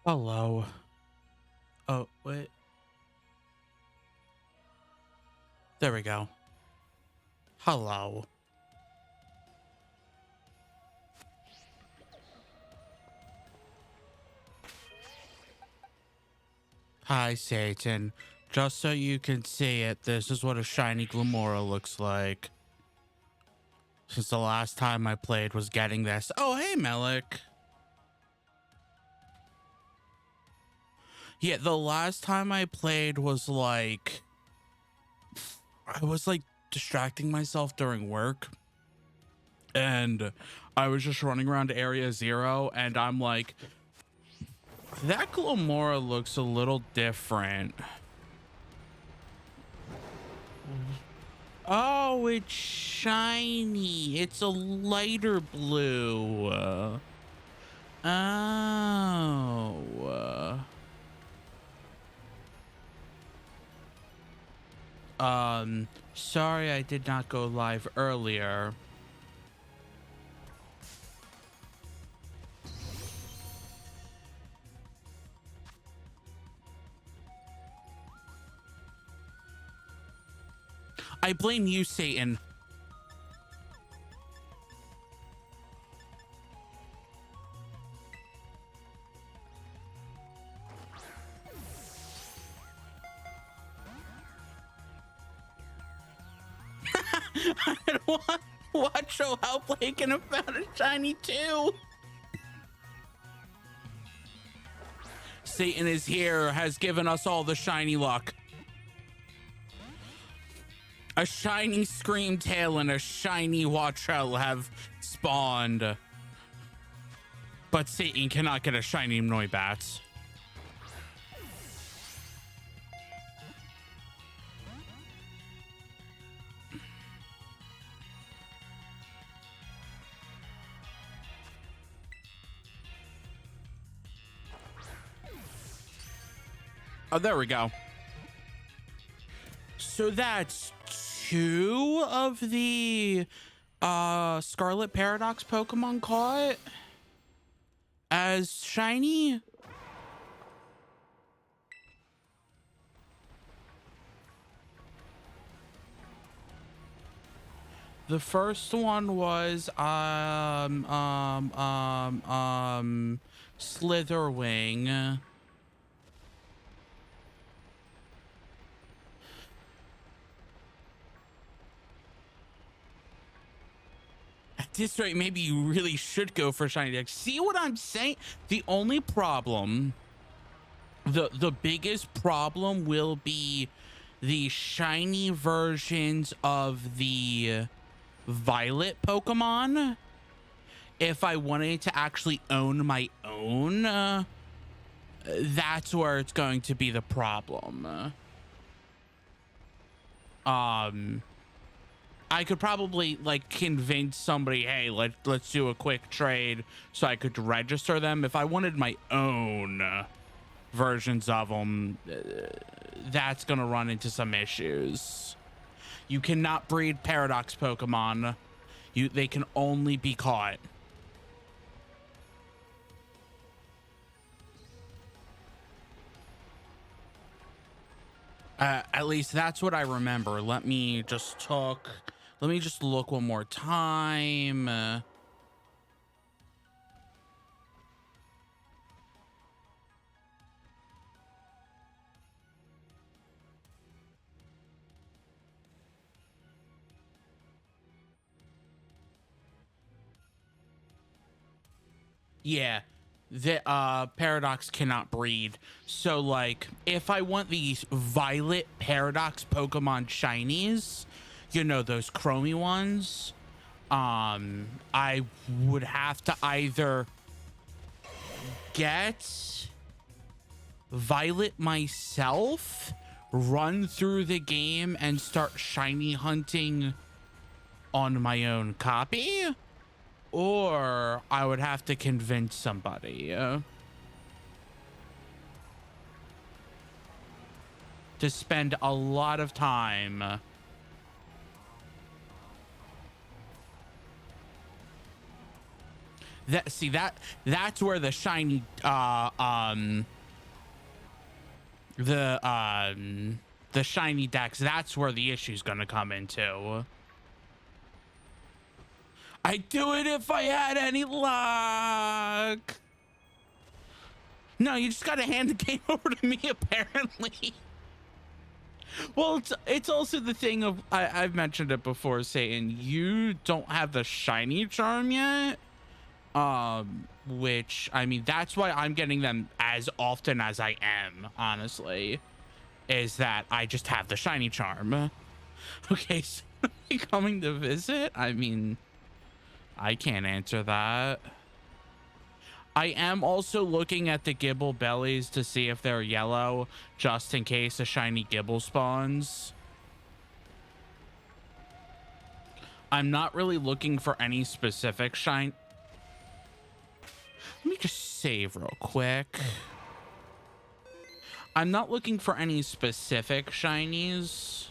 Hello. Oh, wait. There we go. Hello. Hi, Satan. Just so you can see it, this is what a shiny Glamora looks like. Since the last time I played was getting this. Oh, hey, Melik. Yeah, the last time I played was like... I was like distracting myself during work. And I was just running around Area 0 and I'm like... That Glamora looks a little different. Oh, it's shiny. It's a lighter blue. Oh. Sorry I did not go live earlier. I blame you, Satan. I don't want to watch how Blake can have found a shiny too. Satan is here, has given us all the shiny luck. A shiny Scream Tail and a shiny Wattrell have spawned. But Satan cannot get a shiny Noibat. Oh, there we go. So that's 2 of the Scarlet Paradox Pokemon caught as shiny. The first one was Slitherwing. At this rate, maybe you really should go for shiny deck. See what I'm saying? The only problem, the biggest problem will be the shiny versions of the Violet Pokemon. If I wanted to actually own my own, that's where it's going to be the problem. I could probably like convince somebody, hey, let's do a quick trade so I could register them. If I wanted my own versions of them, that's gonna run into some issues. You cannot breed Paradox Pokemon. They can only be caught. At least that's what I remember. Let me just look one more time. Yeah, the Paradox cannot breed. So like if I want these Violet Paradox Pokemon shinies, you know, those chromy ones, I would have to either get Violet myself, run through the game and start shiny hunting on my own copy, or I would have to convince somebody to spend a lot of time. That's where the shiny the shiny decks, that's where the issue's gonna come into. I'd do it if I had any luck. No, you just gotta hand the game over to me, apparently. Well, it's also the thing of, I've mentioned it before, Satan, you don't have the shiny charm yet. Which, I mean, that's why I'm getting them as often as I am, honestly, is that I just have the shiny charm. Okay, so coming to visit? I mean, I can't answer that. I am also looking at the Gibble bellies to see if they're yellow, just in case a shiny Gibble spawns. I'm not really looking for any specific shine. Let me just save real quick. I'm not looking for any specific shinies.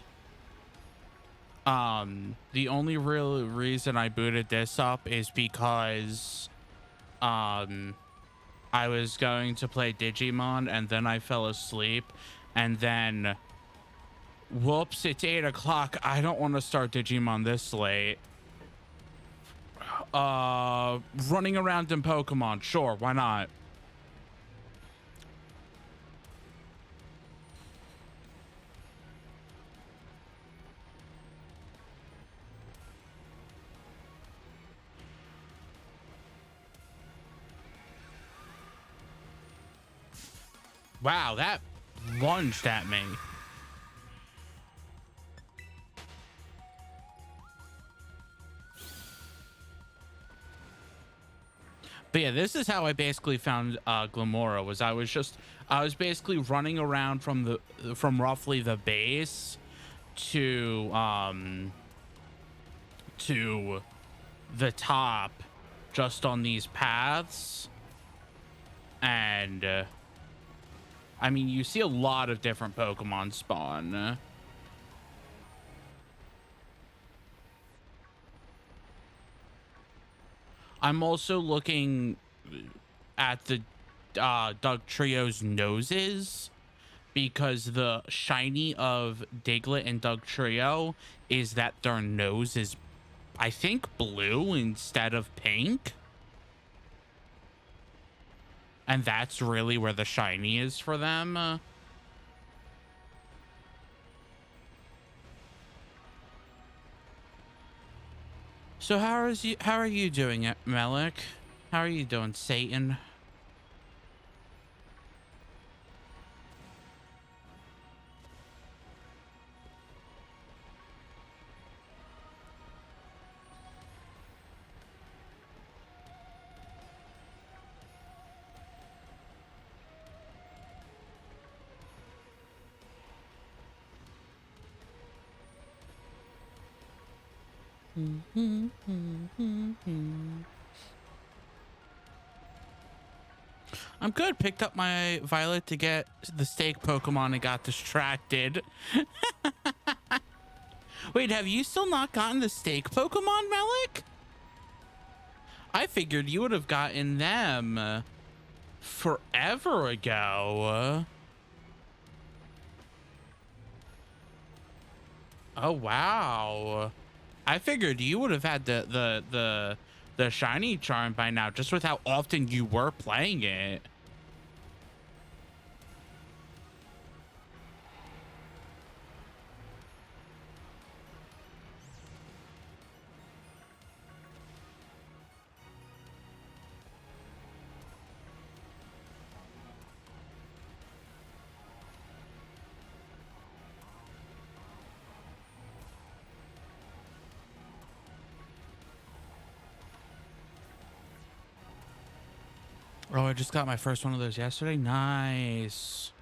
The only real reason I booted this up is because I was going to play Digimon and then I fell asleep, and then whoops, it's 8 o'clock. I don't want to start Digimon this late. Running around in Pokemon, sure, why not? Wow, that lunged at me. But yeah, this is how I basically found Glamora. I was basically running around from roughly the base to the top, just on these paths, and I mean, you see a lot of different Pokemon spawn. I'm also looking at the Doug Trio's noses, because the shiny of Diglett and Doug Trio is that their nose is, I think, blue instead of pink. And that's really where the shiny is for them. So how are you doing it, Melik? How are you doing, Satan? I'm good. Picked up my Violet to get the steak Pokemon and got distracted. Wait, have you still not gotten the steak Pokemon, Melik? I figured you would have gotten them forever ago. Oh, wow. I figured you would have had the shiny charm by now, just with how often you were playing it. Oh, I just got my first one of those yesterday. Nice.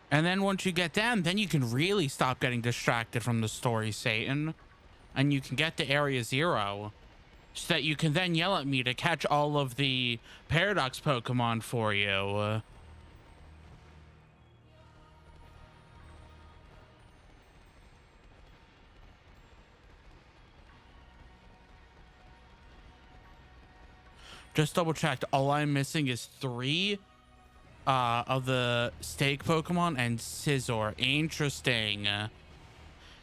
And then once you get them, then you can really stop getting distracted from the story, Satan. And you can get to Area 0. So that you can then yell at me to catch all of the Paradox Pokemon for you. Just double checked. All I'm missing is 3 of the stake Pokemon and Scizor. Interesting.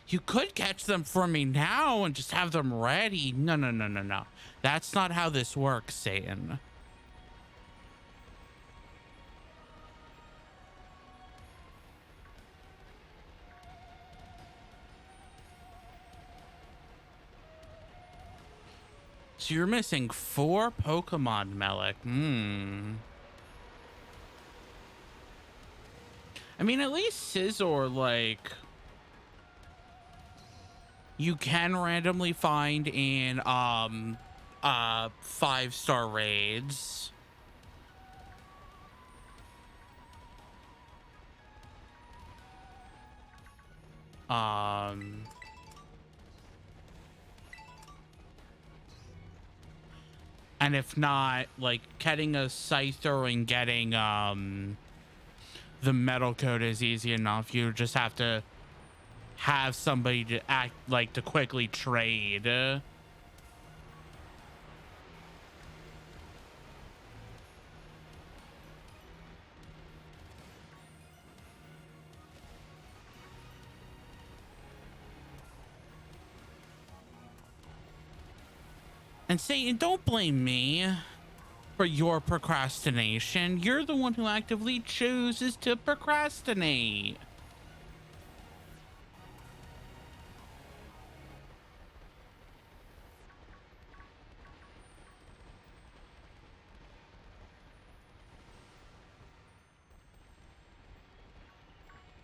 You could catch them for me now and just have them ready. No, no, no, no, no. That's not how this works, Satan. So you're missing 4 Pokemon, Melik. I mean, at least Scizor, like, you can randomly find in 5-star raids. And if not, like, getting a Scyther and getting the metal coat is easy enough. You just have to have somebody to act like to quickly trade. And Satan, don't blame me for your procrastination. You're the one who actively chooses to procrastinate.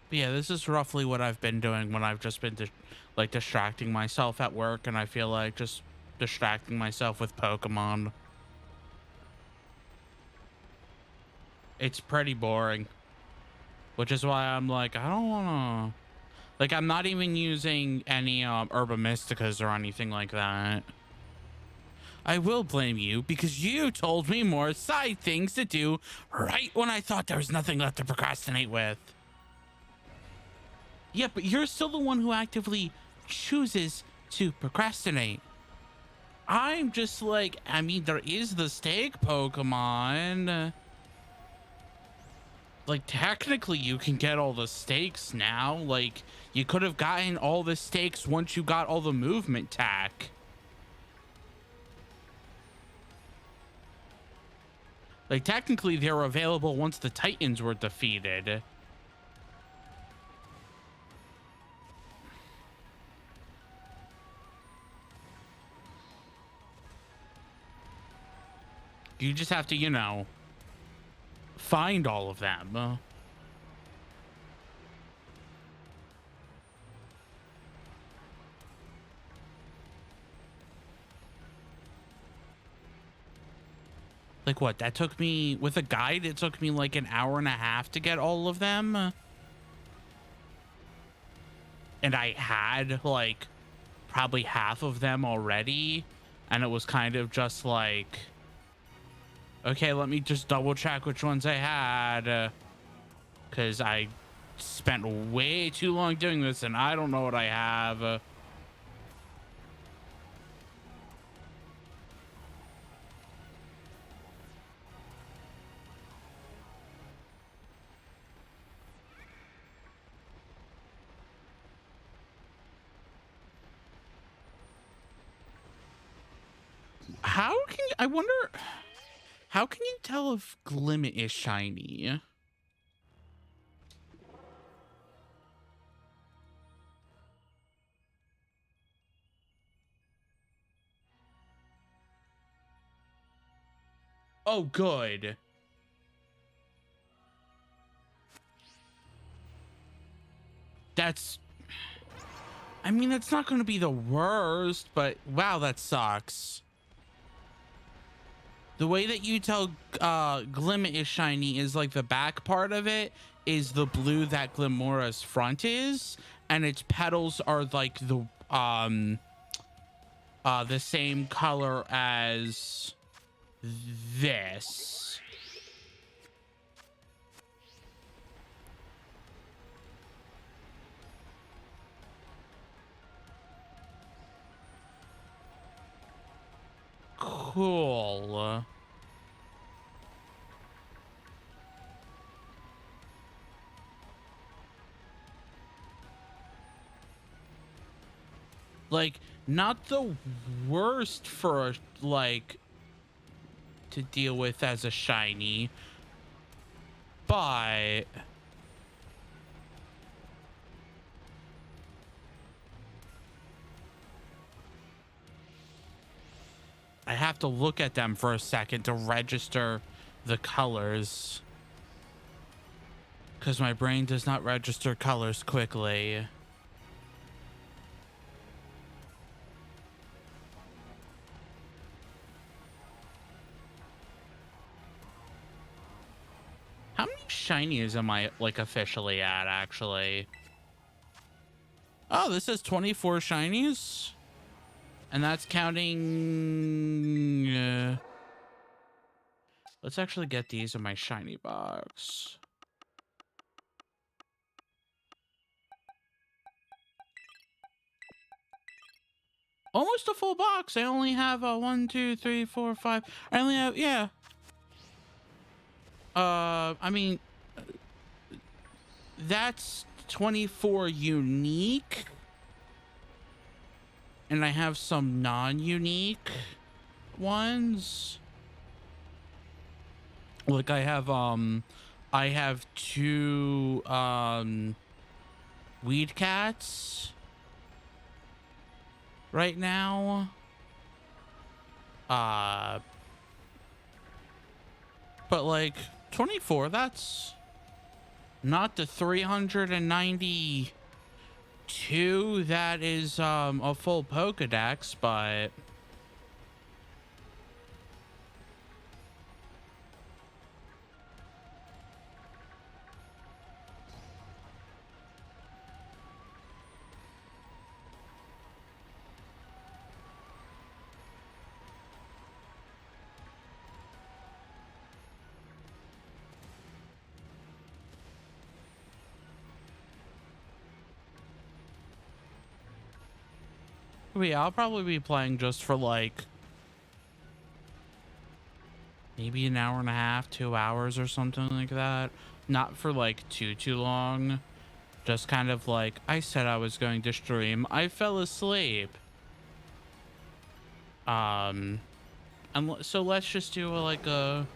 But yeah, this is roughly what I've been doing when I've just been like distracting myself at work, and I feel like just distracting myself with Pokemon. It's pretty boring, which is why I'm like, I don't want to, like, I'm not even using any Herba Mysticas or anything like that. I will blame you because you told me more side things to do right when I thought there was nothing left to procrastinate with. Yeah, but you're still the one who actively chooses to procrastinate. I'm just like, I mean, there is the stake Pokemon. Like, technically, you can get all the stakes now. Like, you could have gotten all the stakes once you got all the movement tack. Like, technically, they were available once the Titans were defeated. You just have to, you know, find all of them. Like, what? That took me, with a guide, it took me like an hour and a half to get all of them. And I had, like, probably half of them already. And it was kind of just like, okay, let me just double check which ones I had. Because I spent way too long doing this and I don't know what I have. I wonder, how can you tell if Glimmet is shiny? Oh, good. That's, I mean, that's not going to be the worst, but wow, that sucks. The way that you tell Glimmet is shiny is like the back part of it is the blue that Glimora's front is, and its petals are like the same color as this. Cool. Like, not the worst for, like, to deal with as a shiny, but I have to look at them for a second to register the colors, because my brain does not register colors quickly. How many shinies am I, like, officially at, actually? Oh, this is 24 shinies? And that's counting... let's actually get these in my shiny box. Almost a full box. I only have a 1, 2, 3, 4, 5. I only have, yeah. I mean, that's 24 unique. And I have some non-unique ones. Like I have two, weed cats right now. But like 24, that's not the 392 that is a full Pokedex, but yeah, I'll probably be playing just for like maybe an hour and a half, 2 hours or something like that. Not for like too long. Just kind of like, I said I was going to stream. I fell asleep. And so let's just do like a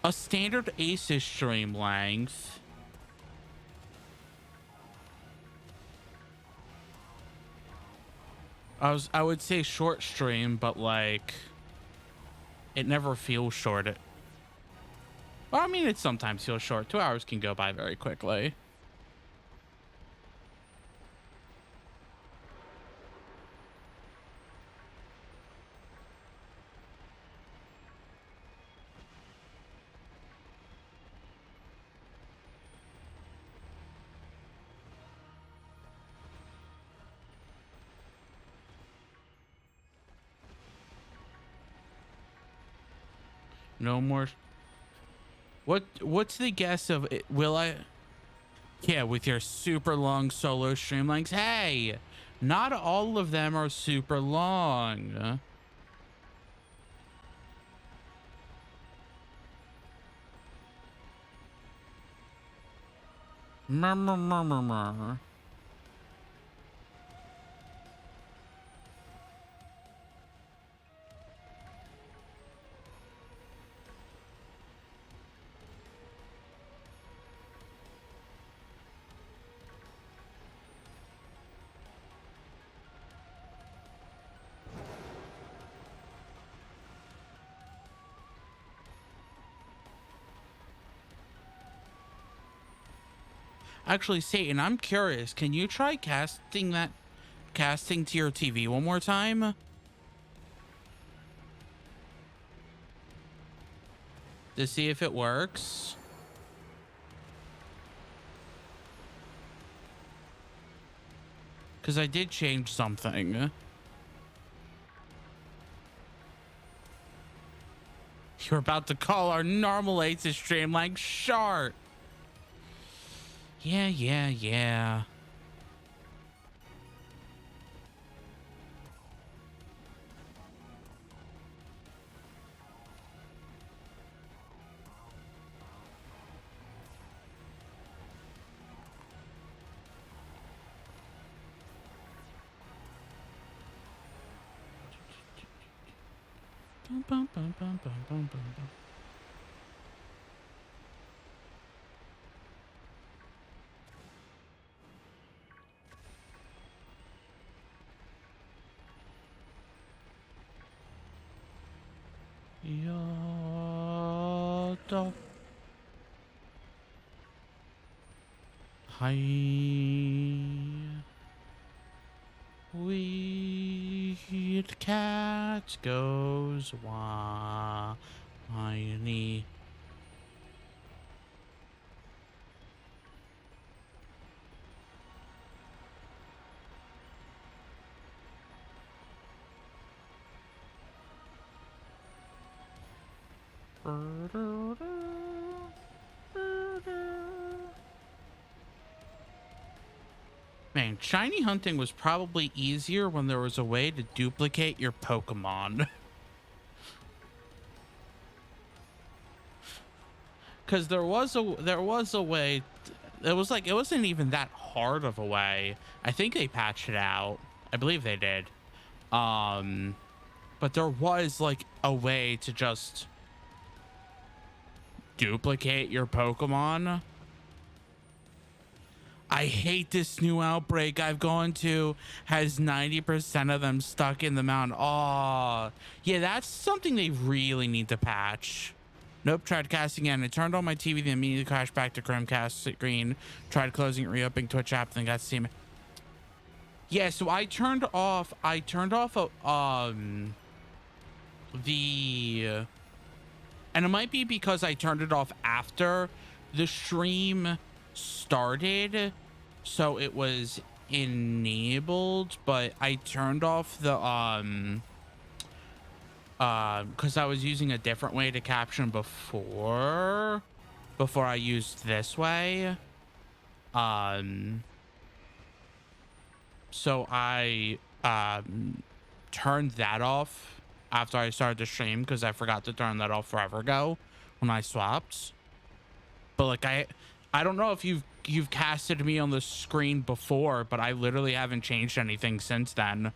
standard Aces stream length. I would say short stream, but like it never feels short. Well, I mean, it sometimes feels short. 2 hours can go by very quickly. No more. What's the guess of it? Will I? Yeah, with your super long solo stream lengths. Hey, not all of them are super long. Murmur. Actually, Satan, I'm curious. Can you try casting to your TV one more time? To see if it works. Because I did change something. You're about to call our normal Aces stream like sharp. Yeah. Bum, bum, bum, bum, bum, bum, bum, bum. Yoda. Hi. Weird cat goes whiny. Man, shiny hunting was probably easier when there was a way to duplicate your Pokemon. Cause there was a way. It was like it wasn't even that hard of a way. I think they patched it out. I believe they did. Um, but there was like a way to just duplicate your Pokemon. I hate this new outbreak I've gone to. Has 90% of them stuck in the mountain. Oh, yeah, that's something they really need to patch. Nope, tried casting in. I turned on my TV, then immediately crashed back to Chromecast screen. Tried closing it, reopening Twitch app, then got Steam. Yeah, so I turned off the and it might be because I turned it off after the stream started, so it was enabled, but I turned off the because I was using a different way to caption before I used this way. So I turned that off after I started the stream because I forgot to turn that off forever ago when I swapped. But like I don't know if you've casted me on the screen before, but I literally haven't changed anything since then.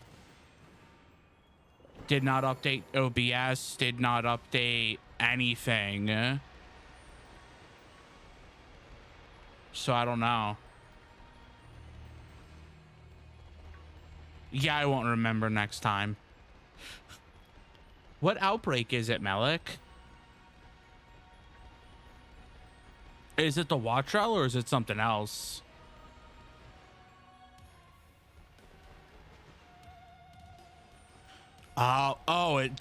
Did not update OBS, did not update anything. So I don't know. Yeah, I won't remember next time. What outbreak is it, Melik? Is it the watch owl or is it something else?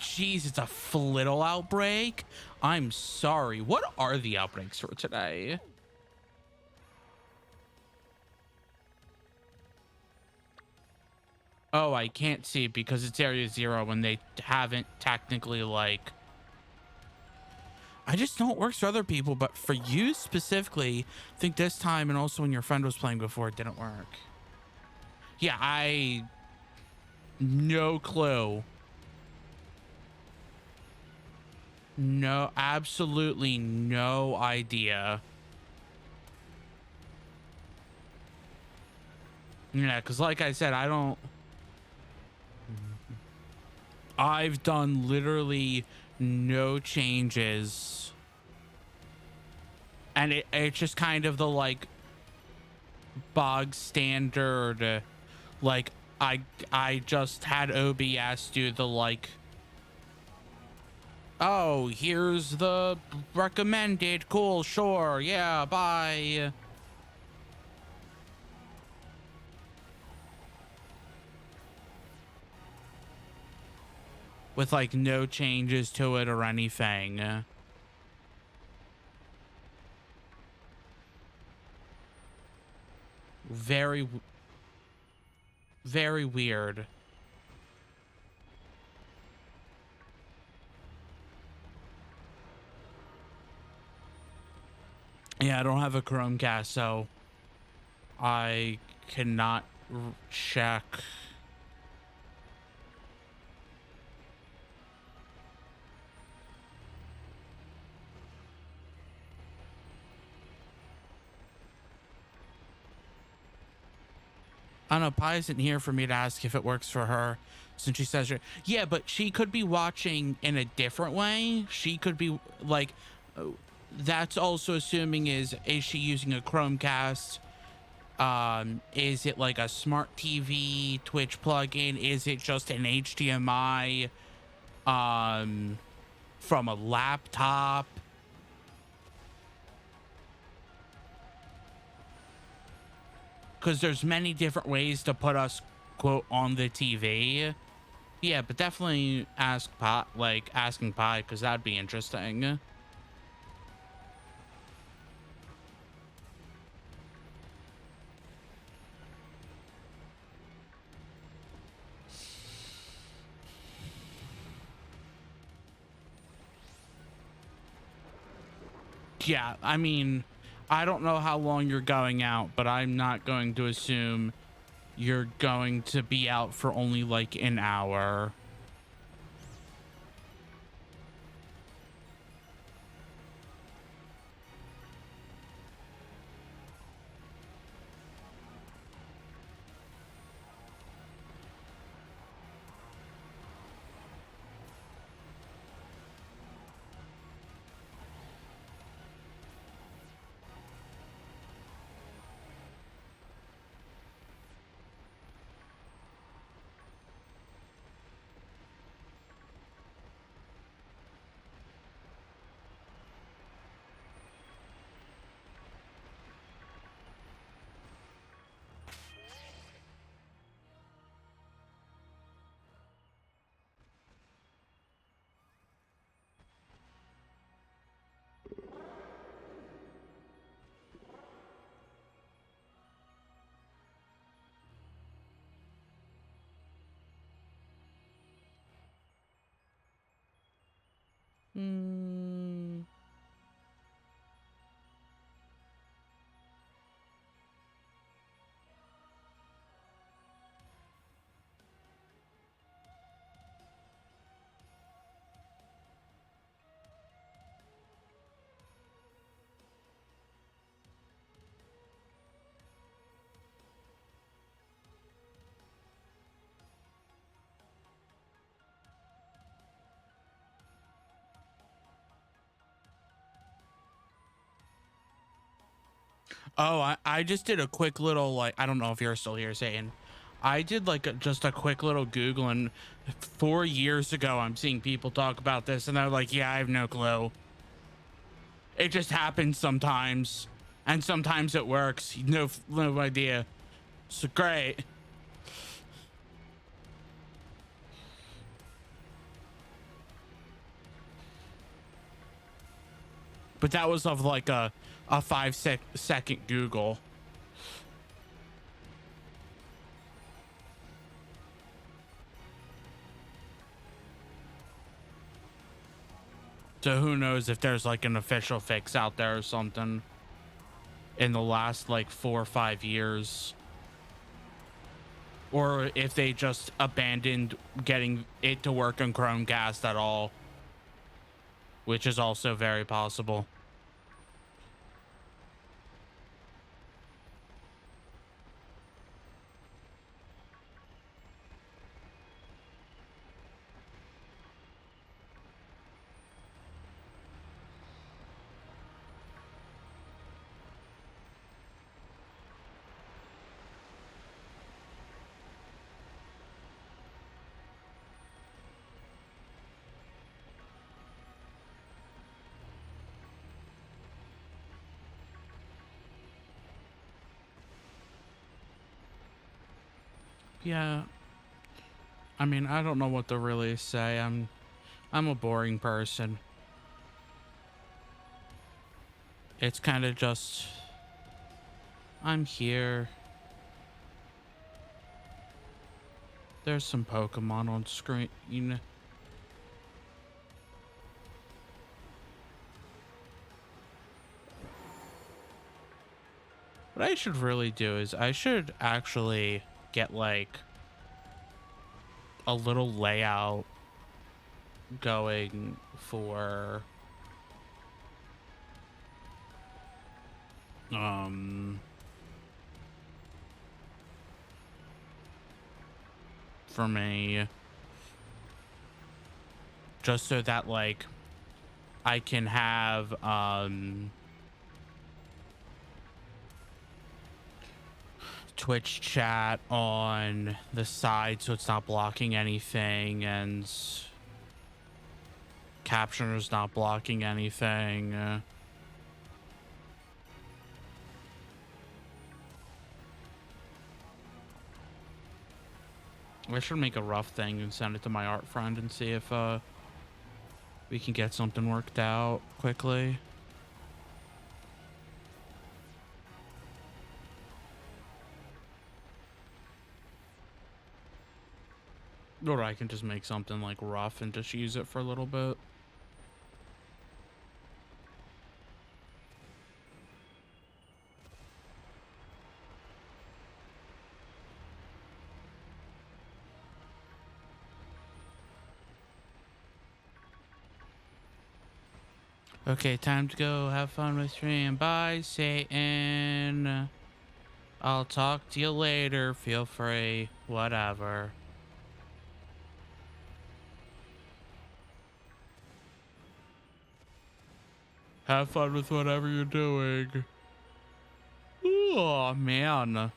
Geez, it's a flittle outbreak. I'm sorry. What are the outbreaks for today? Oh, I can't see it because it's area 0 when they haven't technically like. I just know it works for other people, but for you specifically, I think this time and also when your friend was playing before, it didn't work. Yeah, no clue. No, absolutely no idea. Yeah, because like I said, I've done literally no changes. And it's just kind of the like bog standard, like I just had OBS do the like, oh, here's the recommended, cool, sure, yeah, bye. With like no changes to it or anything. Very, very weird. Yeah, I don't have a Chromecast, so I cannot check. I don't know. Pi isn't here for me to ask if it works for her since she says it. Yeah, but she could be watching in a different way. She could be like, uh, that's also assuming is she using a Chromecast? Is it like a smart TV Twitch plugin? Is it just an HDMI from a laptop? Because there's many different ways to put us, quote, on the TV. Yeah, but definitely ask Pi, like asking Pi, because that'd be interesting. Yeah, I mean, I don't know how long you're going out, but I'm not going to assume you're going to be out for only like an hour. Hmm. Oh, I just did a quick little, like, I don't know if you're still here saying, I did like just a quick little Google, and 4 years ago, I'm seeing people talk about this and they're like, yeah, I have no clue. It just happens sometimes, and sometimes it works. No idea. So great. But that was of like a 5 second Google. So who knows if there's like an official fix out there or something in the last like 4 or 5 years, or if they just abandoned getting it to work on Chromecast at all, which is also very possible. Yeah, I mean, I don't know what to really say. I'm a boring person. It's kind of just, I'm here. There's some Pokemon on screen. What I should really do is I should actually get like a little layout going for um for me, just so that like I can have Twitch chat on the side so it's not blocking anything, and captioner's not blocking anything. I should make a rough thing and send it to my art friend and see if we can get something worked out quickly. Or I can just make something like rough and just use it for a little bit. Okay, time to go have fun with stream. Bye, Satan. I'll talk to you later. Feel free. Whatever. Have fun with whatever you're doing. Oh, man.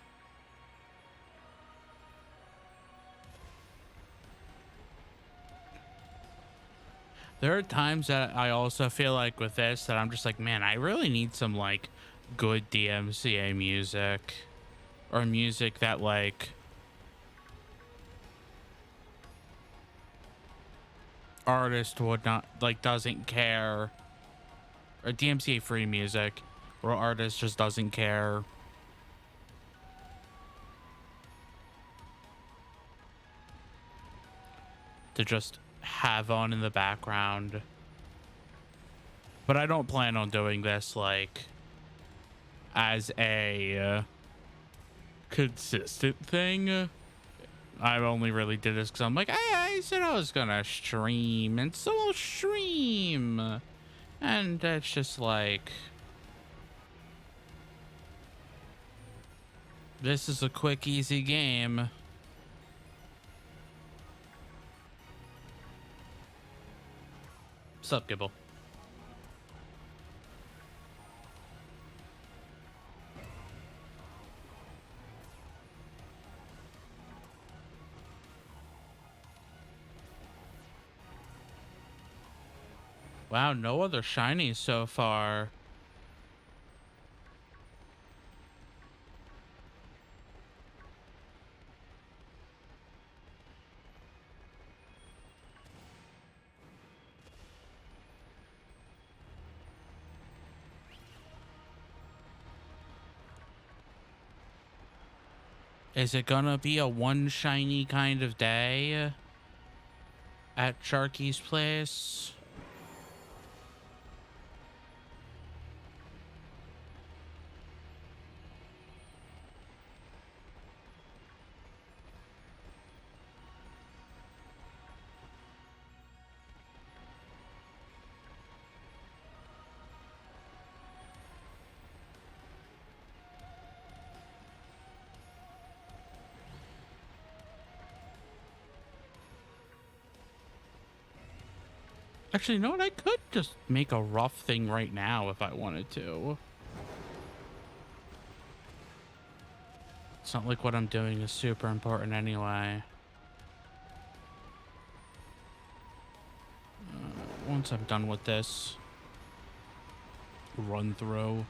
There are times that I also feel like with this that I'm just like, man, I really need some like good DMCA music, or music that like artist would not like, doesn't care, or DMCA free music where artist just doesn't care. To just have on in the background. But I don't plan on doing this like as a consistent thing. I only really did this because I'm like, I said I was gonna stream, and so I'll stream. And it's just like, this is a quick, easy game. What's up, Gibble? Wow, no other shinies so far. Is it gonna be a one shiny kind of day at Sharky's place? Actually, you know what? I could just make a rough thing right now if I wanted to. It's not like what I'm doing is super important anyway. Once I'm done with this run through.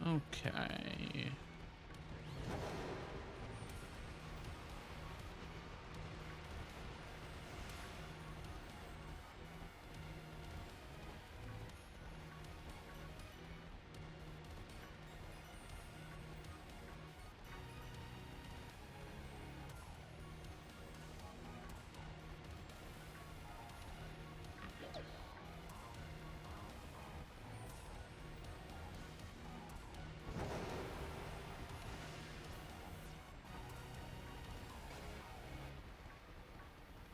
Okay.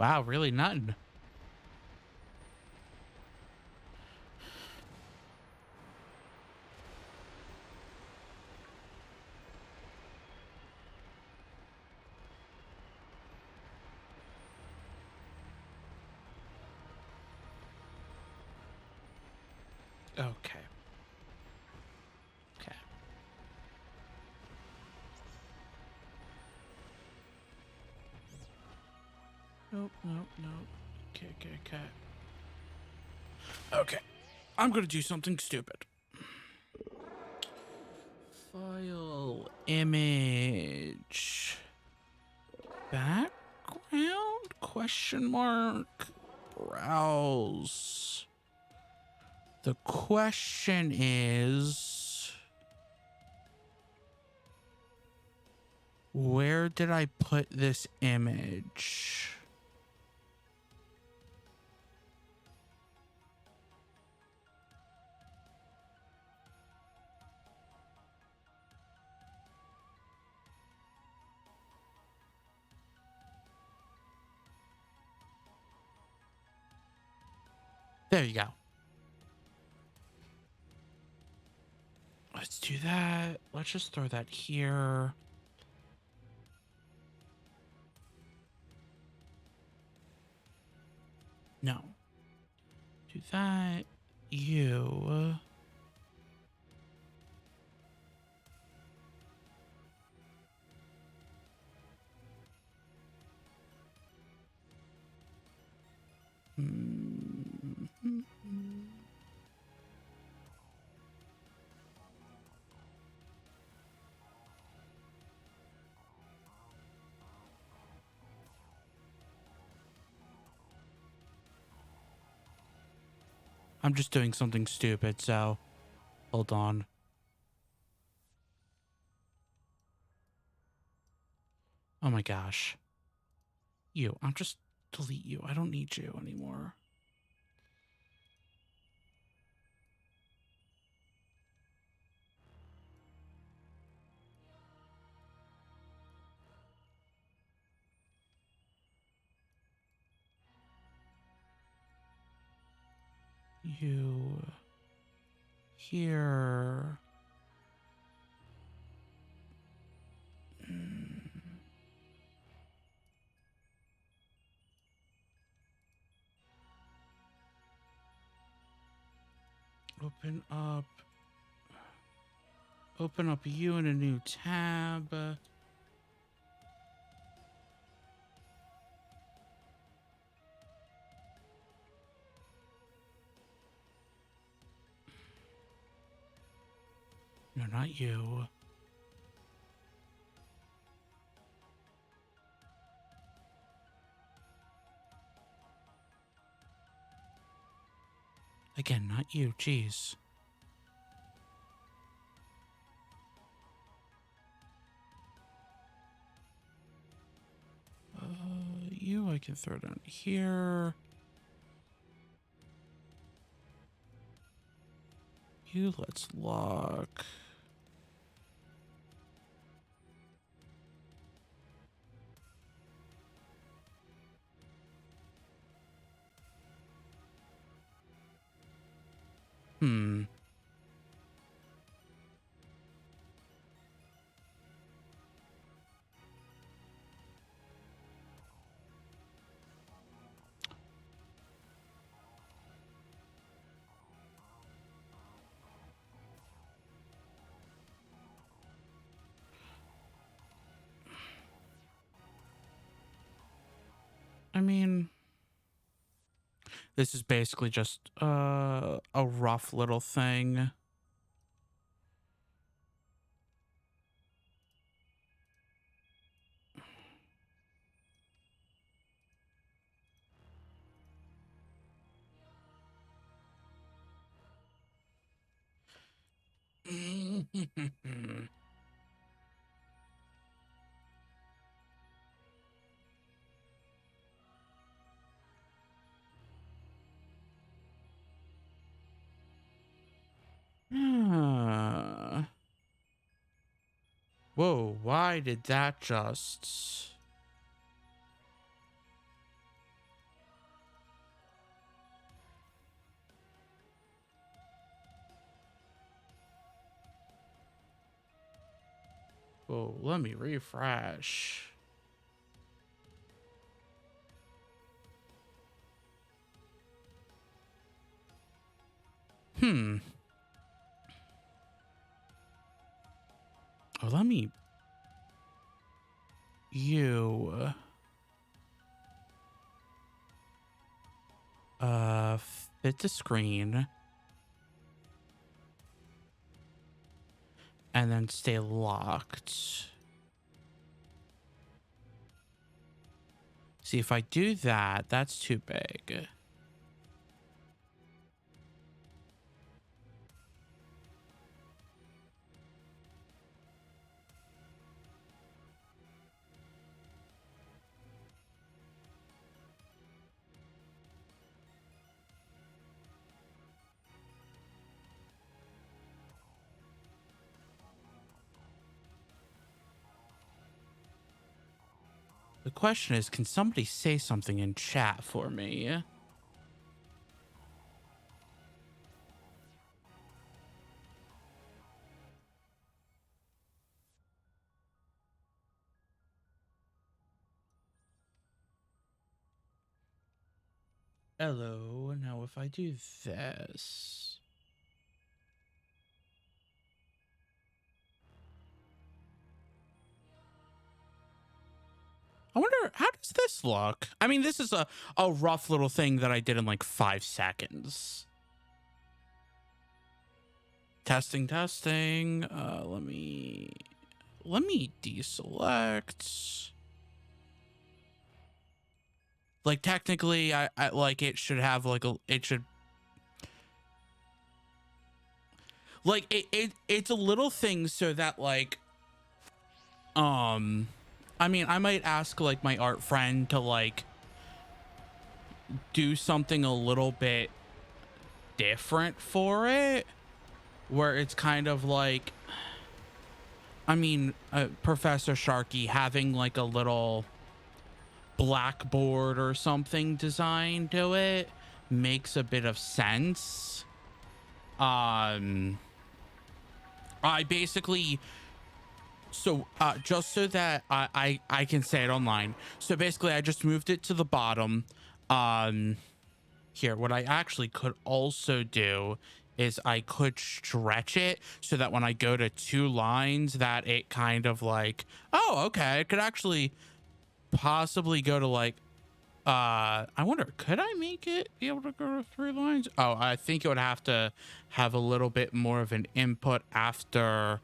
Wow, really none. Okay. Okay. Nope, nope, nope. Okay, okay, okay. Okay. I'm gonna do something stupid. File image. Background? Question mark. Browse. The question is, where did I put this image? There you go. Let's do that. Let's just throw that here. No. Do that. You. I'm just doing something stupid, so hold on. Oh my gosh. You. I'm just delete you. I don't need you anymore. You. Here. Open up. Open up you in a new tab. No, not you. Again, not you. Jeez. You I can throw down here. You let's lock. Hmm. I mean, this is basically just a rough little thing. Ah. Whoa, why did that just... Oh, let me refresh. Oh, let me... You... fit the screen. And then stay locked. See, if I do that, that's too big. The question is, can somebody say something in chat for me? Hello. Now, if I do this... I wonder, how does this look? I mean, this is a rough little thing that I did in like 5 seconds. Testing. Let me deselect. Like, technically, I like, it should have like it should... Like, it's a little thing so that like, I mean, I might ask like my art friend to like do something a little bit different for it, where it's kind of like, I mean, Professor Sharky having like a little blackboard or something designed to it makes a bit of sense. I basically... So, just so that I can say it online. So basically, I just moved it to the bottom. Here, what I actually could also do is I could stretch it so that when I go to 2 lines, that it kind of like, oh, okay, I could actually possibly go to like, I wonder, could I make it be able to go to 3 lines? Oh, I think it would have to have a little bit more of an input after...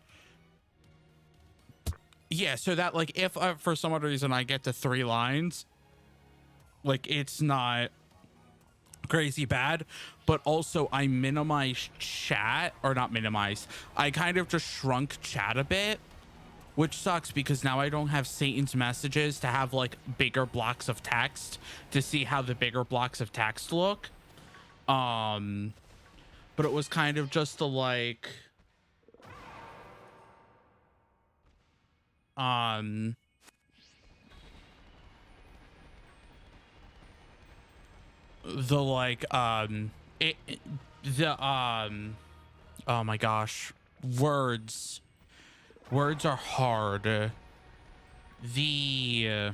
Yeah, so that like if for some other reason I get to 3 lines, like it's not crazy bad, but also I minimized chat, or not minimized, I kind of just shrunk chat a bit, which sucks because now I don't have Satan's messages to have like bigger blocks of text to see how the bigger blocks of text look. But it was kind of just to like... the like oh my gosh, words are hard. The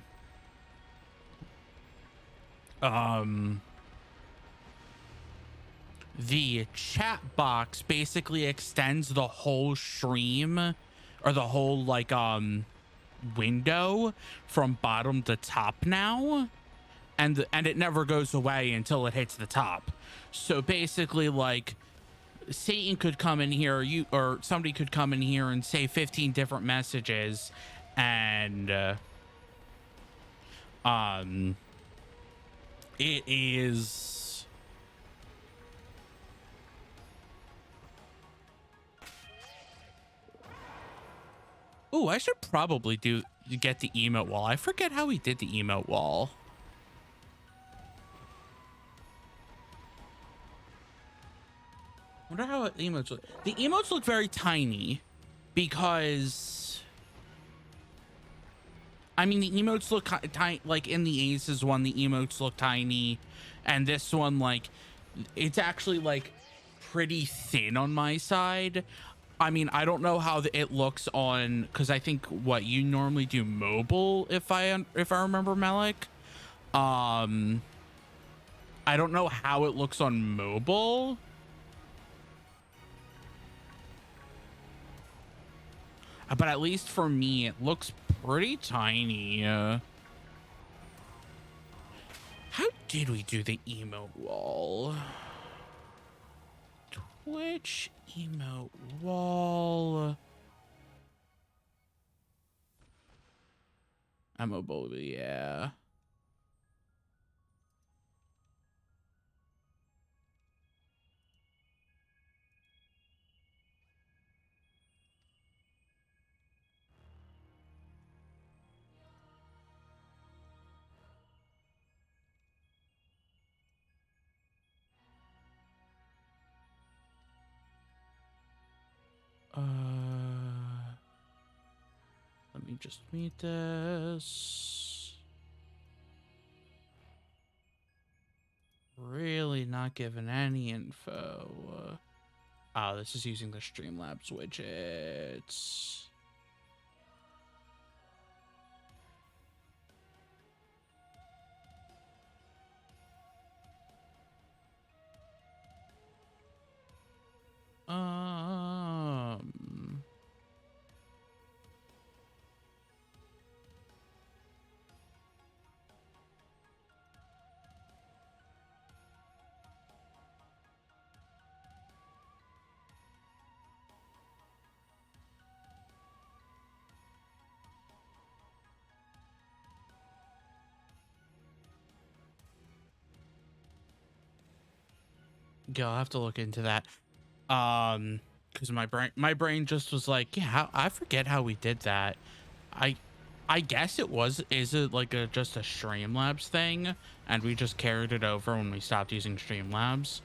the chat box basically extends the whole stream, or the whole like window from bottom to top now, and it never goes away until it hits the top. So basically, like, Satan could come in here, or somebody could come in here and say 15 different messages, and it is... Ooh, I should probably get the emote wall. I forget how we did the emote wall. Wonder how the emotes look. The emotes look very tiny because, I mean, the emotes look tiny. Like in the Aces one, the emotes look tiny, and this one, like, it's actually like pretty thin on my side. I mean, I don't know how it looks on, because I think what you normally do mobile, if I remember, Malik. I don't know how it looks on mobile. But at least for me, it looks pretty tiny. How did we do the emote wall? Twitch emote wall. I'm mobile, yeah. Let me just meet this. Really not giving any info. Oh, this is using the Streamlabs widgets. Yeah, I'll have to look into that. Because my brain just was like, yeah, I forget how we did that. I guess is it like just a Streamlabs thing, and we just carried it over when we stopped using Streamlabs.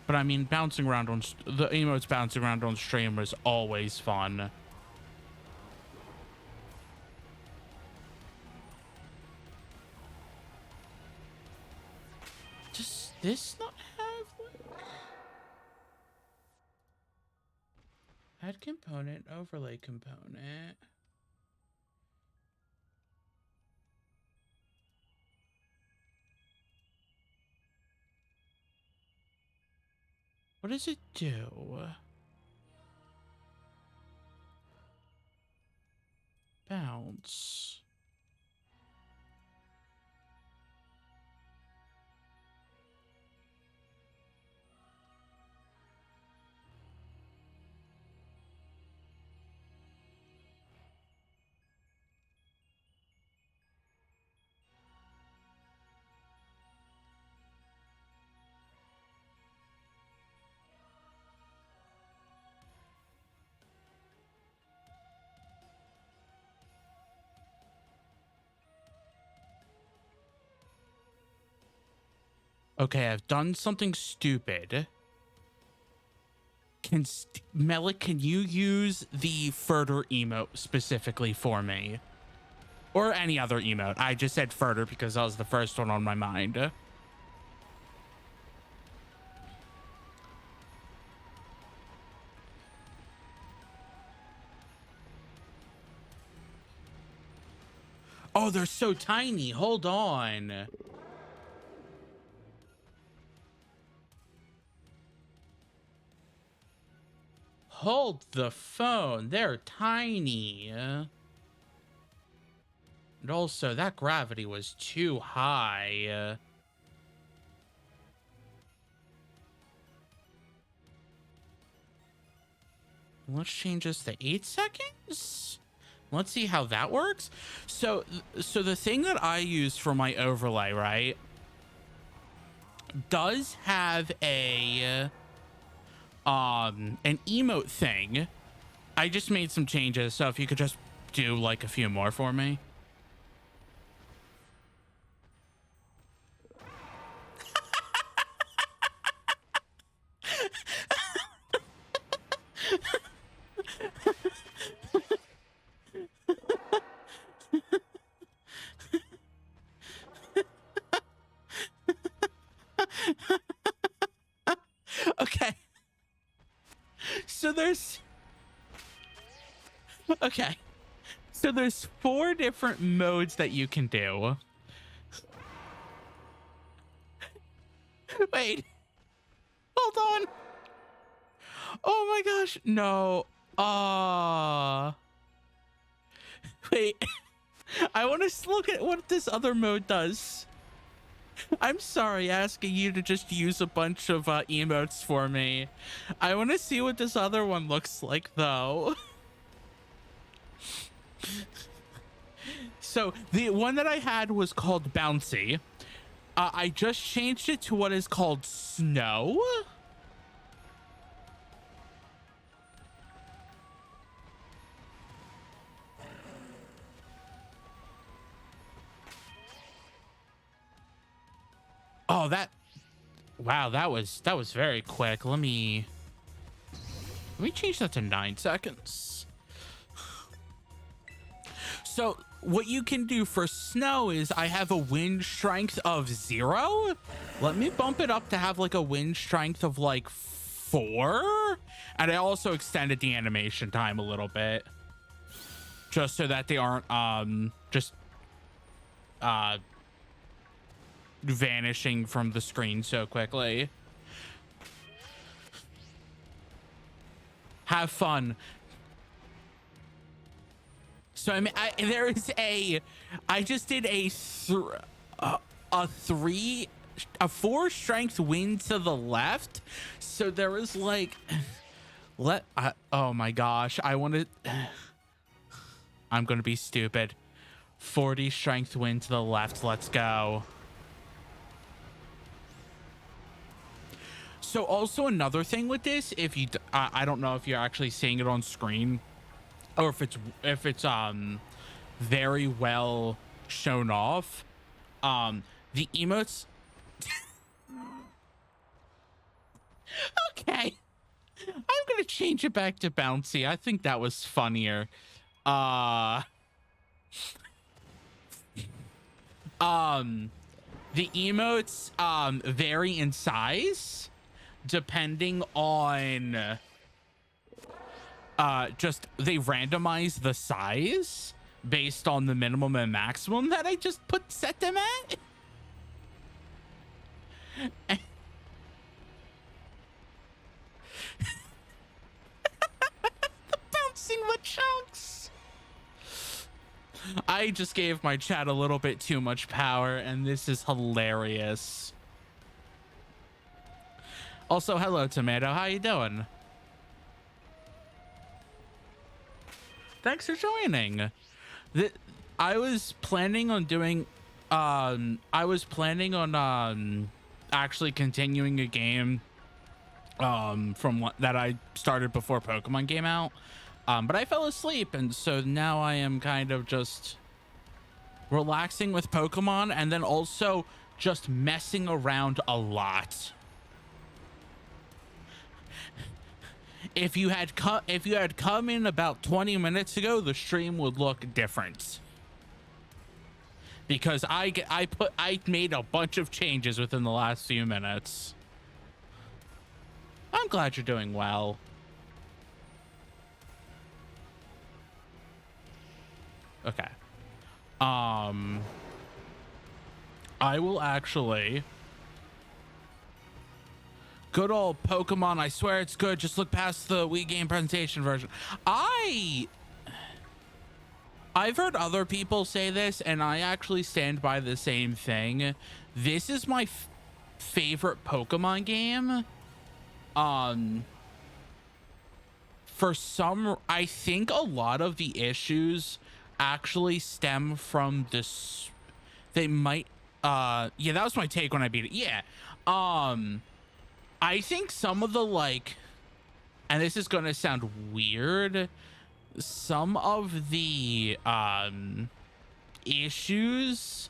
But I mean, bouncing around on the emotes bouncing around on stream was always fun. Does this not have add component, overlay component? What does it do? Bounce. Okay, I've done something stupid. Melik, can you use the further emote specifically for me? Or any other emote. I just said further because that was the first one on my mind. Oh, they're so tiny. Hold on. Hold the phone. They're tiny. And also, that gravity was too high. Let's change this to 8 seconds. Let's see how that works. So the thing that I use for my overlay, right, does have an emote thing. I just made some changes, so if you could just do like a few more for me. there's okay. So there's 4 different modes that you can do. Wait. Hold on. Oh my gosh. No. Wait. I want to look at what this other mode does. I'm sorry asking you to just use a bunch of emotes for me. I want to see what this other one looks like though. So the one that I had was called Bouncy. I just changed it to what is called Snow. Oh, wow, that was very quick. Let me change that to 9 seconds. So what you can do for Snow is I have a wind strength of 0. Let me bump it up to have like a wind strength of like 4. And I also extended the animation time a little bit, just so that they aren't just vanishing from the screen so quickly. Have fun. So I mean, I just did a 4 strength wind to the left. So there was like, oh my gosh, I'm gonna be stupid. 40 strength wind to the left. Let's go. So also another thing with this, if you, I don't know if you're actually seeing it on screen, or if it's very well shown off. The emotes. Okay, I'm gonna change it back to Bouncy. I think that was funnier. The emotes vary in size depending on just they randomize the size based on the minimum and maximum that I just set them at. The bouncing the chunks. I just gave my chat a little bit too much power, and this is hilarious. Also, hello, Tomato. How you doing? Thanks for joining. I was planning on doing, actually continuing a game, from that I started before Pokemon came out. But I fell asleep, and so now I am kind of just relaxing with Pokemon, and then also just messing around a lot. If you had come in about 20 minutes ago, the stream would look different, because I made a bunch of changes within the last few minutes. I'm glad you're doing well. Okay. I will actually. Good old Pokemon. I swear it's good. Just look past the Wii game presentation version. I've heard other people say this, and I actually stand by the same thing. This is my favorite Pokemon game. I think a lot of the issues actually stem from this. They might, yeah, that was my take when I beat it. Yeah. I think some of the, like, and this is gonna sound weird, some of the issues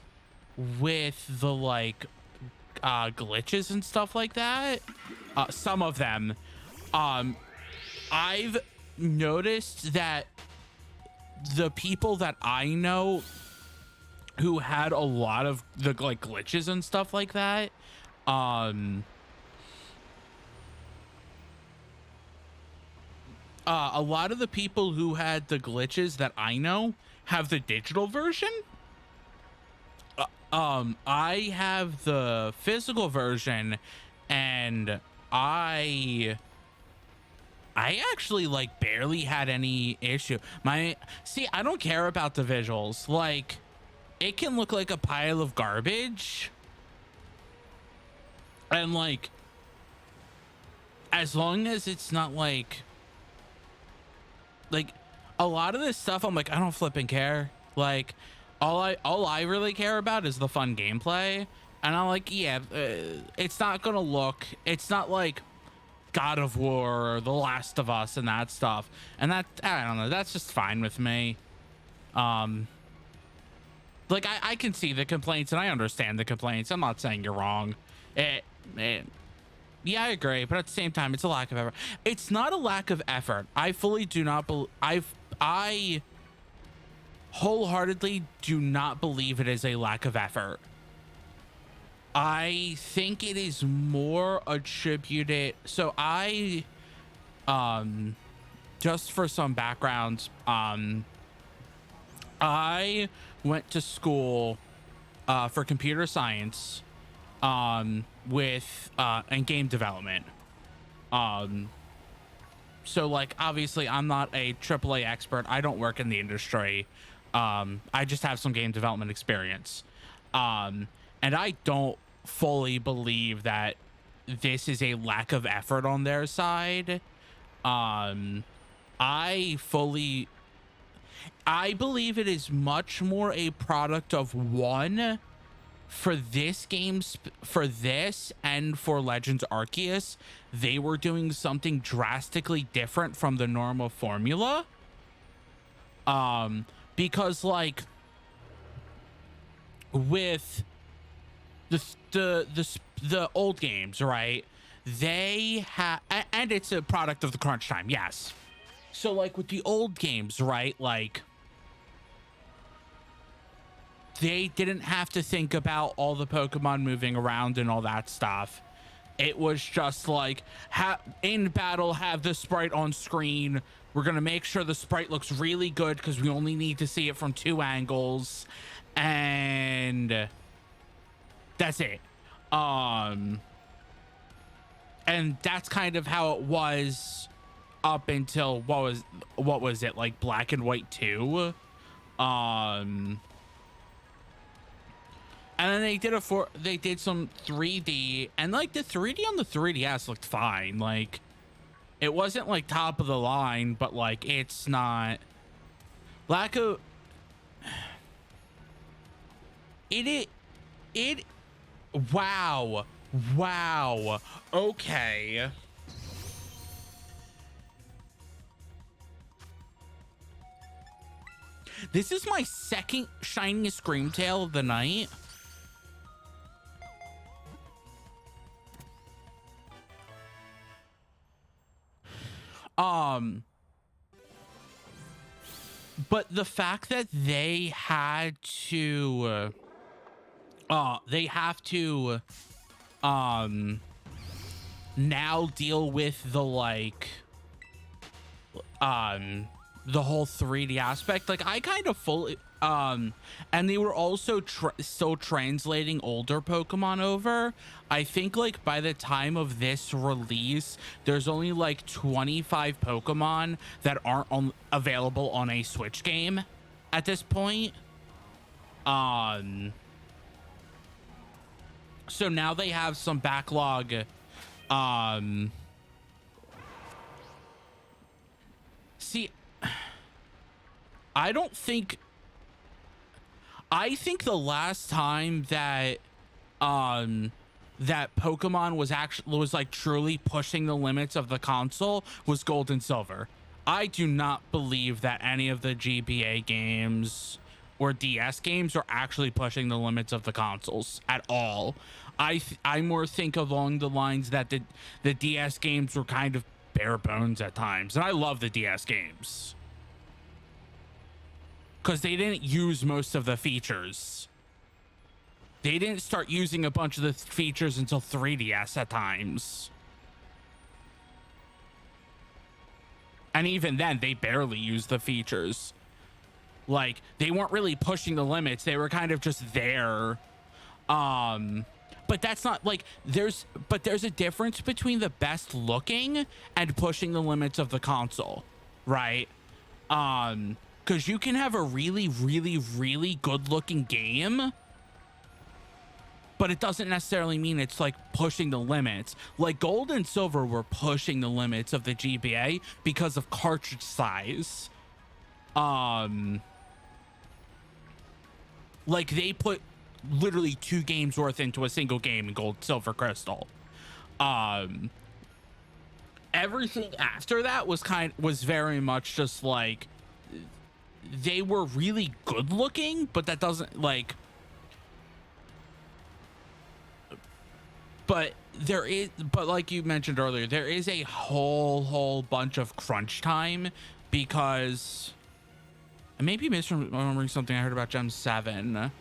with the, like, glitches and stuff like that, some of them, I've noticed that the people that I know who had a lot of the, like, glitches and stuff like that, a lot of the people who had the glitches that I know have the digital version. I have the physical version, and I actually like barely had any issue. See, I don't care about the visuals. Like, it can look like a pile of garbage, and like, as long as it's not like a lot of this stuff, I'm like, I don't flipping care. Like, all I really care about is the fun gameplay, and I'm like, yeah, it's not gonna look, it's not like God of War or The Last of Us and that stuff, and that, I don't know, that's just fine with me. Like, I can see the complaints and I understand the complaints. I'm not saying you're wrong. Yeah, I agree, but at the same time, it's a lack of effort. It's not a lack of effort. I fully do not believe. I wholeheartedly do not believe it is a lack of effort. I think it is more attributed. So just for some background, I went to school for computer science with and game development. So like, obviously I'm not a AAA expert. I don't work in the industry. I just have some game development experience. And I don't fully believe that this is a lack of effort on their side. I believe it is much more a product of one, for this game, for this and for Legends Arceus, they were doing something drastically different from the normal formula. Because like with the old games, right? They have, and it's a product of the crunch time, yes. So like with the old games, right? Like, they didn't have to think about all the Pokemon moving around and all that stuff. It was just like, in battle, have the sprite on screen. We're gonna make sure the sprite looks really good because we only need to see it from 2 angles, and that's it. And that's kind of how it was up until what was it, like Black and White 2. And then they did some 3D, and like the 3D on the 3DS looked fine. Like, it wasn't like top of the line, but like, it's not lack of it wow, okay. This is my second shiny Screamtail of the night. But the fact that they had to they have to now deal with the like the whole 3D aspect, like I kind of fully and they were also still translating older Pokemon over. I think like by the time of this release, there's only like 25 Pokemon that aren't available on a Switch game at this point. So now they have some backlog. See, I think the last time that that Pokemon was like truly pushing the limits of the console was Gold and Silver. I do not believe that any of the GBA games or DS games are actually pushing the limits of the consoles at all. I more think along the lines that the DS games were kind of bare bones at times, and I love the DS games because they didn't use most of the features. They didn't start using a bunch of the features until 3DS at times. And even then, they barely used the features. Like, they weren't really pushing the limits. They were kind of just there. But that's not like there's a difference between the best looking and pushing the limits of the console, right? Because you can have a really, really, really good looking game, but it doesn't necessarily mean it's like pushing the limits. Like Gold and Silver were pushing the limits of the GBA because of cartridge size. Like they put literally 2 games worth into a single game in Gold, Silver, Crystal. Everything after that was very much just like they were really good looking, but that doesn't like. But like you mentioned earlier, there is a whole bunch of crunch time because I may be misremembering something I heard about Gem 7.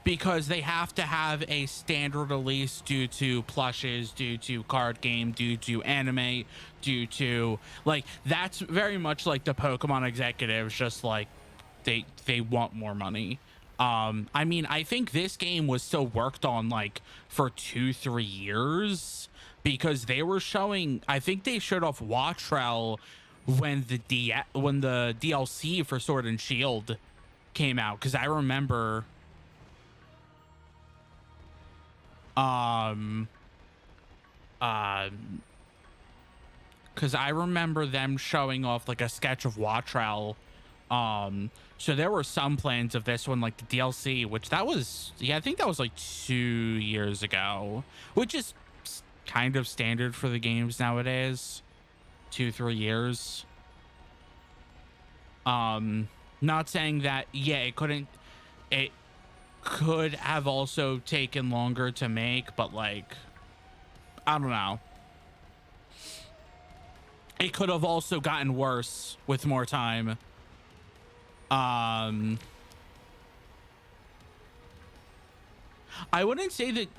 Because they have to have a standard release due to plushes, due to card game, due to anime, due to like that's very much like the Pokemon executives, just like they want more money. I mean, I think this game was still worked on like for 2-3 years because they were showing. I think they showed off Wattrell when the DLC for Sword and Shield came out, because I remember because I remember them showing off like a sketch of Wattrell. So there were some plans of this one, like the DLC, which that was, yeah, I think that was like 2 years ago, which is kind of standard for the games nowadays. 2-3 years. Not saying that, yeah, it could have also taken longer to make, but like, I don't know. It could have also gotten worse with more time. I wouldn't say that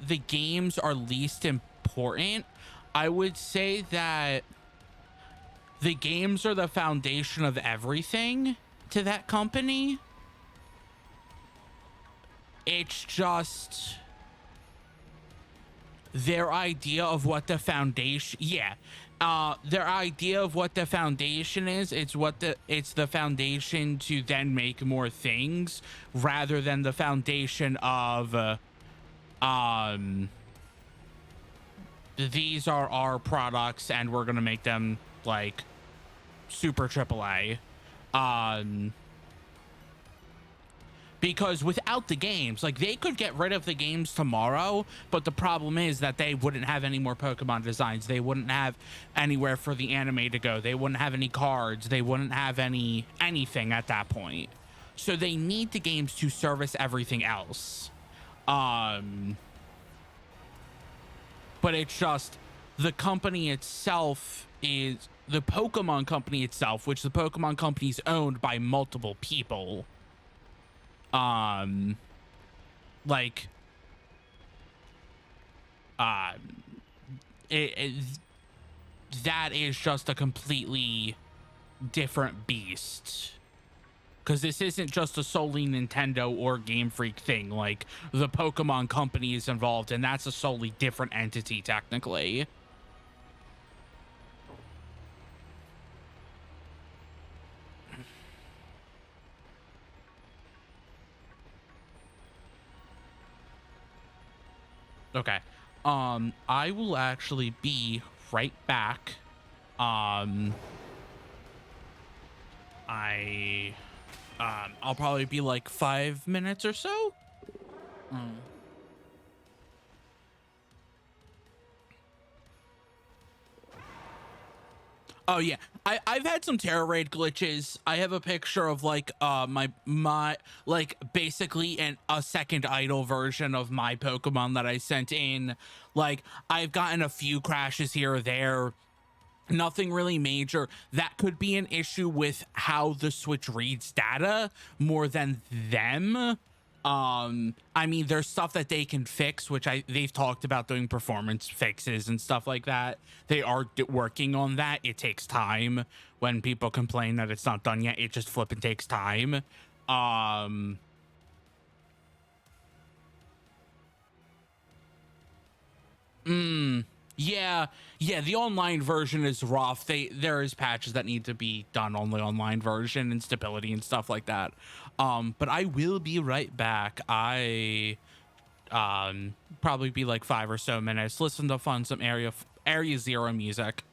the games are least important. I would say that the games are the foundation of everything to that company. It's just their idea of what the foundation, their idea of what the foundation is. It's the foundation to then make more things, rather than the foundation of these are our products and we're gonna make them like super AAA. Because without the games, like they could get rid of the games tomorrow, but the problem is that they wouldn't have any more Pokemon designs. They wouldn't have anywhere for the anime to go. They wouldn't have any cards. They wouldn't have anything at that point. So they need the games to service everything else. But it's just the company itself is the Pokemon company itself, which the Pokemon company is owned by multiple people. Like, that is just a completely different beast. Because this isn't just a solely Nintendo or Game Freak thing. Like, the Pokemon company is involved, and that's a solely different entity, technically. Okay. I will actually be right back. I'll probably be like 5 minutes or so. Oh yeah, I've had some Terra Raid glitches. I have a picture of like my like basically a second idle version of my Pokemon that I sent in. Like I've gotten a few crashes here or there. Nothing really major. That could be an issue with how the Switch reads data more than them. I mean, there's stuff that they can fix, which they've talked about doing performance fixes and stuff like that. They are working on that. It takes time. When people complain that it's not done yet, it just flipping takes time. Yeah, yeah, the online version is rough. There is patches that need to be done on the online version and stability and stuff like that. But I will be right back. I probably be like 5 or so minutes. Listen to some Area Zero music.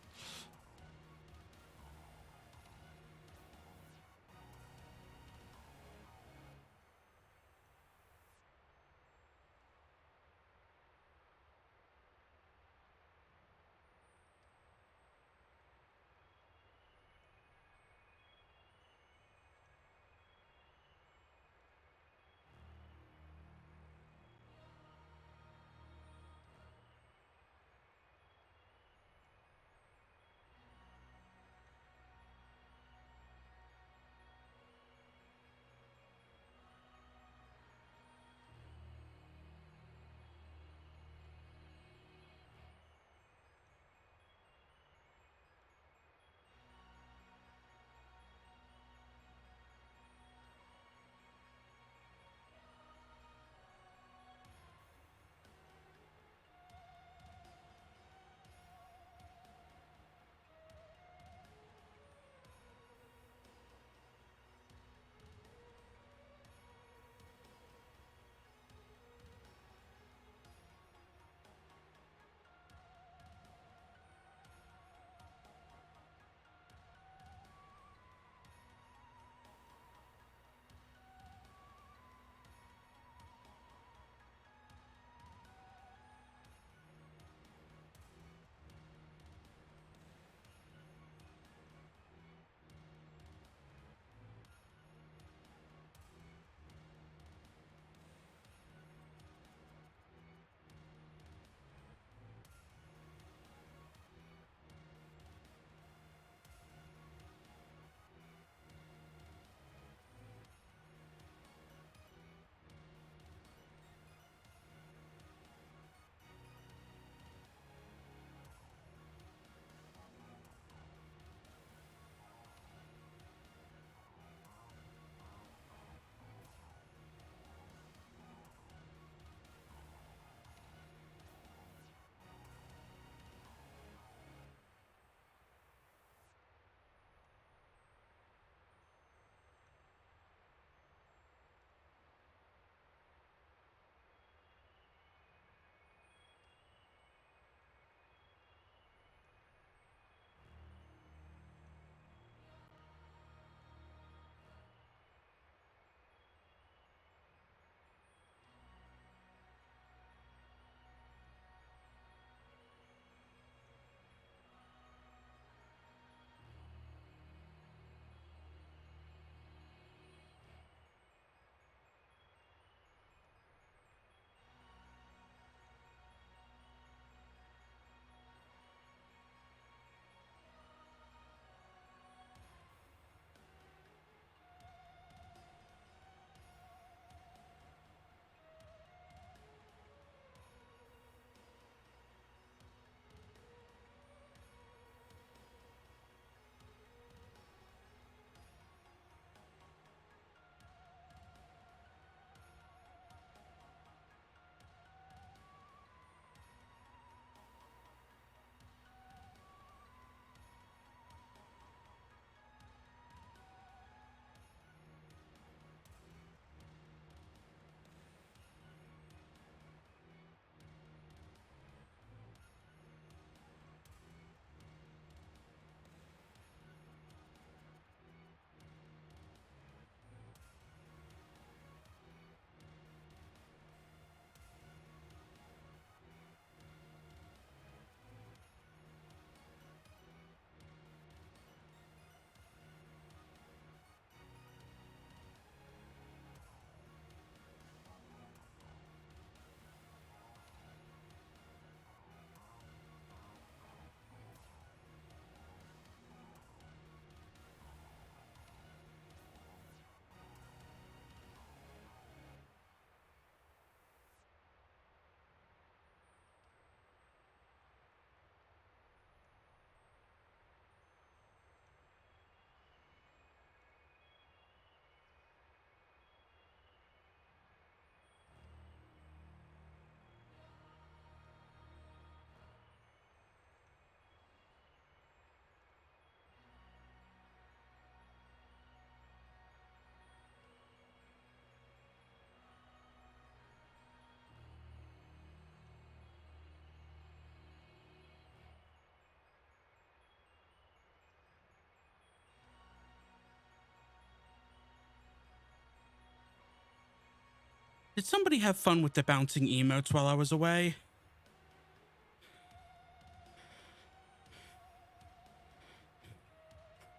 Did somebody have fun with the bouncing emotes while I was away?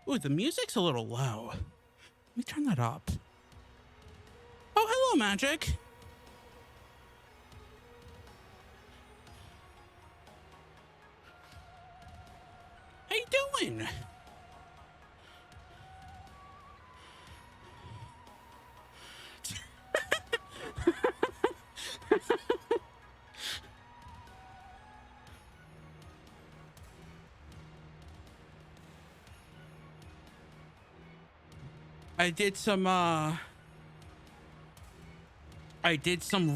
Ooh, the music's a little low. Let me turn that up. Oh, hello, Magic. How you doing? I did some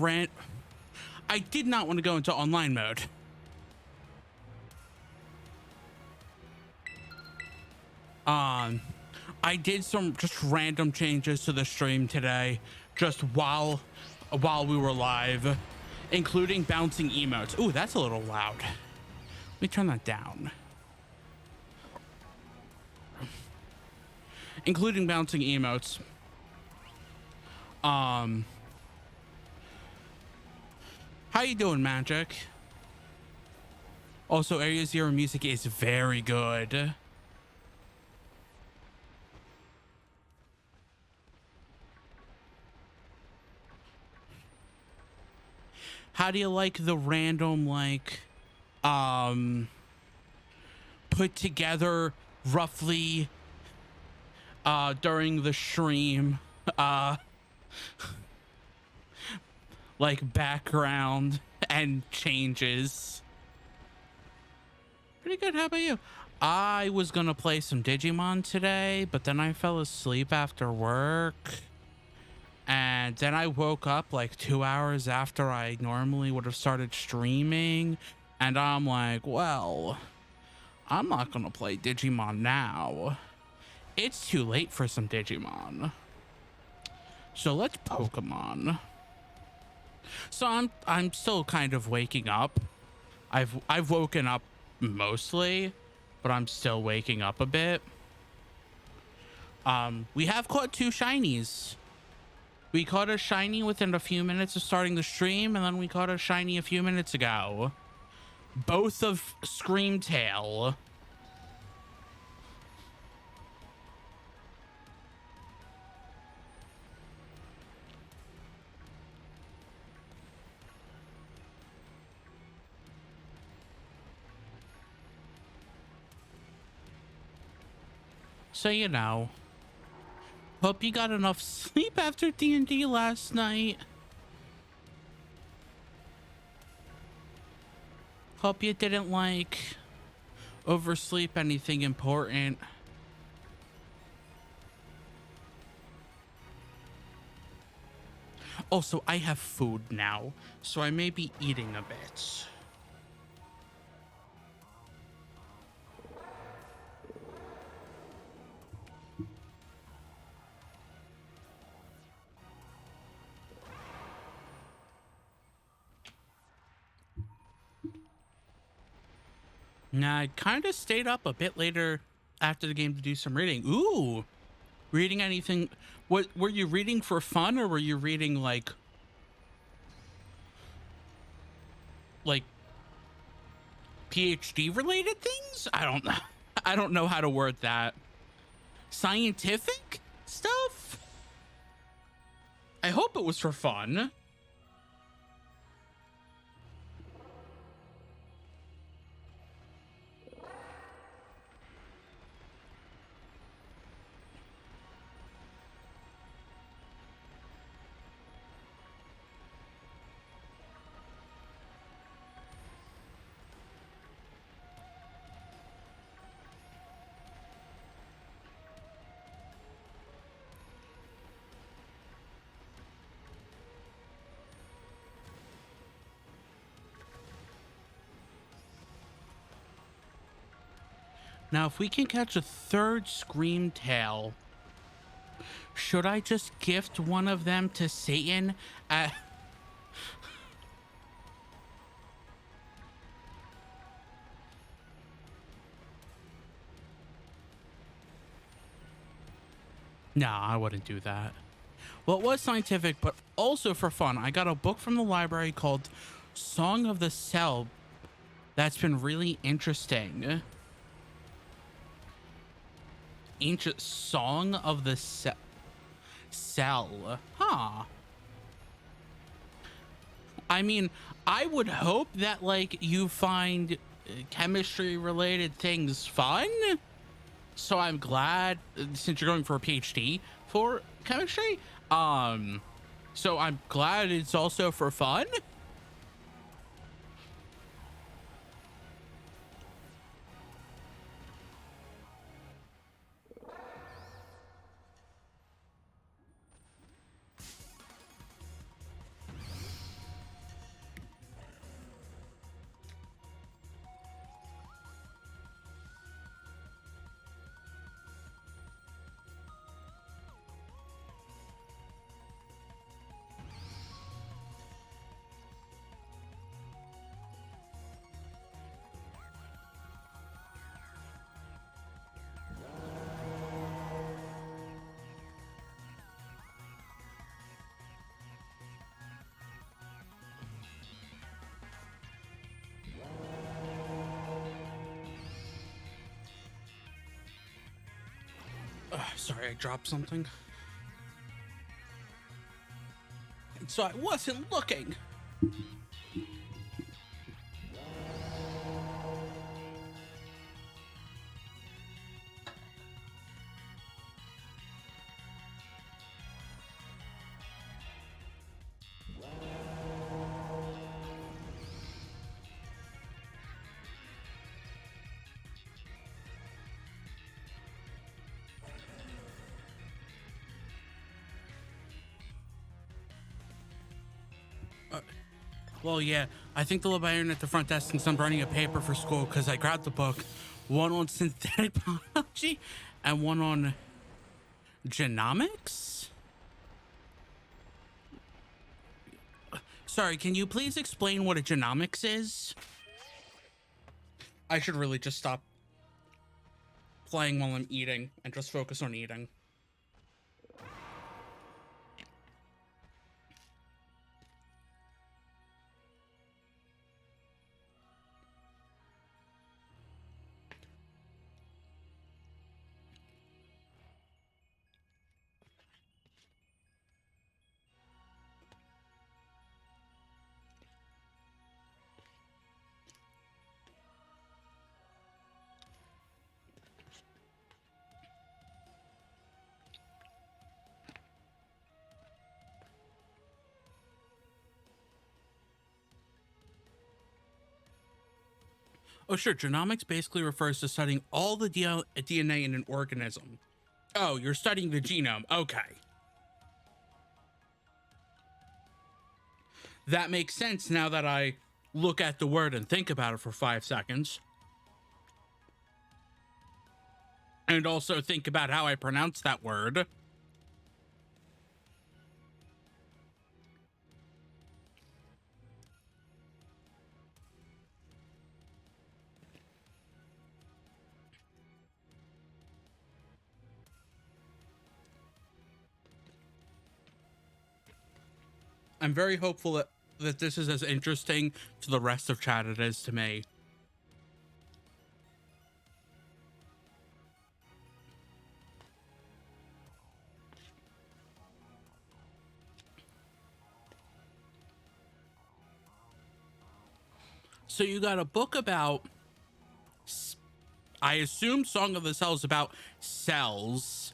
rant. I did not want to go into online mode. I did some just random changes to the stream today, just while we were live, including bouncing emotes. Ooh, that's a little loud. Let me turn that down. Including bouncing emotes. How you doing, Magic? Also, Area Zero music is very good. How do you like the random, like, put together roughly during the stream, like background and changes? Pretty good. How about you? I was gonna play some Digimon today, but then I fell asleep after work. And then I woke up like 2 hours after I normally would have started streaming. And I'm like, well, I'm not gonna play Digimon now. It's too late for some Digimon. So let's Pokemon. So I'm still kind of waking up. I've woken up mostly, but I'm still waking up a bit. We have caught 2 shinies. We caught a shiny within a few minutes of starting the stream, and then we caught a shiny a few minutes ago. Both of Screamtail. So, you know, hope you got enough sleep after D&D last night. Hope you didn't, like, oversleep anything important. Also, I have food now, so I may be eating a bit. Now, I kind of stayed up a bit later after the game to do some reading. Ooh, reading anything? What were you reading for fun, or were you reading like PhD related things? I don't know. I don't know how to word that. Scientific stuff? I hope it was for fun. Now, if we can catch a 3rd Screamtail, should I just gift one of them to Satan? No, I wouldn't do that. Well, it was scientific, but also for fun. I got a book from the library called Song of the Cell that's been really interesting. Ancient Song of the Cell. Huh. I mean, I would hope that, like, you find chemistry related things fun. So I'm glad, since you're going for a PhD for chemistry. So I'm glad it's also for fun. Sorry, I dropped something. So I wasn't looking. Well, yeah, I think the librarian at the front desk thinks I'm running a paper for school because I grabbed the book, one on synthetic biology and one on genomics. Sorry, can you please explain what a genomics is? I should really just stop playing while I'm eating and just focus on eating. Oh, sure. Genomics basically refers to studying all the DNA in an organism. Oh, you're studying the genome. Okay. That makes sense now that I look at the word and think about it for 5 seconds. And also think about how I pronounce that word. I'm very hopeful that this is as interesting to the rest of chat as it is to me. So you got a book about, I assume Song of the Cell is about cells,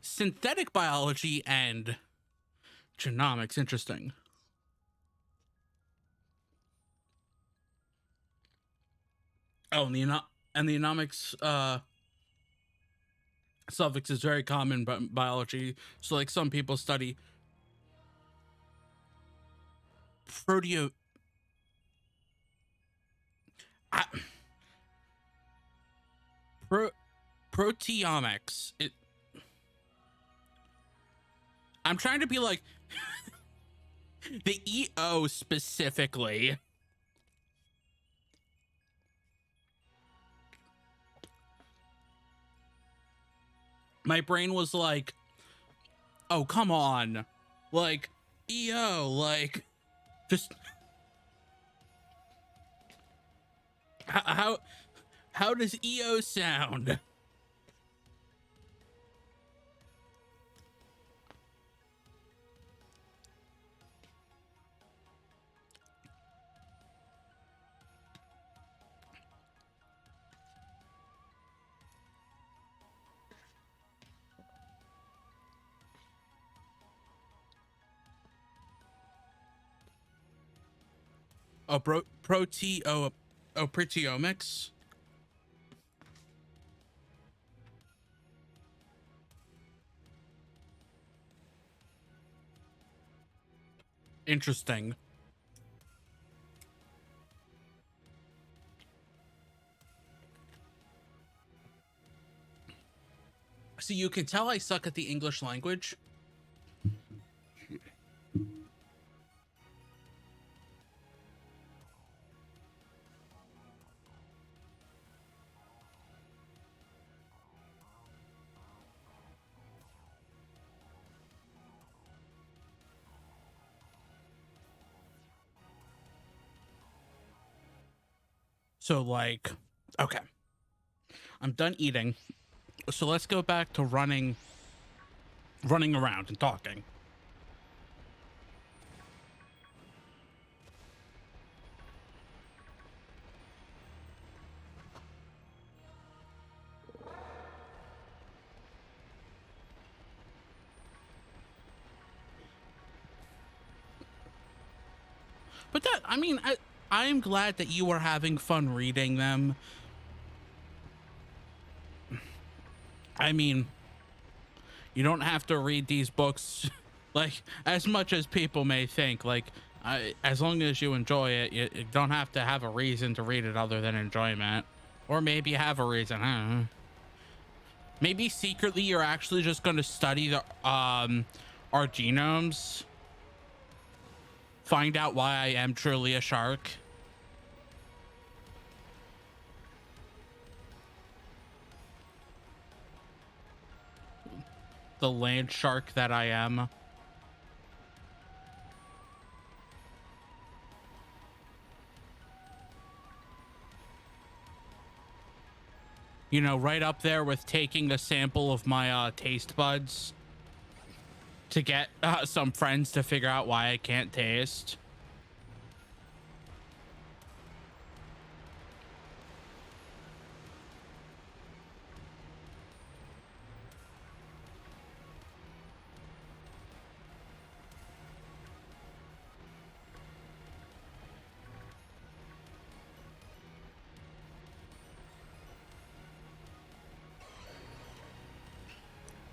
synthetic biology and genomics. Interesting. Oh, and the economics suffix is very common in biology. So like some people study proteo I, pro, proteomics. I'm trying to be like the EO specifically. My brain was like Oh, come on. Like, EO, like, just how how does EO sound? Oh, proteomics. Interesting. So you can tell I suck at the English language. So like, okay, I'm done eating. So let's go back to running around and talking. But that, I mean, I'm glad that you are having fun reading them. I mean, you don't have to read these books like as much as people may think. Like, as long as you enjoy it, you don't have to have a reason to read it other than enjoyment, or maybe have a reason. I don't know. Maybe secretly you're actually just going to study the our genomes, find out why I am truly a shark. The land shark that I am. You know, right up there with taking a sample of my taste buds to get some friends to figure out why I can't taste.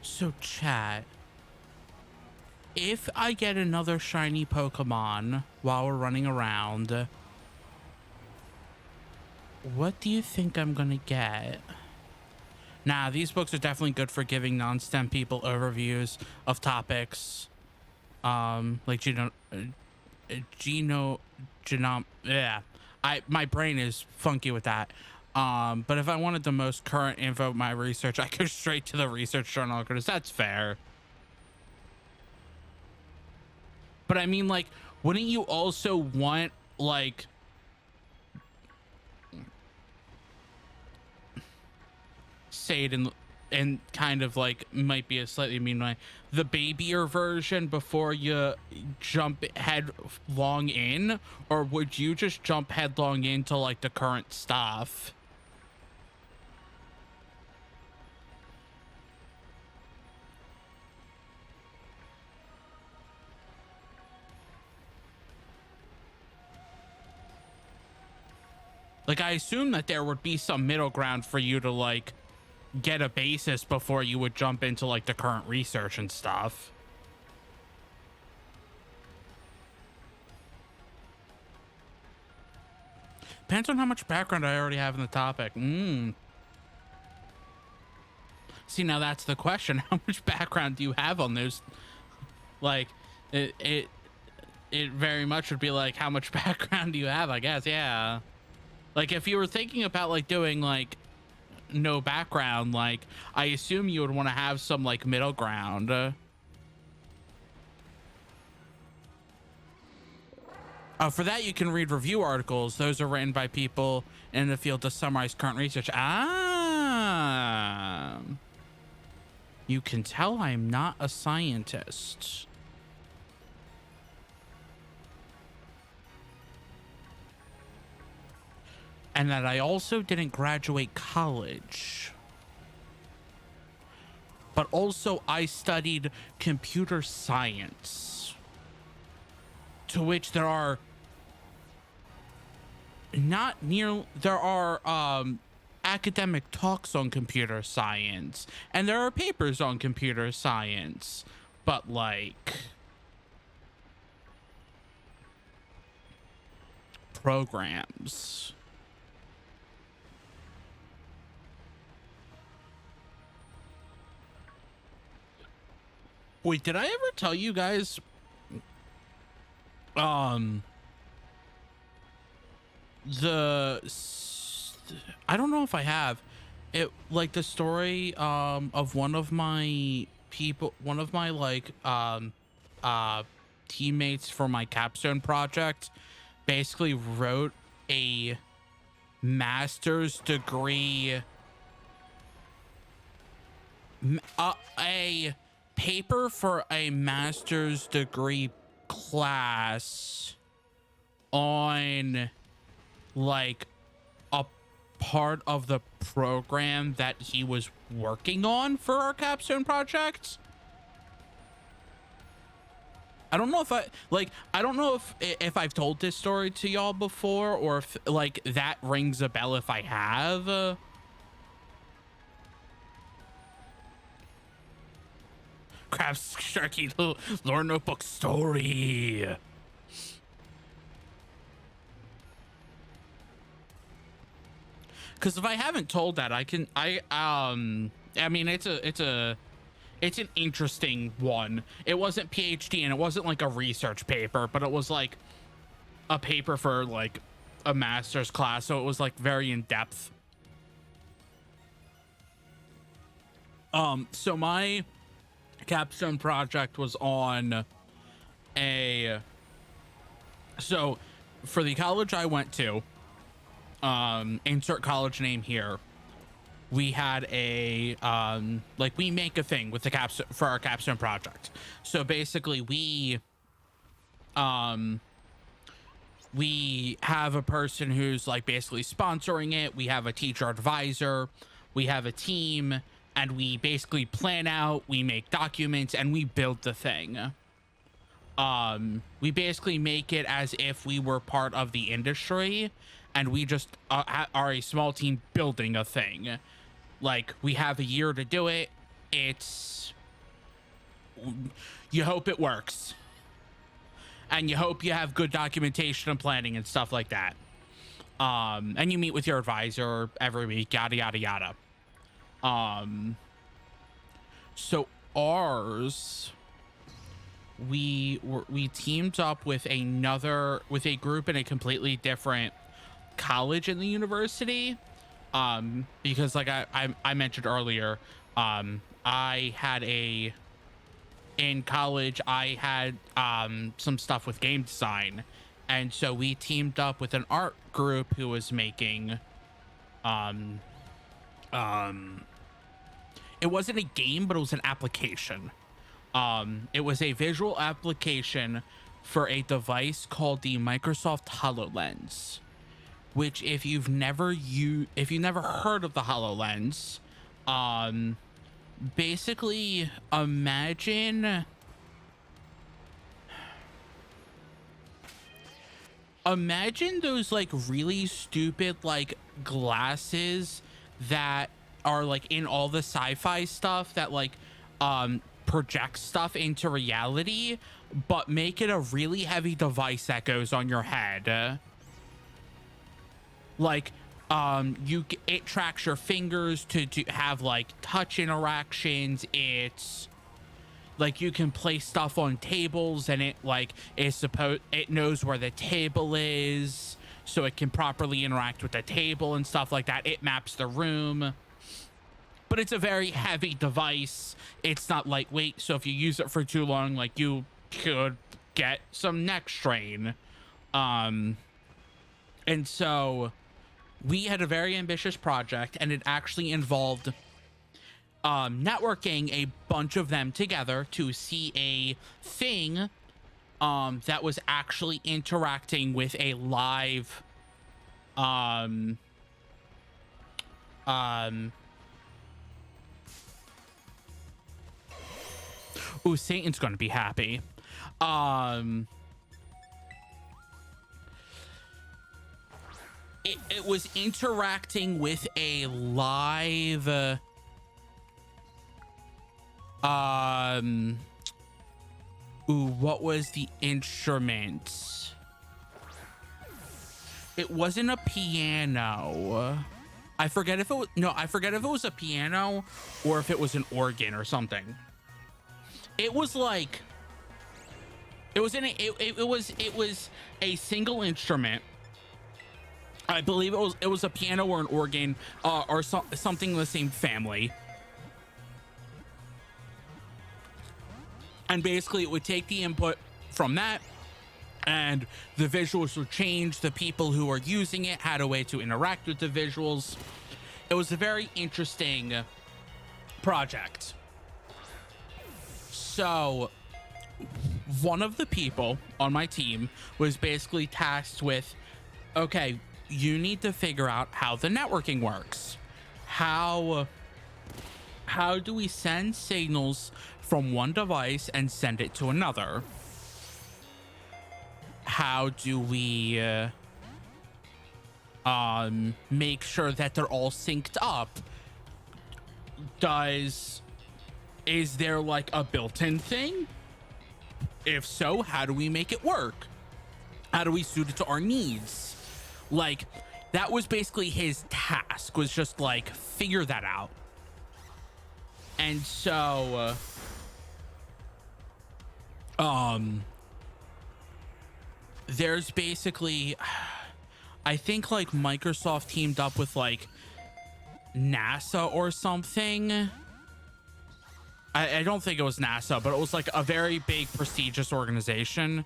So chat, if I get another shiny Pokemon while we're running around, what do you think I'm gonna get? Nah, these books are definitely good for giving non-STEM people overviews of topics. Like yeah. My brain is funky with that. But if I wanted the most current info of my research, I go straight to the research journal because that's fair. But I mean, like, wouldn't you also want, like, say it in kind of like, might be a slightly mean way, the babyer version before you jump headlong in, or would you just jump headlong into like the current stuff? Like, I assume that there would be some middle ground for you to like get a basis before you would jump into like the current research and stuff. Depends on how much background I already have in the topic. See, now that's the question. How much background do you have on those? Like, it very much would be like, how much background do you have, I guess. Yeah. Like, if you were thinking about like doing like no background, like, I assume you would want to have some like middle ground. For that, you can read review articles. Those are written by people in the field to summarize current research. Ah, you can tell I'm not a scientist. And that I also didn't graduate college. But also I studied computer science, to which there are academic talks on computer science, and there are papers on computer science, but like programs. Wait, did I ever tell you guys I don't know if I have it, like the story of one of my teammates for my capstone project basically wrote a master's degree a paper for a master's degree class on like a part of the program that he was working on for our capstone project. I don't know if I've told this story to y'all before, or if like that rings a bell if I have. Crafts Sharky lore notebook story. Because if I haven't told that, I mean, it's an interesting one. It wasn't PhD and it wasn't like a research paper, but it was like a paper for like a master's class, so it was like very in depth. So my capstone project was on so for the college I went to, insert college name here, we had a like we make a thing with the capstone for our capstone project. So basically we have a person who's like basically sponsoring it. We have a teacher advisor, we have a team, and we basically plan out, we make documents, and we build the thing. We basically make it as if we were part of the industry, and we just are a small team building a thing. Like, we have a year to do it. You hope it works. And you hope you have good documentation and planning and stuff like that. And you meet with your advisor every week, yada, yada, yada. So ours, we teamed up with a group in a completely different college in the university, because like I mentioned earlier, in college I had some stuff with game design, and so we teamed up with an art group who was making it wasn't a game, but it was an application. It was a visual application for a device called the Microsoft HoloLens, which if you've never heard of the HoloLens, basically imagine those like really stupid like glasses that are like in all the sci-fi stuff that like project stuff into reality, but make it a really heavy device that goes on your head. Like it tracks your fingers to have like touch interactions. It's like you can place stuff on tables, and it like it knows where the table is, so it can properly interact with the table and stuff like that. It maps the room. But it's a very heavy device. It's not lightweight, so if you use it for too long, like you could get some neck strain. And so we had a very ambitious project, and it actually involved networking a bunch of them together to see a thing that was actually interacting with a live ooh, Satan's gonna be happy. It was interacting with a live ooh, what was the instrument? It wasn't a piano. I forget if it was, no, I forget if it was a piano or if it was an organ or something. It was like, it was a single instrument. I believe it was a piano or an organ, or something in the same family. And basically it would take the input from that, and the visuals would change. The people who are using it had a way to interact with the visuals. It was a very interesting project. So one of the people on my team was basically tasked with, okay, you need to figure out how the networking works. How do we send signals from one device and send it to another? How do we make sure that they're all synced up? Is there like a built-in thing? If so, how do we make it work? How do we suit it to our needs? Like, that was basically his task, was just like figure that out. And so there's basically, I think like Microsoft teamed up with like NASA or something. I don't think it was NASA, but it was like a very big prestigious organization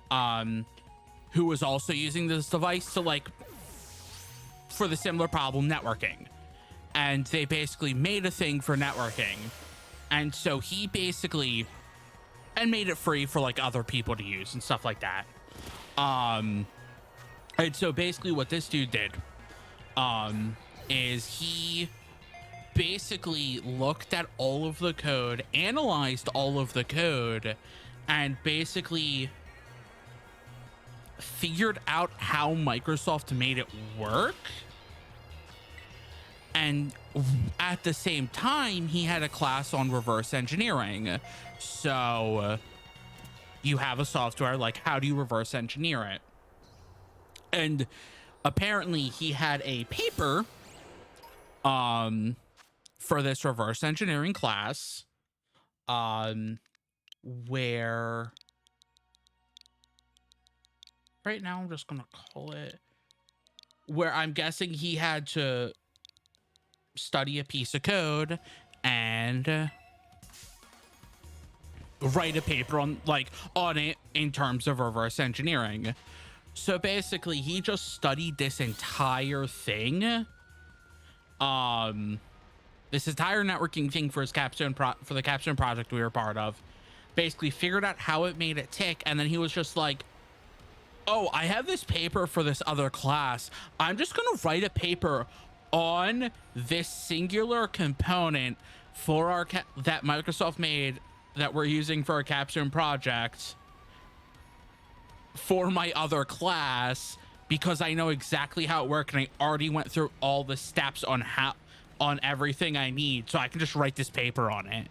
who was also using this device to like, for the similar problem, networking. And they basically made a thing for networking. And so he basically, and made it free for like other people to use and stuff like that. And so basically what this dude did is he basically looked at all of the code, analyzed all of the code, and basically figured out how Microsoft made it work. And at the same time, he had a class on reverse engineering. So you have a software, like how do you reverse engineer it? And apparently he had a paper for this reverse engineering class where right now I'm just gonna call it, where I'm guessing he had to study a piece of code and write a paper on it in terms of reverse engineering. So basically he just studied this entire thing, this entire networking thing for his for the capstone project we were part of, basically figured out how it made it tick. And then he was just like, oh, I have this paper for this other class. I'm just gonna write a paper on this singular component for our that Microsoft made that we're using for our capstone project for my other class, because I know exactly how it works and I already went through all the steps on everything I need, so I can just write this paper on it.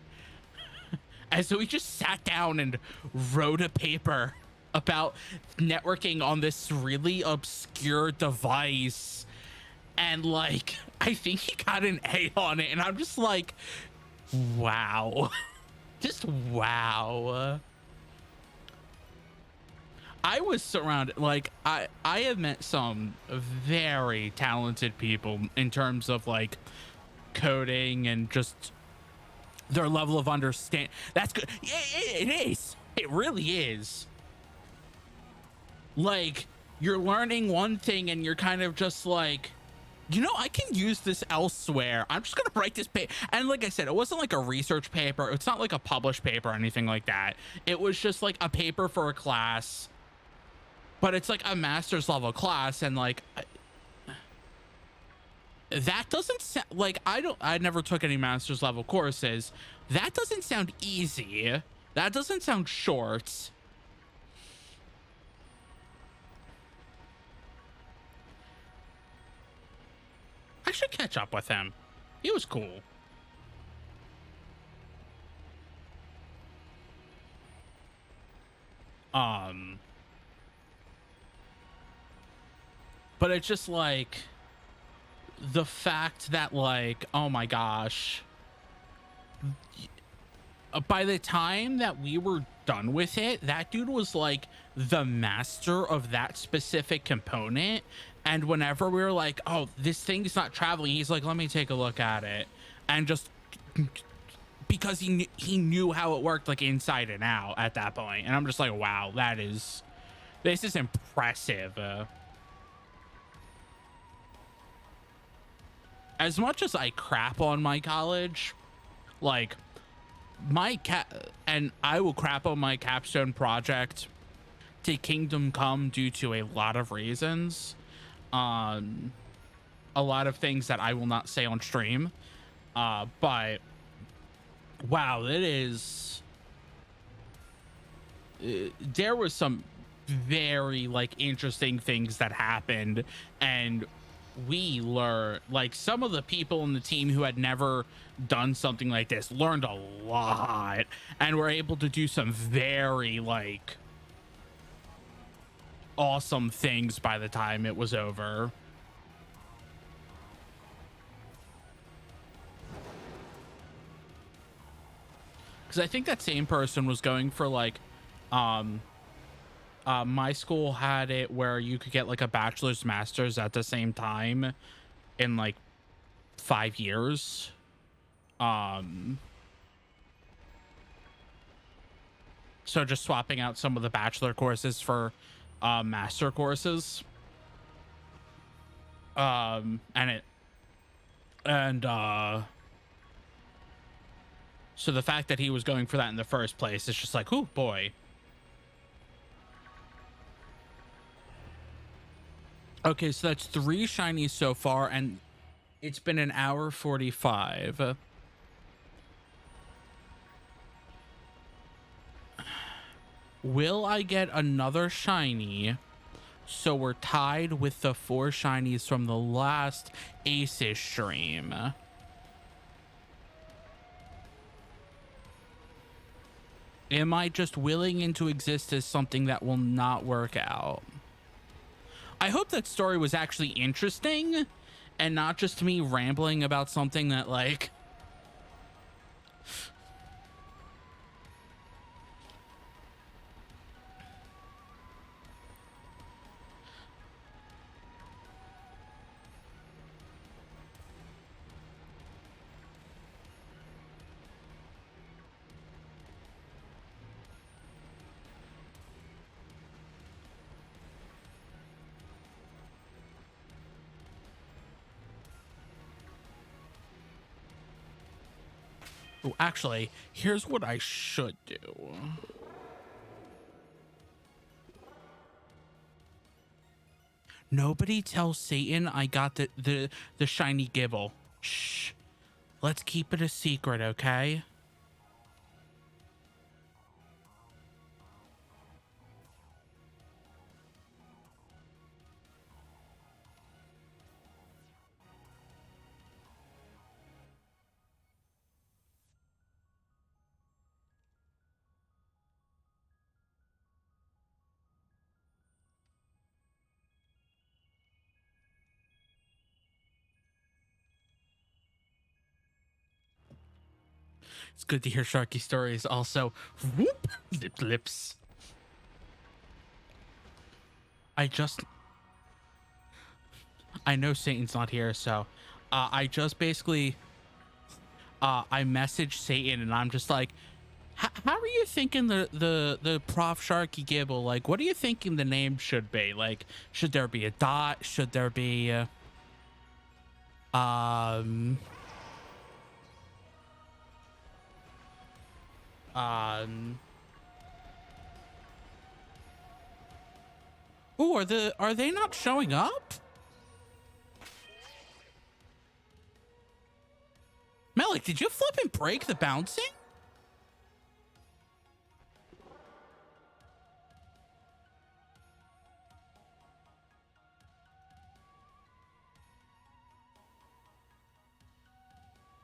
And so we just sat down and wrote a paper about networking on this really obscure device, and like I think he got an A on it, and I'm just like, wow. Just wow. I was surrounded, like I have met some very talented people in terms of like coding and just their level of understand. That's good. It is. It really is. Like you're learning one thing and you're kind of just like, you know, I can use this elsewhere. I'm just gonna write this paper. And like I said, it wasn't like a research paper. It's not like a published paper or anything like that. It was just like a paper for a class, but it's like a master's level class. And like, that doesn't sound like, I never took any master's level courses. That doesn't sound easy. That doesn't sound short. I should catch up with him. He was cool. But it's just like the fact that like, oh my gosh, by the time that we were done with it, that dude was like the master of that specific component. And whenever we were like, oh, this thing's not traveling, he's like, let me take a look at it. And just because he knew how it worked like inside and out at that point. And I'm just like, wow, this is impressive. As much as I crap on my college, like and I will crap on my capstone project to Kingdom Come due to a lot of reasons. A lot of things that I will not say on stream. But wow, it is. There was some very like interesting things that happened, and we learned, like, some of the people in the team who had never done something like this learned a lot and were able to do some very like awesome things by the time it was over. Because I think that same person was going for like my school had it where you could get like a bachelor's master's at the same time in like 5 years. So just swapping out some of the bachelor courses for master courses. So the fact that he was going for that in the first place is just like, oh boy. Okay, so that's 3 shinies so far, and it's been an hour 45. Will I get another shiny? So we're tied with the 4 shinies from the last Aces stream. Am I just willing into existence something that will not work out? I hope that story was actually interesting and not just me rambling about something that like... Oh, actually, here's what I should do. Nobody tell Satan I got the shiny Gibble. Shh. Let's keep it a secret, okay? It's good to hear Sharky stories. Also, whoop, zip lips. I know Satan's not here, so I just basically I messaged Satan and I'm just like, How are you thinking the Prof Sharky Gibble? Like, what are you thinking the name should be? Like, should there be a dot? Should there be um um Ooh, are they not showing up? Melik, did you flip and break the bouncing?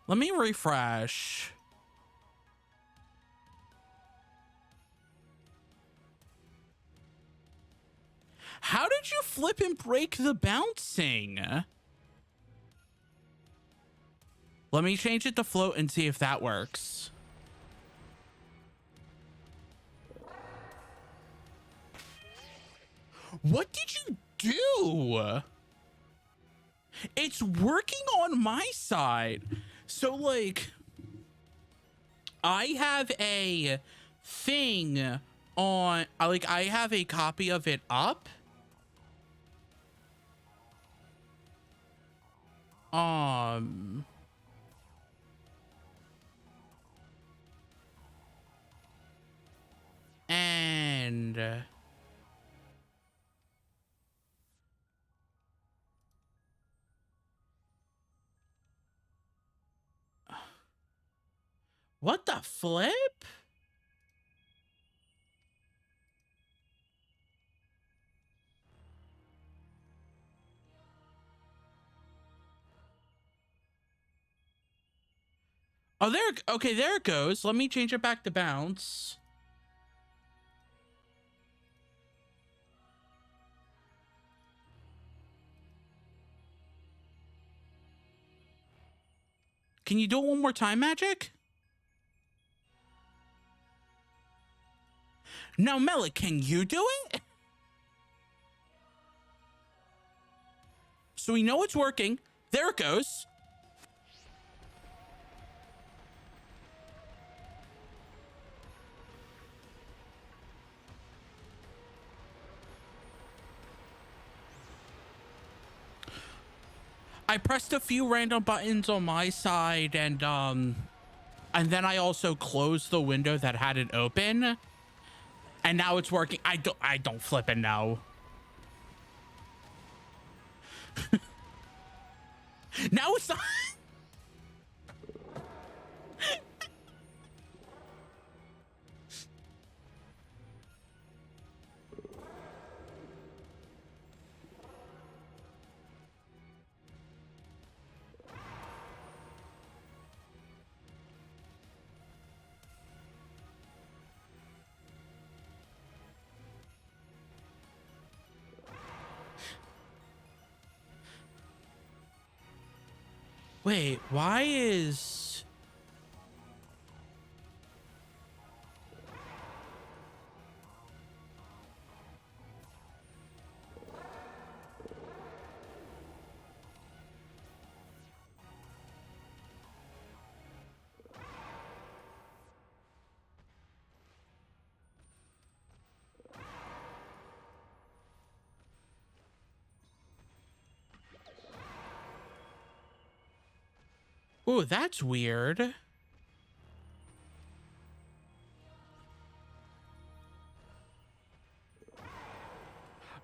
Let me refresh. How did you flip and break the bouncing? Let me change it to float and see if that works. What did you do? It's working on my side. So, like, I have a thing on, like, I have a copy of it up. Um, and what the flip? Oh, there. Okay, there it goes. Let me change it back to bounce. Can you do it one more time, Magic? No, Melik, can you do it? So we know it's working. There it goes. I pressed a few random buttons on my side and then I also closed the window that had it open. And now it's working. I don't flip it now. Now it's not. Wait, why is... Ooh, that's weird.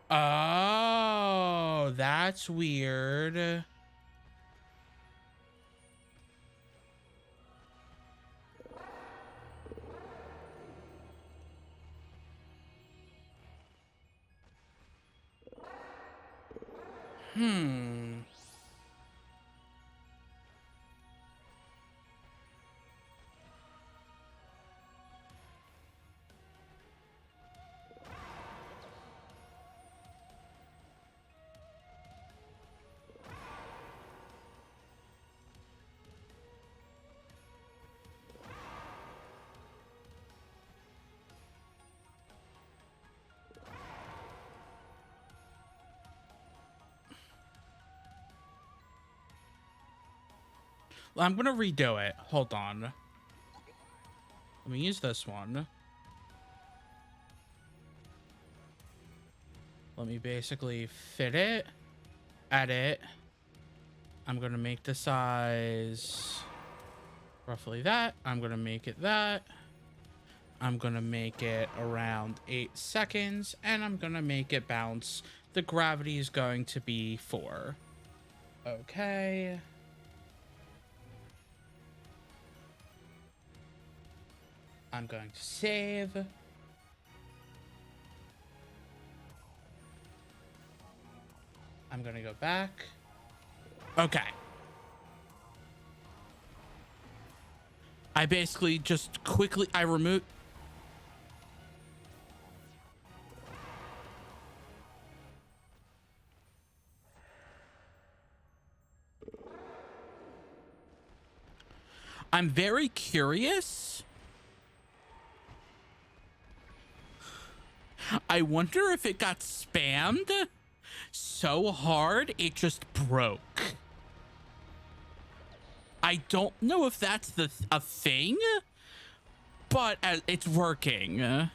Oh, that's weird. Hmm. I'm gonna redo it. Hold on. Let me use this one. Let me basically fit it, edit. I'm gonna make the size roughly that. I'm gonna make it that. I'm gonna make it around 8 seconds, and I'm gonna make it bounce. The gravity is going to be 4. Okay. I'm going to save. I'm gonna go back. Okay. I basically just quickly, I remove. I'm very curious. I wonder if it got spammed so hard it just broke. I don't know if that's a thing, but it's working.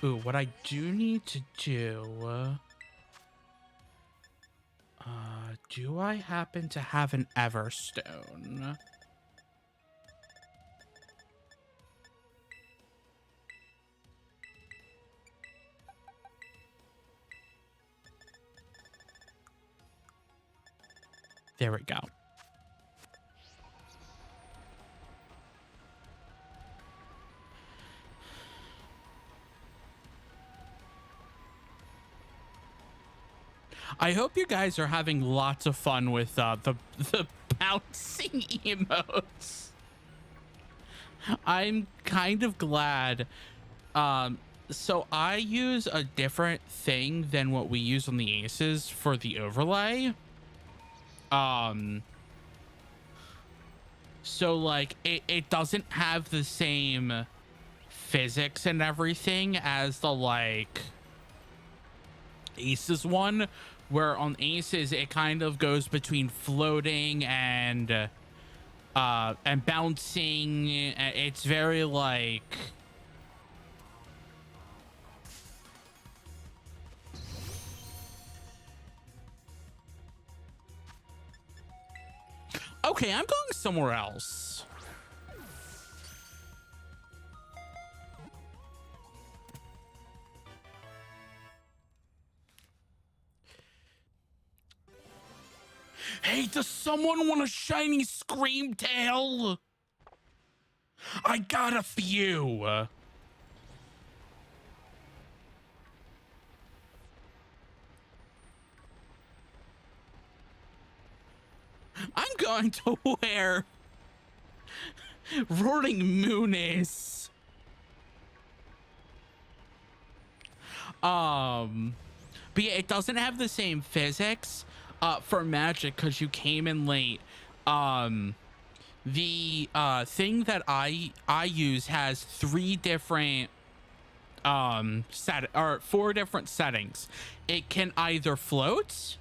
Ooh, what I do need to do... do I happen to have an Everstone? There we go. I hope you guys are having lots of fun with the bouncing emotes. I'm kind of glad. So I use a different thing than what we use on the aces for the overlay. So like it doesn't have the same physics and everything as the like aces one, where on aces it kind of goes between floating and bouncing. It's very like okay, I'm going somewhere else. Hey, does someone want a shiny Screamtail? I got a few. I'm going to wear Roaring Moonis. But yeah, it doesn't have the same physics for magic because you came in late. The thing that I use has 3 different 4 different settings. It can either float,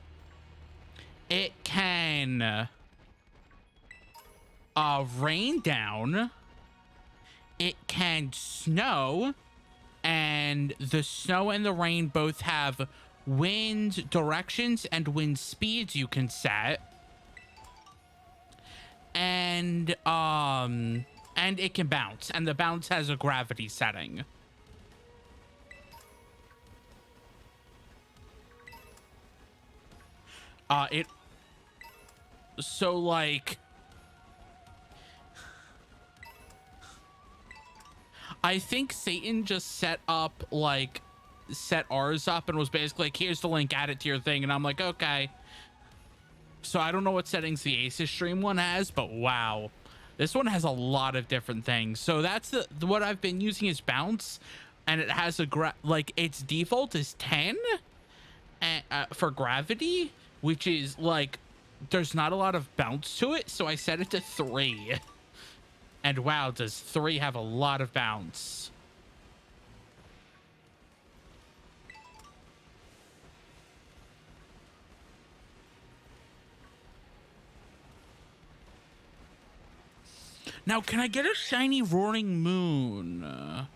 it can rain down, it can snow, and the snow and the rain both have wind directions and wind speeds you can set. And it can bounce, and the bounce has a gravity setting. So like I think Satan just set ours up and was basically like, here's the link, add it to your thing, and I'm like, okay. So I don't know what settings the Aces stream one has, but wow, this one has a lot of different things. So that's what I've been using is bounce, and it has a like its default is 10 for gravity, which is like there's not a lot of bounce to it, so I set it to 3. And wow, does 3 have a lot of bounce. Now, can I get a shiny Roaring Moon?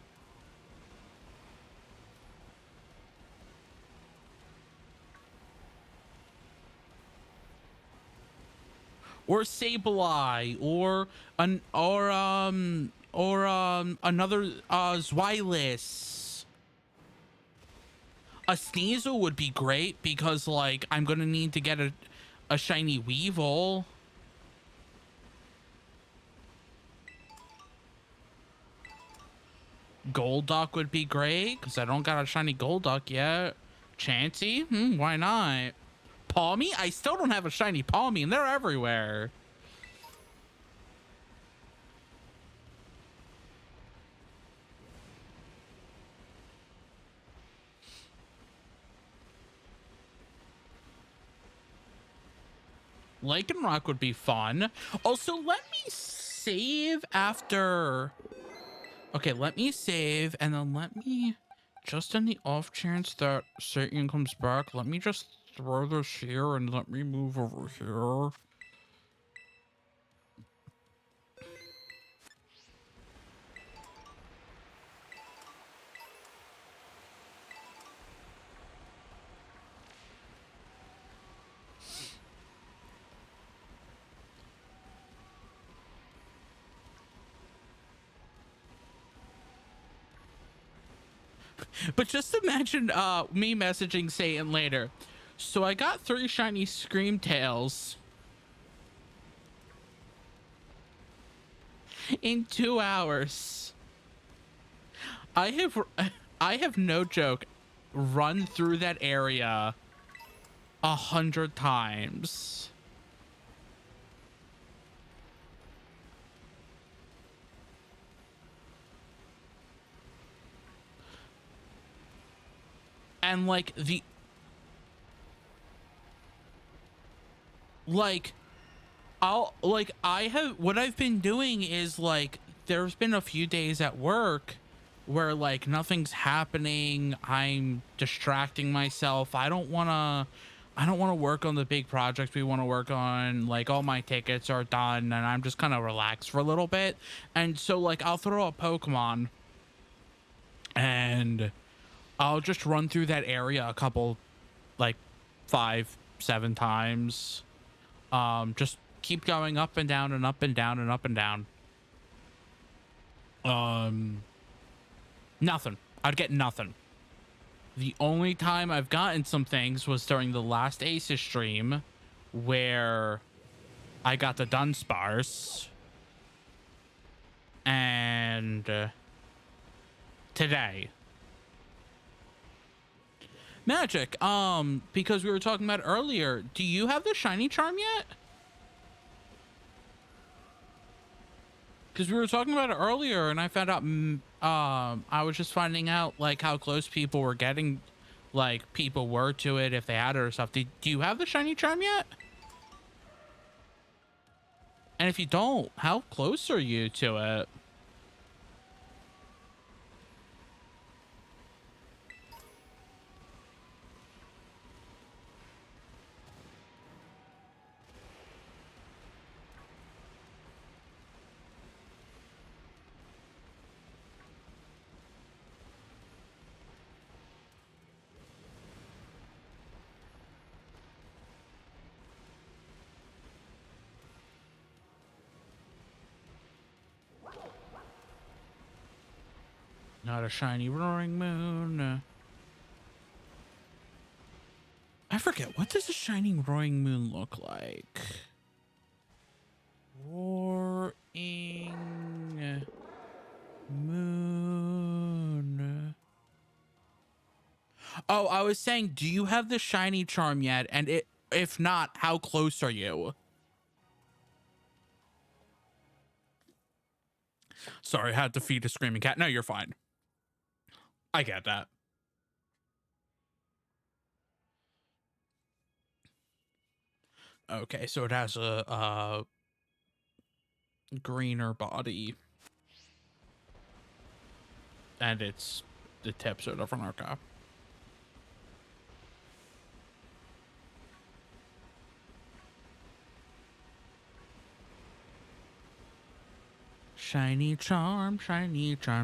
Or Sableye, or another Zweilous. A Sneasel would be great because like I'm gonna need to get a shiny Weevil. Golduck would be great because I don't got a shiny Golduck yet. Chansey? Why not? Palmy? I still don't have a shiny Palmy, and they're everywhere. Lycanroc would be fun. Also, let me save after... Okay, let me save, and then let me... Just in the off chance that Satan comes back, let me just throw this here and let me move over here. But just imagine me messaging Satan later. So I got 3 shiny Screamtails in 2 hours. I have no joke run through that area 100 times. And like what I've been doing is like there's been a few days at work where like nothing's happening. I'm distracting myself. I don't want to work on the big projects we want to work on. Like all my tickets are done and I'm just kind of relaxed for a little bit. And so like I'll throw a Pokemon and I'll just run through that area a couple, like 5-7 times. Just keep going up and down and up and down and up and down. Nothing. I'd get nothing. The only time I've gotten some things was during the last Aces stream where I got the Dunsparce. And today. Magic, because we were talking about earlier, do you have the shiny charm yet? Because we were talking about it earlier and I found out, I was just finding out like how close people were getting, like people were to it if they had it or stuff. Do you have the shiny charm yet? And if you don't, how close are you to it? Not a shiny Roaring Moon. I forget, what does a shining Roaring Moon look like? Roaring Moon. Oh, I was saying, do you have the shiny charm yet? And if not, how close are you? Sorry, I had to feed a screaming cat. No, you're fine. I get that. Okay, so it has a greener body. And the tips are different. Okay. Shiny charm,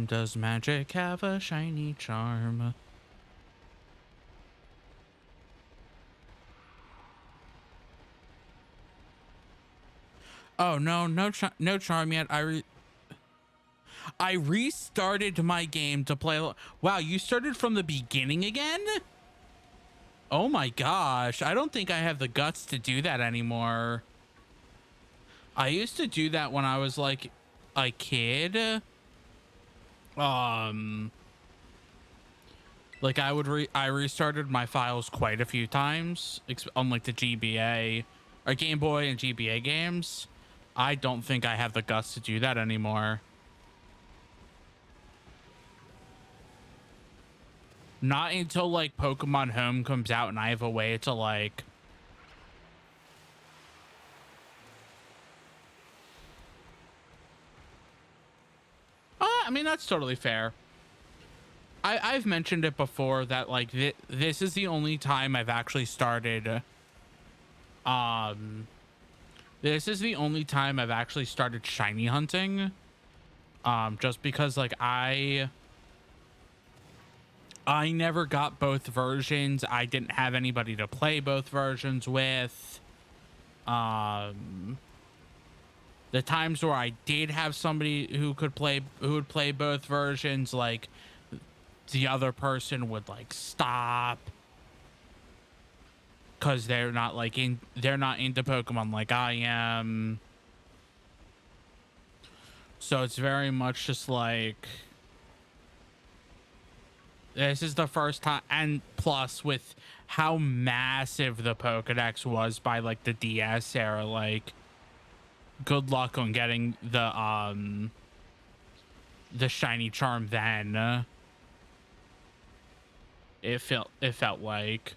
does magic have a shiny charm? Oh no, no charm yet. I restarted my game to play. Wow, you started from the beginning again? Oh my gosh, I don't think I have the guts to do that anymore. I used to do that when I was like a kid. Like I restarted my files quite a few times on like the GBA or Game Boy and GBA games. I don't think I have the guts to do that anymore. Not until like Pokemon Home comes out and I have a way to like I mean, that's totally fair. I've mentioned it before that like this is the only time I've actually started this is the only time I've actually started shiny hunting. Just because like I never got both versions. I didn't have anybody to play both versions with. The times where I did have somebody who would play both versions, like the other person would like stop because they're not into Pokemon like I am. So it's very much just like this is the first time, and plus with how massive the Pokedex was by like the DS era, like good luck on getting the shiny charm then. It felt like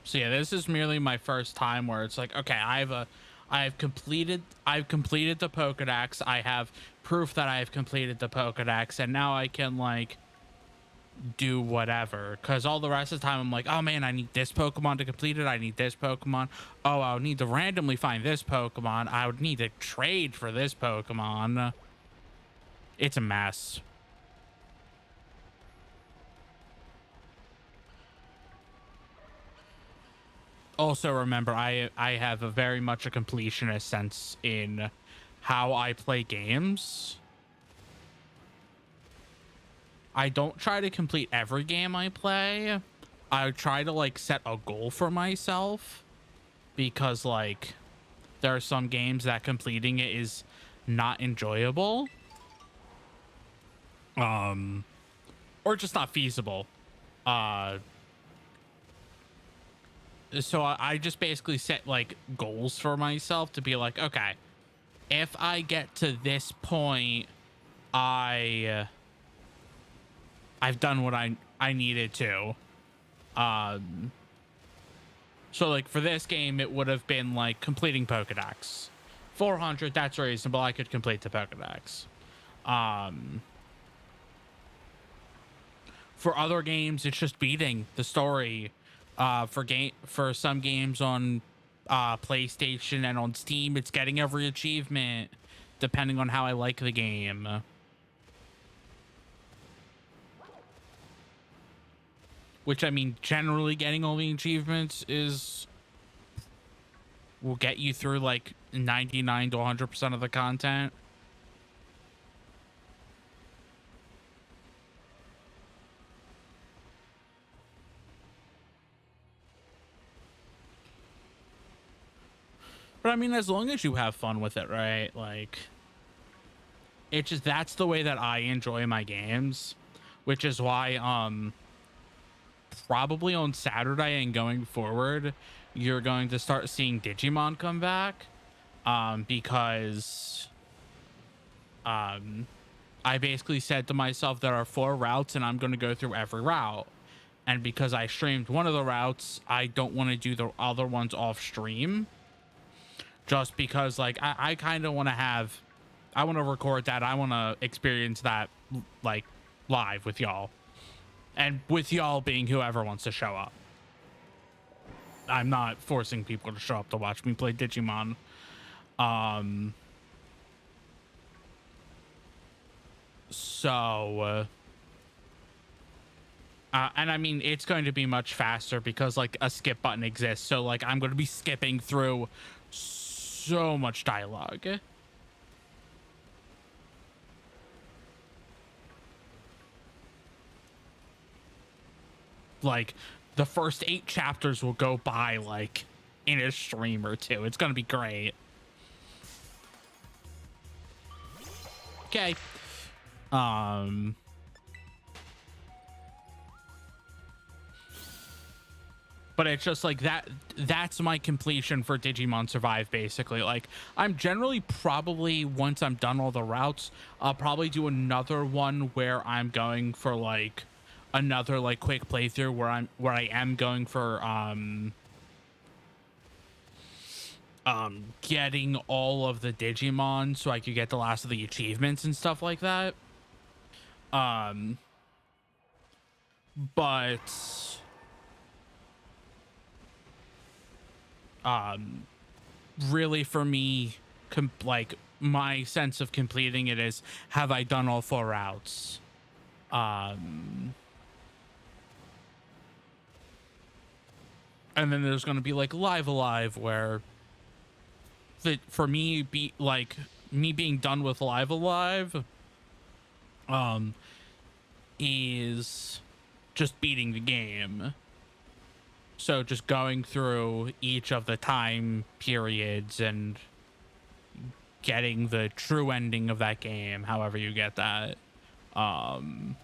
so yeah, this is merely my first time where it's like, okay, I've completed the Pokedex. I have proof that I've completed the Pokedex, and now I can like do whatever, because all the rest of the time I'm like, oh man, I need this Pokemon to complete it. I need this Pokemon. Oh, I would need to randomly find this Pokemon. I would need to trade for this Pokemon. It's a mess. Also remember, I have a very much a completionist sense in how I play games. I don't try to complete every game I play. I try to like set a goal for myself, because like there are some games that completing it is not enjoyable. Or just not feasible. So I just basically set like goals for myself to be like, okay, if I get to this point, I've done what I needed to. So like for this game, it would have been like completing Pokedex. 400, that's reasonable. I could complete the Pokedex. For other games, it's just beating the story. For some games on PlayStation and on Steam, it's getting every achievement, depending on how I like the game. Which, I mean, generally getting all the achievements will get you through like 99 to 100% of the content. But I mean, as long as you have fun with it, right? Like, it's just, that's the way that I enjoy my games, which is why, probably on Saturday and going forward, you're going to start seeing Digimon come back, because, I I basically said to myself, there are 4 routes and I'm going to go through every route. And because I streamed one of the routes, I don't want to do the other ones off stream. Just because, like, I kind of want to I want to record that. I want to experience that, like, live with y'all. And with y'all being whoever wants to show up. I'm not forcing people to show up to watch me play Digimon. And I mean, it's going to be much faster because, like, a skip button exists. So, like, I'm going to be skipping through so much dialogue. Like, the first 8 chapters will go by, like, in a stream or 2. It's going to be great. Okay. But it's just like that's my completion for Digimon Survive, basically. Like, I'm generally probably, once I'm done all the routes, I'll probably do another one where I'm going for, like, another, like, quick playthrough where I am going for getting all of the Digimon so I could get the last of the achievements and stuff like that. But really, for me, like, my sense of completing it is, have I done all 4 routes? And then there's going to be, like, Live Alive, where for me, me being done with Live Alive is just beating the game. So just going through each of the time periods and getting the true ending of that game, however you get that. I'm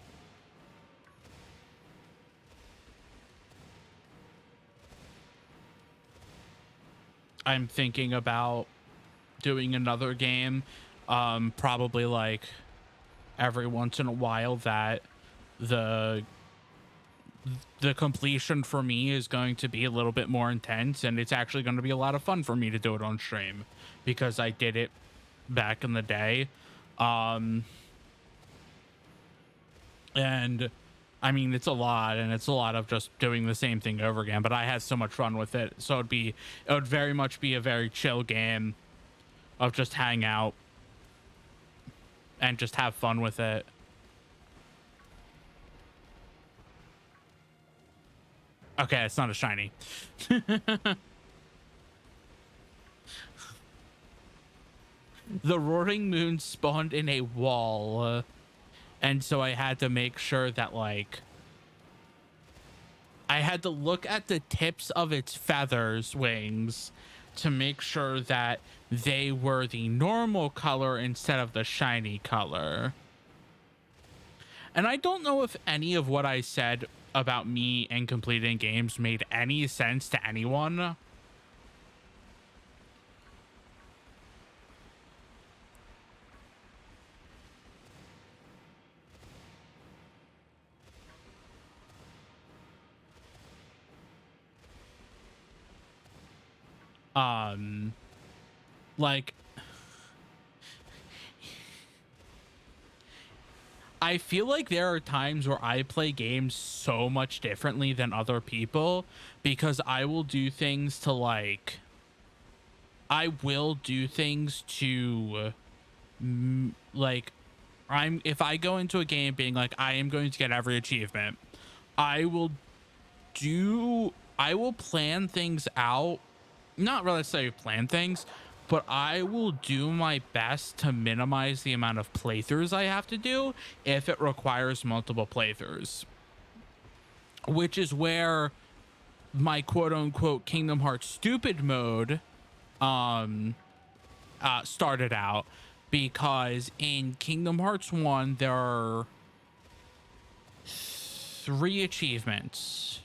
thinking about doing another game, probably, like, every once in a while, that the completion for me is going to be a little bit more intense, and it's actually going to be a lot of fun for me to do it on stream because I did it back in the day. And I mean, it's a lot, and it's a lot of just doing the same thing over again, but I had so much fun with it. So it would very much be a very chill game of just hang out and just have fun with it. Okay, it's not a shiny. The Roaring Moon spawned in a wall, and so I had to make sure that, like, I had to look at the tips of its feathers, wings, to make sure that they were the normal color instead of the shiny color. And I don't know if any of what I said about me and completing games made any sense to anyone. Like, I feel like there are times where I play games so much differently than other people because I will do things to, like, like, if I go into a game being like, I am going to get every achievement, I will plan things out, not really say plan things, but I will do my best to minimize the amount of playthroughs I have to do if it requires multiple playthroughs, which is where my quote unquote Kingdom Hearts stupid mode started out, because in Kingdom Hearts 1 there are 3 achievements.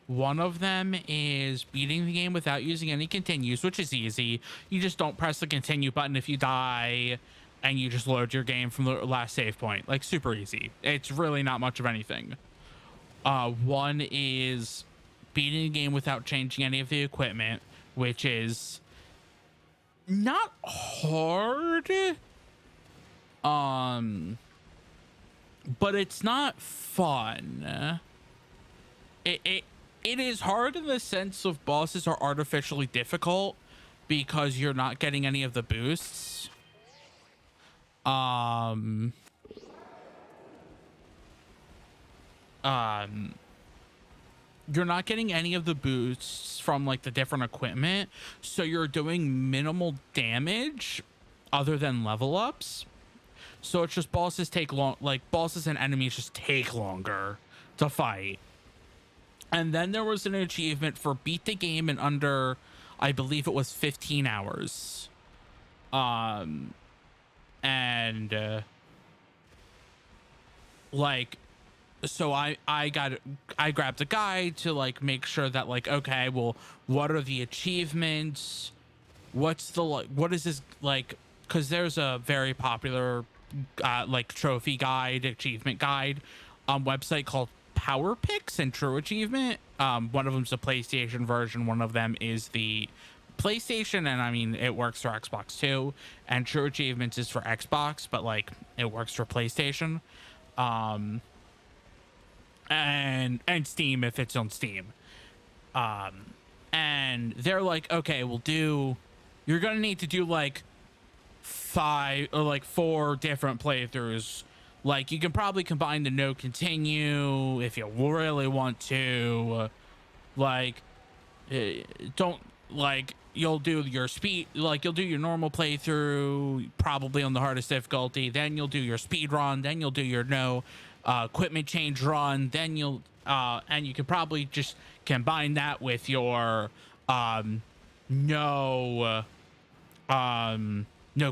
One of them is beating the game without using any continues, which is easy. You just don't press the continue button if you die. and you just load your game from the last save point. Like, super easy. It's really not much of anything. One is beating the game without changing any of the equipment, which is not hard, but it's not fun. It is hard in the sense of bosses are artificially difficult because you're not getting any of the boosts. You're not getting any of the boosts from like the different equipment, so you're doing minimal damage other than level ups. So it's just bosses take long, like bosses and enemies just take longer to fight. And then there was an achievement for beat the game in under, I believe it was 15 hours. Like, so I grabbed a guide to like make sure that like, okay, well, what are the achievements? What's the, like, what is this like? Because there's a very popular like trophy guide, achievement guide website called Power Picks and True Achievement. One of them's the PlayStation version, one of them is the PlayStation, and I mean it works for Xbox too, and True Achievements is for Xbox, but like it works for PlayStation, and Steam if it's on Steam. And they're like, okay, you're gonna need to do like 5 or like 4 different playthroughs. Like, you can probably combine the no continue if you really want to. Like, don't, like, you'll do your speed, like, you'll do your normal playthrough, probably on the hardest difficulty. Then you'll do your speed run. Then you'll do your no equipment change run. Then you'll, and you can probably just combine that with your no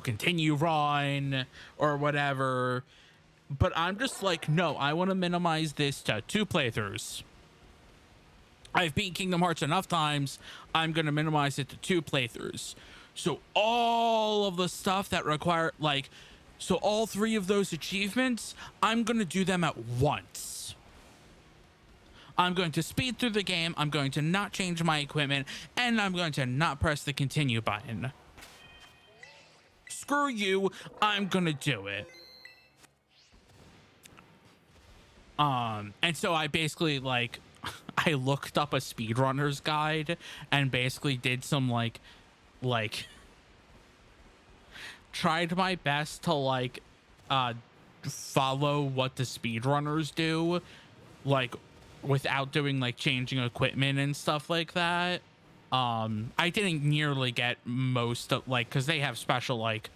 continue run or whatever. But I'm just like, no, I want to minimize this to 2 playthroughs. I've beat Kingdom Hearts enough times. I'm going to minimize it to 2 playthroughs. So all of the stuff that require, like, so all 3 of those achievements, I'm going to do them at once. I'm going to speed through the game. I'm going to not change my equipment, and I'm going to not press the continue button. Screw you. I'm going to do it. And so I basically, like, I looked up a speedrunner's guide and basically did some like tried my best to like follow what the speedrunners do, like without doing like changing equipment and stuff like that. I didn't nearly get most of, like, because they have special like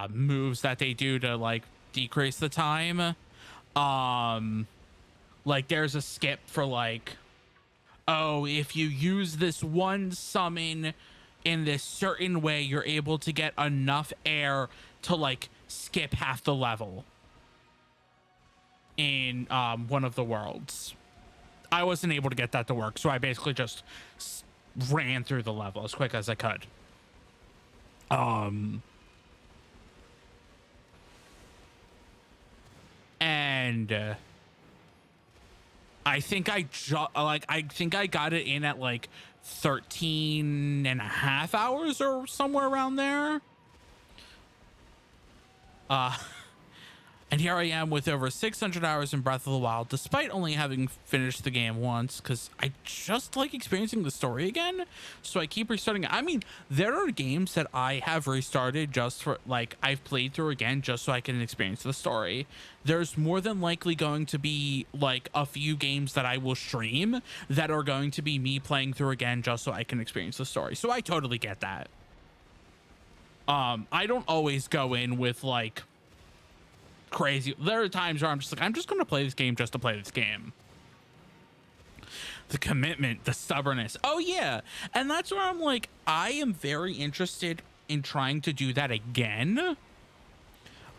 moves that they do to like decrease the time. Like there's a skip for like, oh, if you use this one summon in this certain way, you're able to get enough air to like skip half the level in one of the worlds. I wasn't able to get that to work, so I basically just ran through the level as quick as I could. And I think I got it in at like 13 and a half hours or somewhere around there. And here I am with over 600 hours in Breath of the Wild, despite only having finished the game once, because I just like experiencing the story again. So I keep restarting it. I mean, there are games that I have restarted just for, like, I've played through again just so I can experience the story. There's more than likely going to be, like, a few games that I will stream that are going to be me playing through again just so I can experience the story. So I totally get that. I don't always go in with, like, crazy. There are times where I'm just like, I'm just going to play this game just to play this game. The commitment, the stubbornness. Oh yeah. And that's where I'm like, I am very interested in trying to do that again.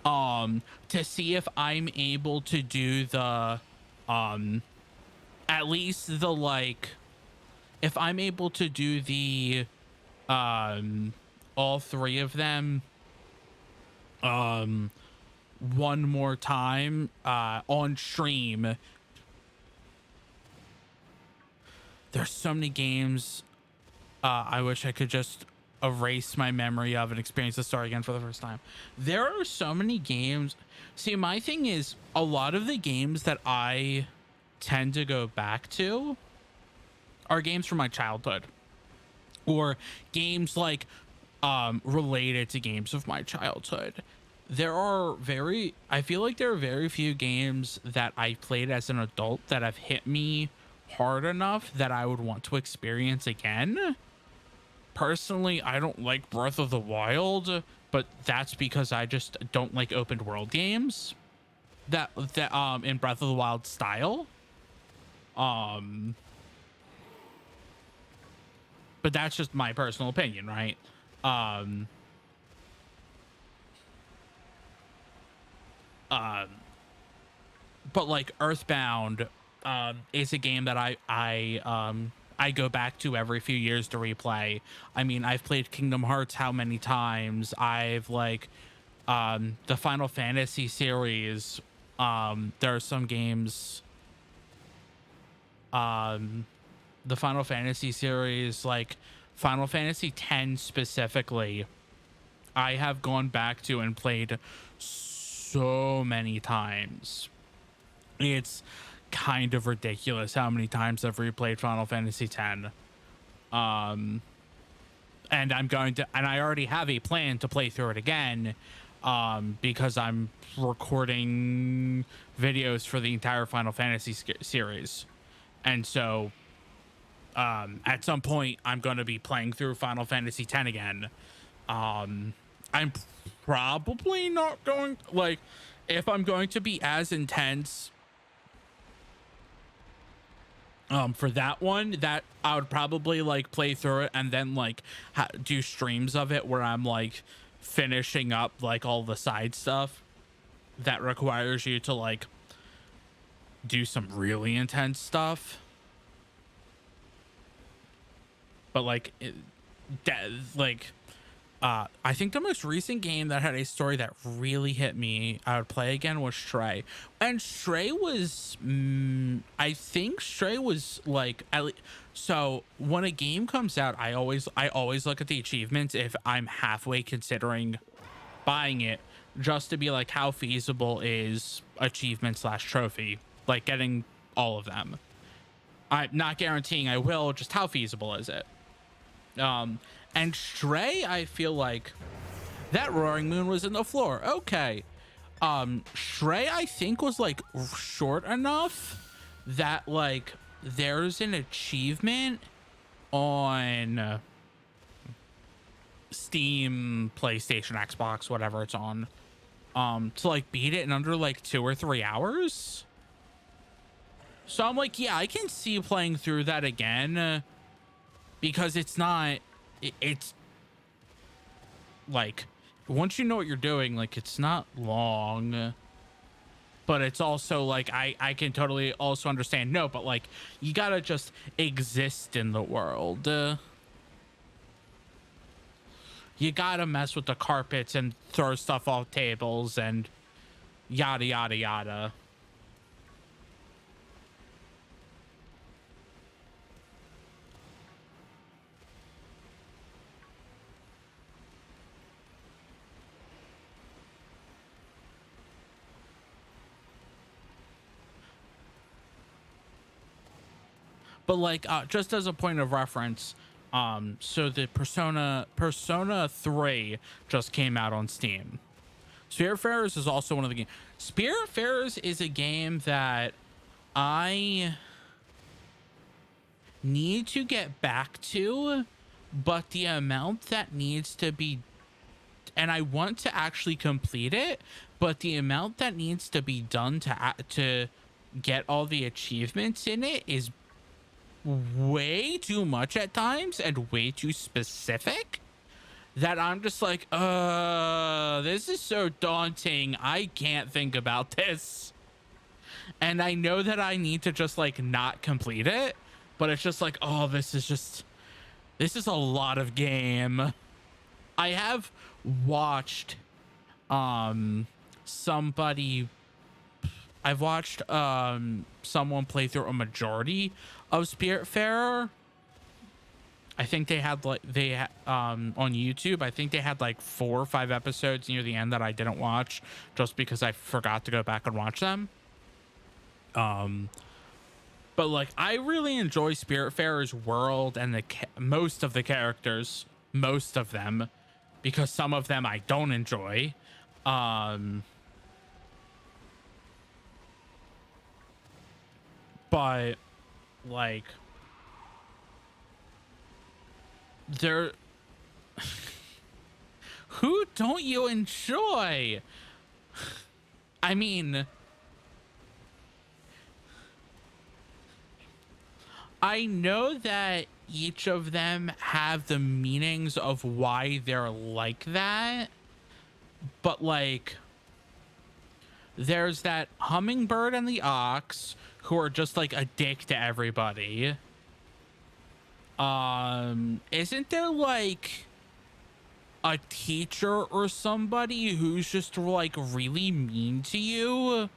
To see if I'm able to do the, at least the, like, if I'm able to do the, all 3 of them um one more time on stream. There's so many games I wish I could just erase my memory of and experience the story again for the first time. There are so many games. See, my thing is a lot of the games that I tend to go back to are games from my childhood, or games like related to games of my childhood. I feel like there are very few games that I played as an adult that have hit me hard enough that I would want to experience again. Personally, I don't like Breath of the Wild, but that's because I just don't like open world games that in Breath of the Wild style. But that's just my personal opinion, right? But like Earthbound is a game that I go back to every few years to replay. I mean, I've played Kingdom Hearts how many times? I've like the Final Fantasy series. There are some games, the Final Fantasy series, like Final Fantasy X specifically, I have gone back to and played so many times. It's kind of ridiculous how many times I've replayed Final Fantasy X. And I already have a plan to play through it again, because I'm recording videos for the entire Final Fantasy series. And so at some point I'm going to be playing through Final Fantasy X again. I'm probably not going, like, if I'm going to be as intense for that one, that I would probably like play through it and then like do streams of it where I'm like finishing up like all the side stuff that requires you to like do some really intense stuff. But like I think the most recent game that had a story that really hit me I would play again was Stray. And Stray was I think Stray was like, so when a game comes out, I always look at the achievements if I'm halfway considering buying it, just to be like, how feasible is achievement / trophy, like getting all of them. I'm not guaranteeing I will, just how feasible is it. And Stray, I feel like that roaring moon was in the floor. Okay. Stray, I think, was like short enough that like there's an achievement on Steam, PlayStation, Xbox, whatever it's on, to like beat it in under like 2 or 3 hours. So I'm like, yeah, I can see playing through that again, because it's not, it's like, once you know what you're doing, like, it's not long, but it's also like, I can totally also understand, no, but like, you gotta just exist in the world. You gotta mess with the carpets and throw stuff off tables and yada, yada, yada. But like, just as a point of reference, so the Persona 3 just came out on Steam. Spiritfarers is also one of the games. Spiritfarers is a game that I need to get back to, but the amount that needs to be, and I want to actually complete it, but the amount that needs to be done to get all the achievements in it is way too much at times and way too specific, that I'm just like, this is so daunting. I can't think about this. And I know that I need to just like not complete it, but it's just like, oh, this is a lot of game. I have watched somebody I've watched someone play through a majority of Spiritfarer. I think they had like on YouTube, I think they had like 4 or 5 episodes near the end that I didn't watch just because I forgot to go back and watch them. But like I really enjoy Spiritfarer's world and most of the characters, most of them, because some of them I don't enjoy. But like there who don't you enjoy? I mean, I know that each of them have the meanings of why they're like that, but like there's that hummingbird and the ox who are just like a dick to everybody. Isn't there like a teacher or somebody who's just like really mean to you?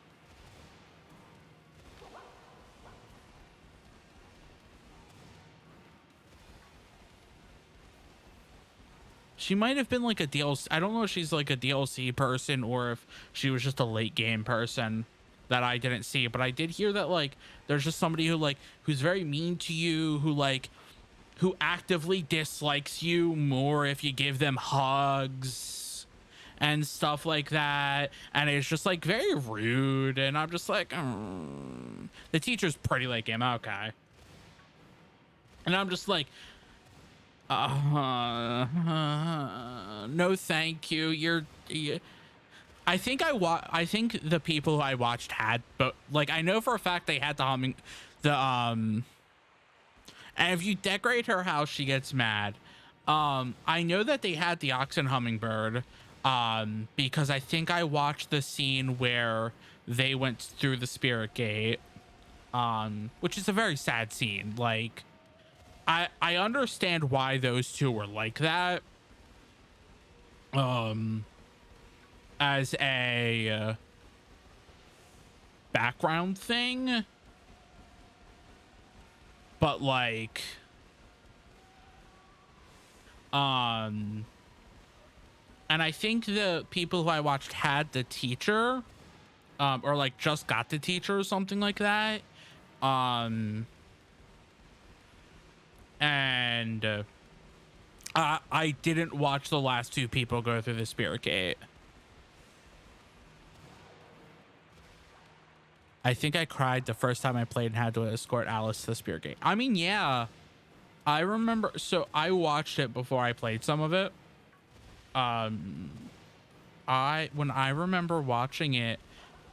She might have been like a DLC. I don't know if she's like a DLC person or if she was just a late game person that I didn't see, but I did hear that like there's just somebody who like who's very mean to you, who actively dislikes you more if you give them hugs and stuff like that, and it's just like very rude, and I'm just like, the teacher's pretty late game, okay, and I'm just like, no thank you. I think I think the people who I watched had, but like I know for a fact they had and if you decorate her house she gets mad. I know that they had the ox and hummingbird because I think I watched the scene where they went through the spirit gate, which is a very sad scene. Like I understand why those two were like that. As a background thing, but like, and I think the people who I watched had the teacher, or like just got the teacher or something like that. And I didn't watch the last 2 people go through the spirit gate. I think I cried the first time I played and had to escort Alice to the spirit gate. I mean, yeah, I remember. So I watched it before I played some of it. When I remember watching it,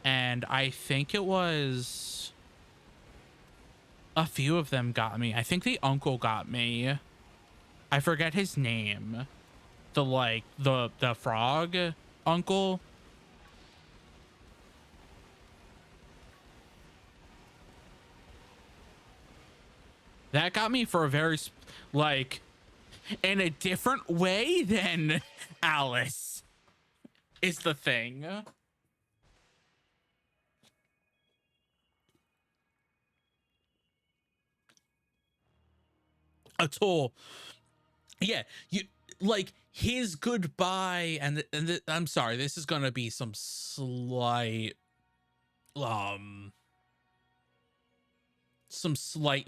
and I think it was a few of them got me. I think the uncle got me. I forget his name. The frog uncle. That got me for a very like in a different way than Alice is the thing. At all. Yeah, you like his goodbye and I'm sorry, this is gonna be some slight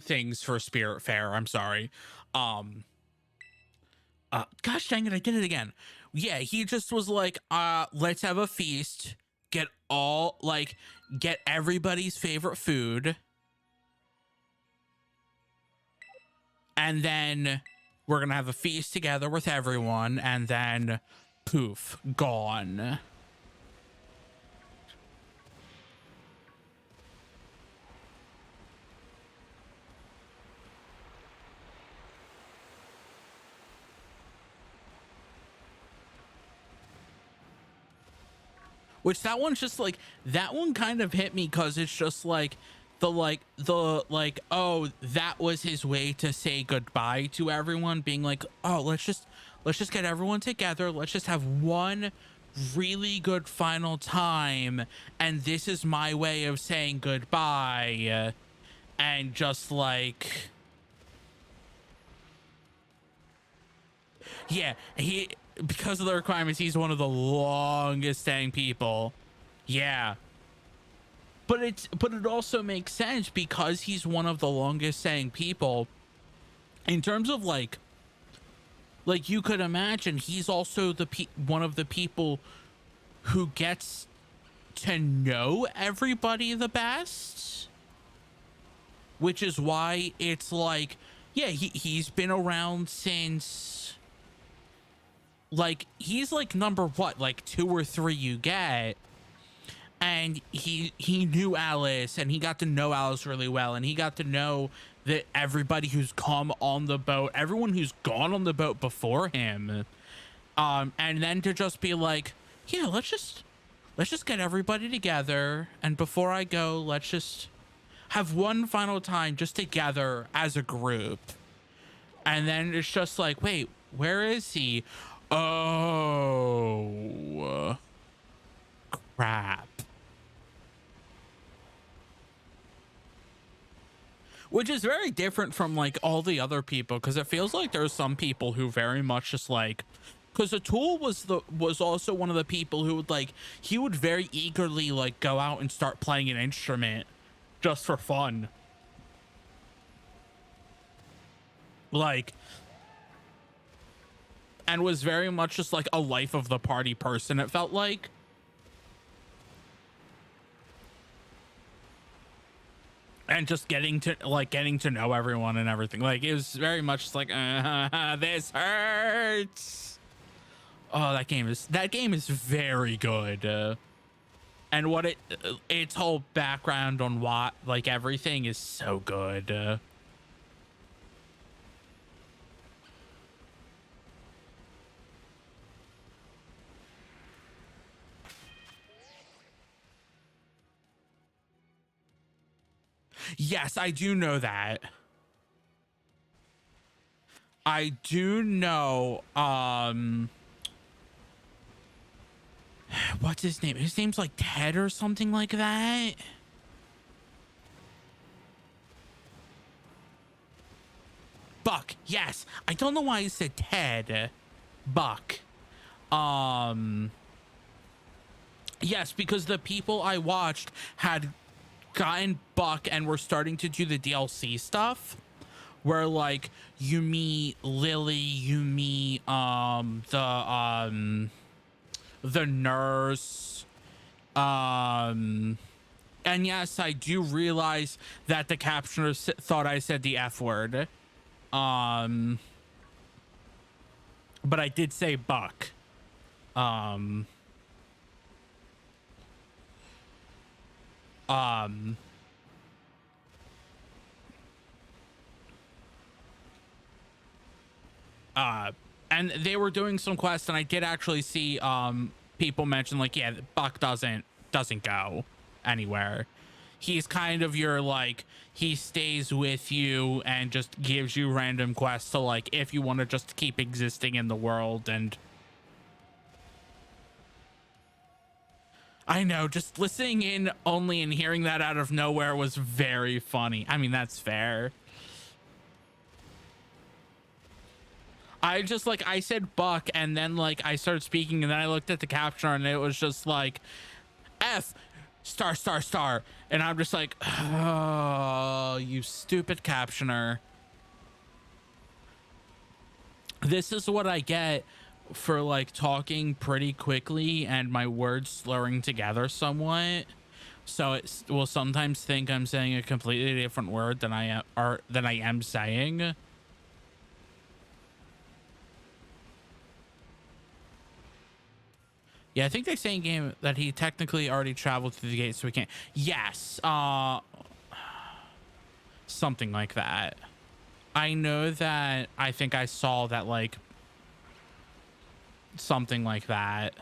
things for Spiritfarer. I'm sorry. Gosh dang it, I did it again. Yeah, he just was like, let's have a feast, get everybody's favorite food, and then we're gonna have a feast together with everyone, and then poof, gone. Which that one's just like, that one kind of hit me because it's just like oh, that was his way to say goodbye to everyone, being like, oh, let's just get everyone together, let's just have one really good final time, and this is my way of saying goodbye. And just like, yeah, because of the requirements, he's one of the longest staying people. Yeah. But it also makes sense because he's one of the longest staying people. In terms of like you could imagine he's also one of the people who gets to know everybody the best, which is why it's like, yeah, he's been around since, like, he's like number what, like 2 or 3 you get, and he knew Alice, and he got to know Alice really well, and he got to know that everybody who's come on the boat, everyone who's gone on the boat before him, and then to just be like, yeah, let's just get everybody together, and before I go, let's just have one final time just together as a group. And then it's just like, wait, where is he? Oh, crap. Which is very different from like all the other people, because it feels like there's some people who very much just like, because Atul was also one of the people who would like, he would very eagerly like go out and start playing an instrument just for fun. Like, and was very much just like a life of the party person, it felt like. And just getting to know everyone and everything. Like, it was very much just like, this hurts. Oh, that game is very good. And what its whole background on what, like, everything is so good. Yes, I do know that. I do know, what's his name? His name's like Ted or something like that. Buck, yes. I don't know why I said Ted. Buck. Yes, because the people I watched had gotten Buck and were starting to do the DLC stuff, where like you meet Lily, you meet the nurse, and yes, I do realize that the captioner thought I said the F word, but I did say Buck. And they were doing some quests, and I did actually see people mention like, yeah, Buck doesn't go anywhere. He's kind of your like, he stays with you and just gives you random quests to like, if you want to just keep existing in the world. And I know, just listening in only and hearing that out of nowhere was very funny. I mean, that's fair. I just like, I said Buck, and then like I started speaking, and then I looked at the captioner, and it was just like F star star star, and I'm just like, oh, you stupid captioner. This is what I get for like talking pretty quickly and my words slurring together somewhat. So it will sometimes think I'm saying a completely different word than I am saying. Yeah, I think they say in game that he technically already traveled through the gate, so we can't. Yes, something like that. I know that. I think I saw that, like, something like that.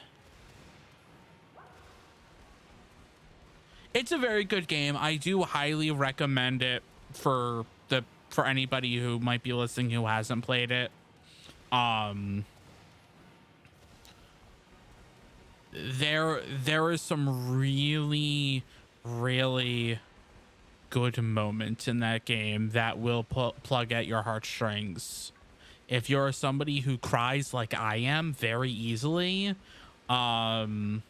It's a very good game. I do highly recommend it for anybody who might be listening who hasn't played it. there is some really, really good moments in that game that will plug at your heartstrings. If you're somebody who cries like I am very easily, the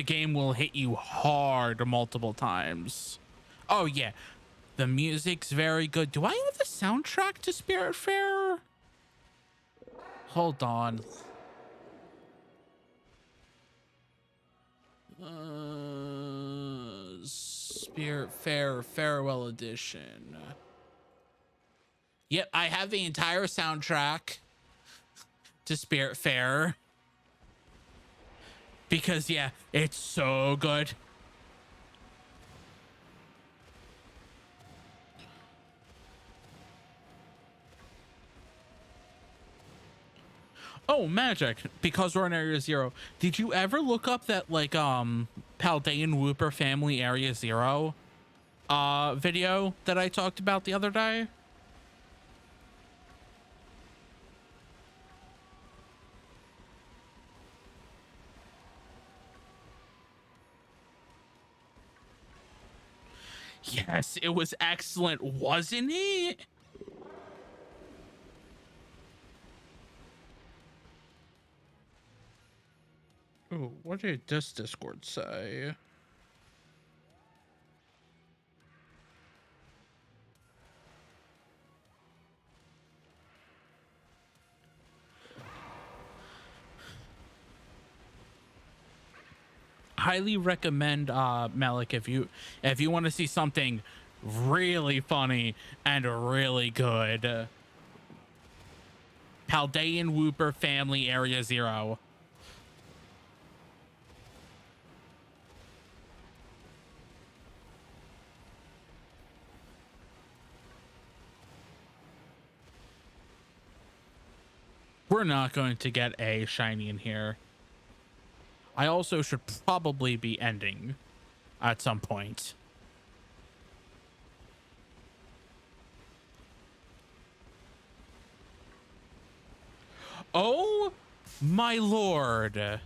game will hit you hard multiple times. Oh yeah, the music's very good. Do I have the soundtrack to Spiritfarer? Hold on. Spiritfarer Farewell Edition. Yep, I have the entire soundtrack to Spiritfarer. Because, yeah, it's so good. Oh, magic. Because we're in Area Zero. Did you ever look up that, like, Paldean Whooper Family Area Zero video that I talked about the other day? Yes, it was excellent, wasn't it? Oh, what did this Discord say? Highly recommend Malik if you want to see something really funny and really good. Paldean Whooper Family Area Zero. We're not going to get a shiny in here. I also should probably be ending at some point. Oh my lord.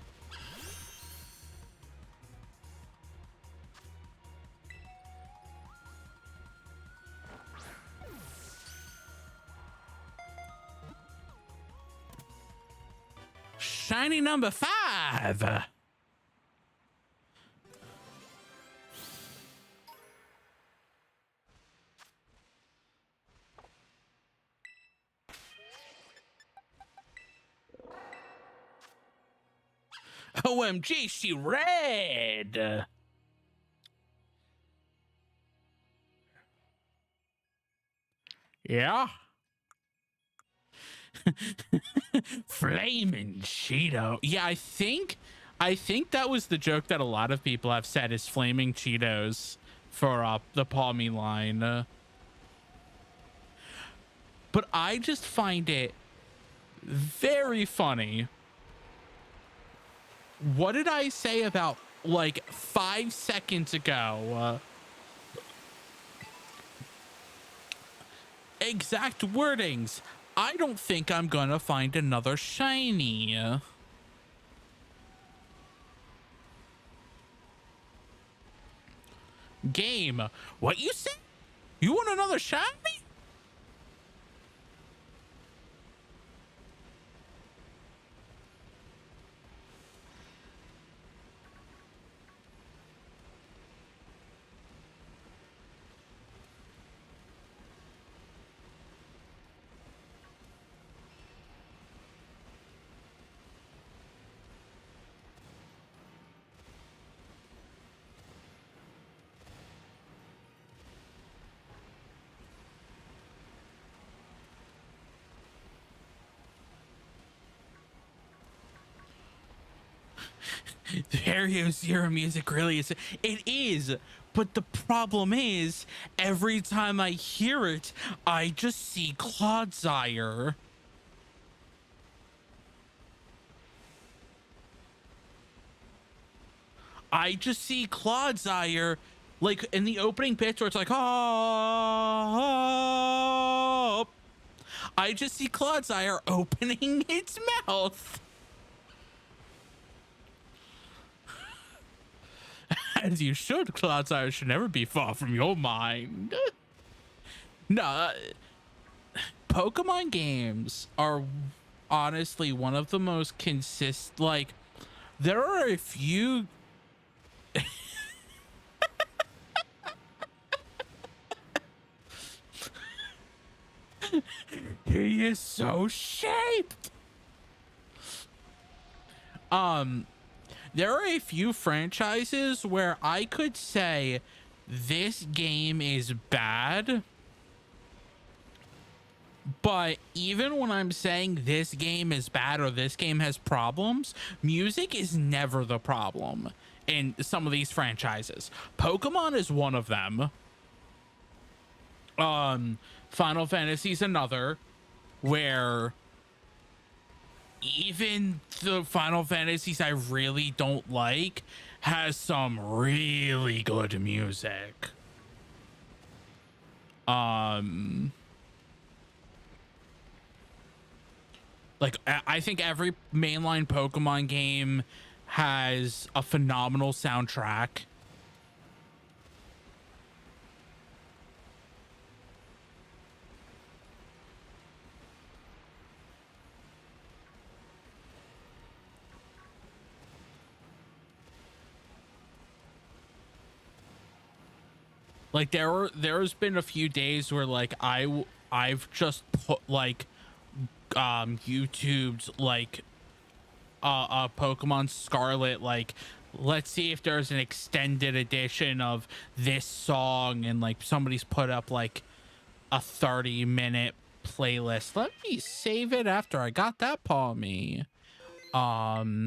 Shiny number 5. OMG, she red. Yeah. Flaming Cheeto. Yeah, I think that was the joke that a lot of people have said is flaming Cheetos for the Palmy line. But I just find it very funny. What did I say about like 5 seconds ago? Exact wordings. I don't think I'm gonna find another shiny. Game. What you say? You want another shiny? The Area Zero music really is. It is. But the problem is, every time I hear it, I just see Clodsire. I just see Clodsire, like in the opening bits where it's like, oh, I just see Clodsire opening its mouth. As you should. Cloud's eyes should never be far from your mind. No, Pokemon games are honestly one of the most like, there are a few. He is so shaped. There are a few franchises where I could say this game is bad, but even when I'm saying this game is bad or this game has problems, music is never the problem in some of these franchises. Pokemon is one of them. Final Fantasy is another, where even the Final Fantasies I really don't like has some really good music. Like, I think every mainline Pokemon game has a phenomenal soundtrack. Like, there's been a few days where like I've just put like YouTubed like Pokemon Scarlet, like, let's see if there's an extended edition of this song, and like somebody's put up like a 30-minute playlist. Let me save it after I got that paw me. A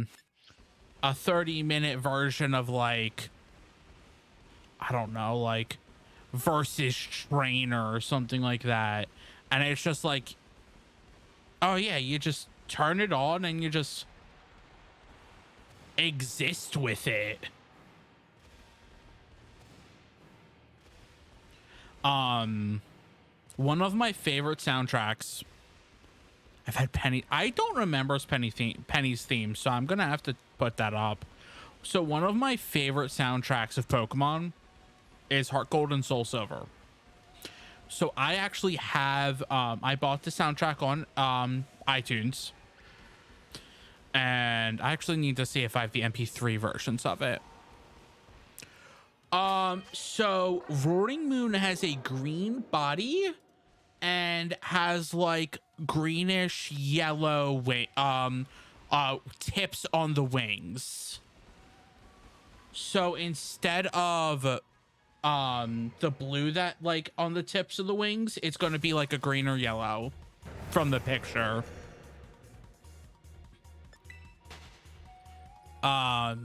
30-minute version of like, I don't know, like versus trainer or something like that, and it's just like, oh yeah, you just turn it on and you just exist with it. One of my favorite soundtracks, I've had I don't remember Penny's theme, so I'm gonna have to put that up. So one of my favorite soundtracks of Pokemon is Heart Gold and Soul Silver. So I actually have I bought the soundtrack on iTunes, and I actually need to see if I have the MP3 versions of it. So Roaring Moon has a green body and has like greenish yellow tips on the wings. So instead of the blue that like on the tips of the wings, it's going to be like a green or yellow from the picture. The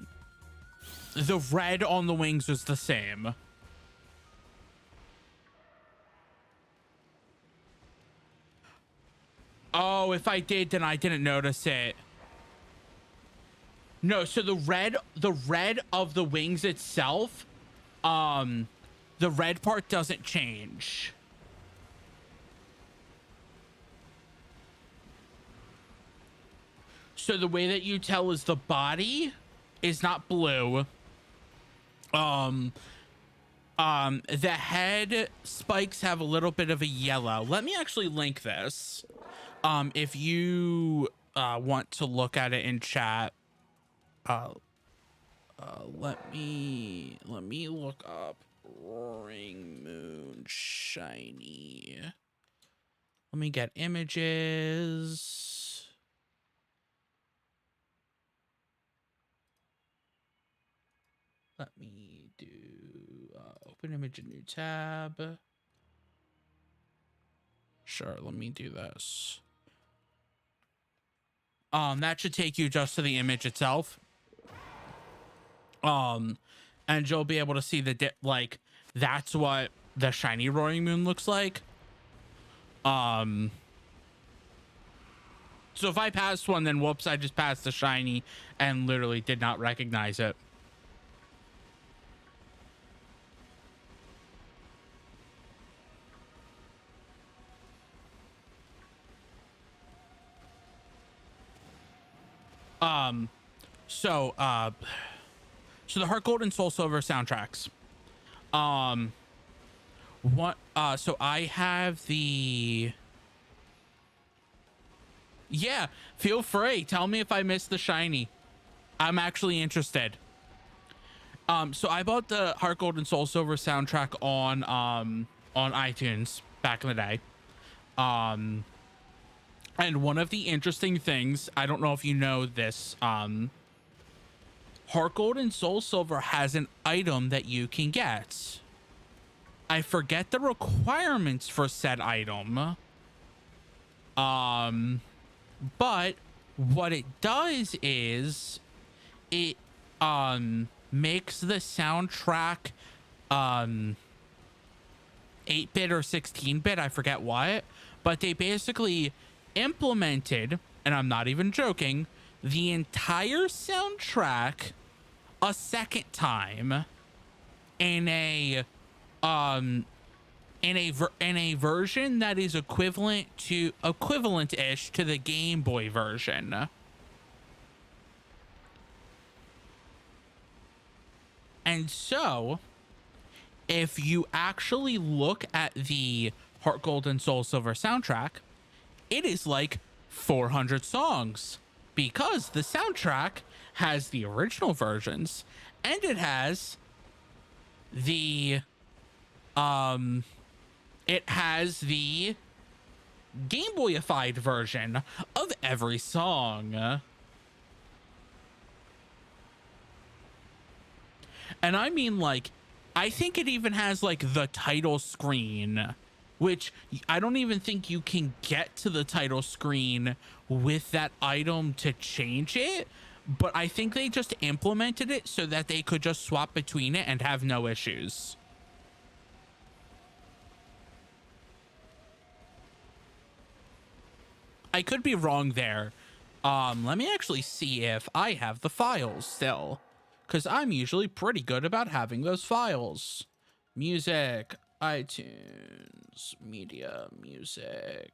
red on the wings is the same. Oh, if I did, then I didn't notice it. No, so the red of the wings itself, the red part doesn't change. So the way that you tell is the body is not blue. The head spikes have a little bit of a yellow. Let me actually link this. If you want to look at it in chat, let me look up Roaring Moon shiny. Let me get images. Let me do open image, a new tab. Sure, let me do this. That should take you just to the image itself. And you'll be able to see the like, that's what the shiny Roaring Moon looks like. So if I passed one, then whoops, I just passed the shiny and literally did not recognize it. So the Heart Gold and Soul Silver soundtracks. What? So I have the. Yeah, feel free. Tell me if I missed the shiny. I'm actually interested. So I bought the Heart Gold and Soul Silver soundtrack on iTunes back in the day. And one of the interesting things, I don't know if you know this, Heart Gold and Soul Silver has an item that you can get. I forget the requirements for said item. But what it does is it makes the soundtrack 8-bit or 16-bit, I forget what, but they basically implemented, and I'm not even joking, the entire soundtrack a second time in a version that is equivalent-ish to the Game Boy version. And so, if you actually look at the Heart Gold and Soul Silver soundtrack, it is like 400 songs because the soundtrack has the original versions and it has the Game Boyified version of every song. And I mean, like, I think it even has like the title screen, which I don't even think you can get to the title screen with that item to change it. But I think they just implemented it so that they could just swap between it and have no issues. I could be wrong there. Let me actually see if I have the files still, because I'm usually pretty good about having those files. Music, iTunes, media, music.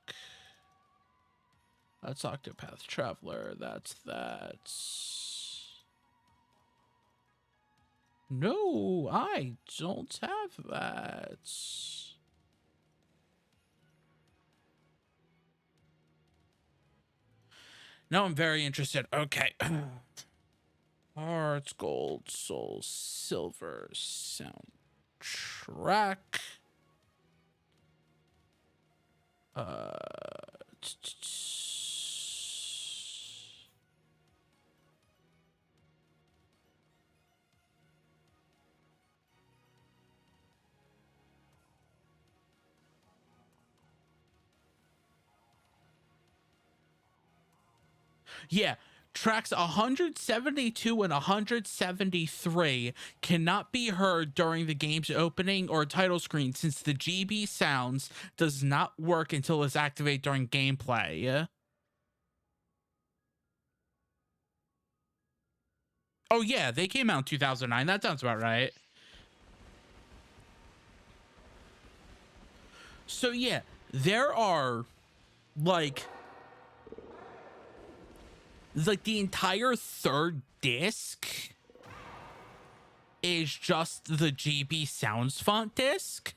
That's Octopath Traveler. That's that. No, I don't have that. Now I'm very interested. Okay. Hearts, Gold, Soul, Silver, soundtrack. Yeah, tracks 172 and 173 cannot be heard during the game's opening or title screen since the GB sounds does not work until it's activated during gameplay. Oh yeah, they came out in 2009. That sounds about right. So yeah, there are like the entire third disc is just the GB Sounds font disc,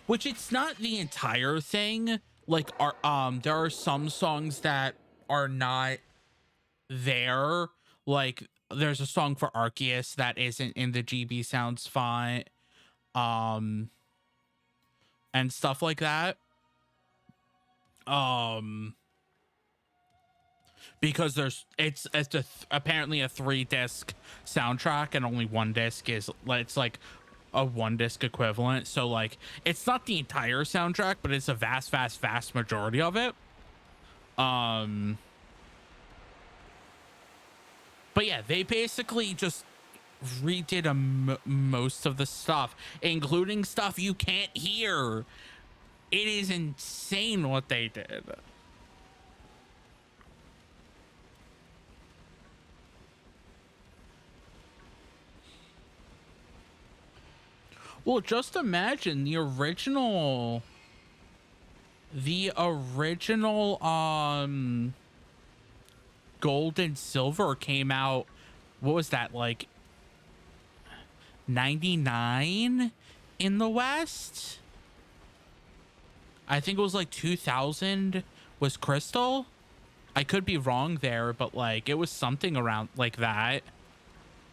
which it's not the entire thing. Like, there are some songs that are not there. Like, there's a song for Arceus that isn't in the GB Sounds font, and stuff like that. Because it's apparently a 3-disc soundtrack and only 1 disc is, it's like a 1-disc equivalent. So like it's not the entire soundtrack, but it's a vast majority of it. But yeah, they basically just redid most of the stuff, including stuff you can't hear. It is insane what they did. Well, just imagine the original Gold and Silver came out, what was that, like 99 in the West. I think it was like 2000 was Crystal. I could be wrong there, but like it was something around like that.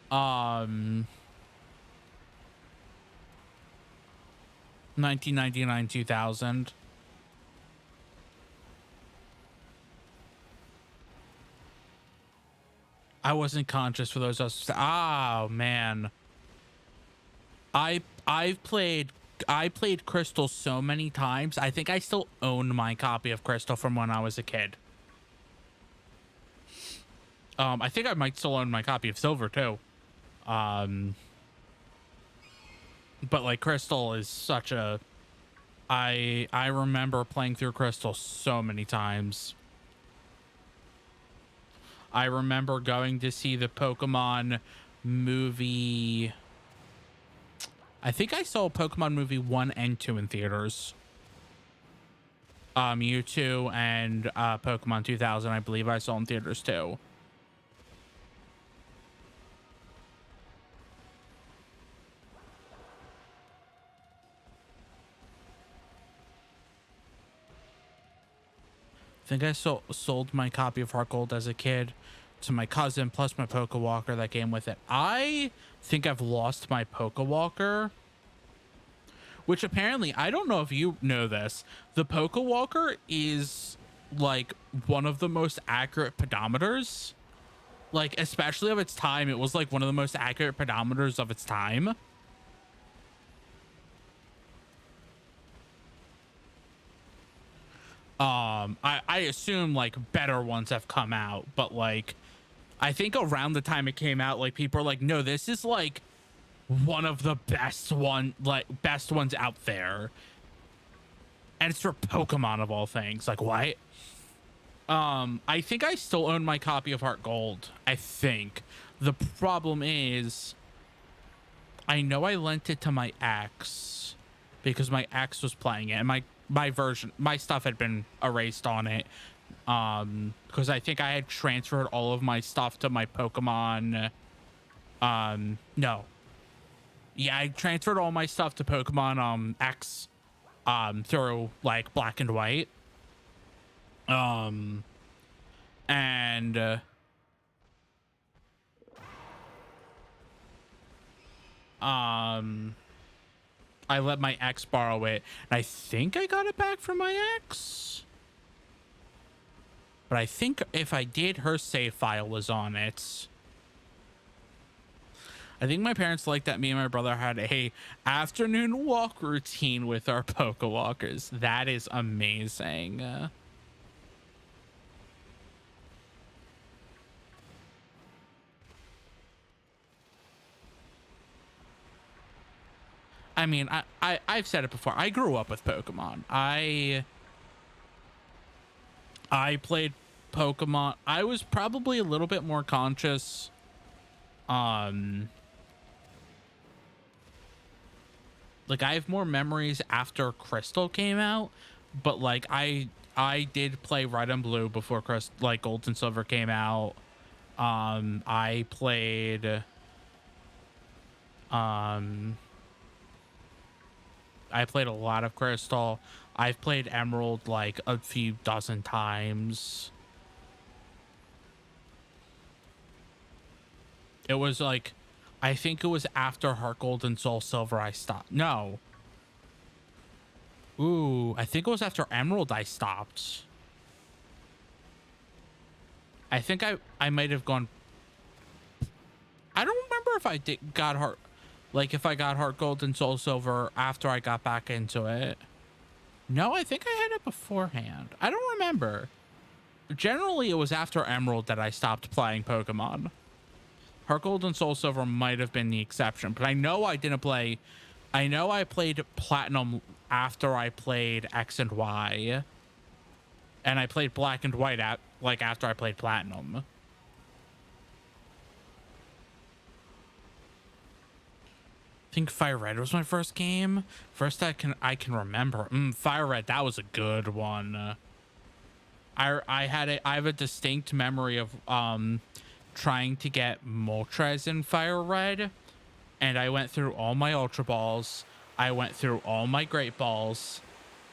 1999, 2000. I wasn't conscious for those. Oh man. I've played Crystal so many times. I think I still own my copy of Crystal from when I was a kid. I think I might still own my copy of Silver too. But like Crystal is such a I remember playing through Crystal so many times. I remember going to see the Pokemon movie. I think I saw Pokemon movie 1 and 2 in theaters. Mewtwo and Pokemon 2000, I believe I saw in theaters too. I think I sold my copy of Heart Gold as a kid to my cousin, plus my Pokewalker that came with it. I think I've lost my Pokewalker, which apparently, I don't know if you know this, the Pokewalker is like one of the most accurate pedometers. Like, especially of its time, it was like one of the most accurate pedometers of its time. I assume like better ones have come out, but like I think around the time it came out, like people are like, no, this is like one of the best ones out there, and it's for Pokemon of all things. Like what? I think I still own my copy of Heart Gold. I think the problem is I know I lent it to my ex because my ex was playing it, and my stuff had been erased on it. Because I think I had transferred all of my stuff to my Pokemon. No. Yeah, I transferred all my stuff to Pokemon X through like Black and White. And I let my ex borrow it, and I think I got it back from my ex. But I think if I did, her save file was on it. I think my parents liked that me and my brother had a afternoon walk routine with our Pokewalkers. That is amazing. I mean, I've said it before. I grew up with Pokemon. I played Pokemon. I was probably a little bit more conscious. Like I have more memories after Crystal came out, but like I did play Red and Blue before like Gold and Silver came out. I played a lot of Crystal. I've played Emerald like a few dozen times. It was like, I think it was after Heart Gold and Soul Silver I stopped. No. Ooh, I think it was after Emerald I stopped. I think I might have gone. I don't remember if I got Heart, like if I got Heart Gold and Soul Silver after I got back into it. No, I think I had it beforehand. I don't remember. Generally, it was after Emerald that I stopped playing Pokemon. Heart Gold and Soul Silver might have been the exception, but I know I didn't play. I know I played Platinum after I played X and Y, and I played Black and White after I played Platinum. I think Fire Red was my first game. First I can remember. Fire Red, that was a good one. I have a distinct memory of trying to get Moltres in Fire Red, and I went through all my Ultra Balls. I went through all my Great Balls,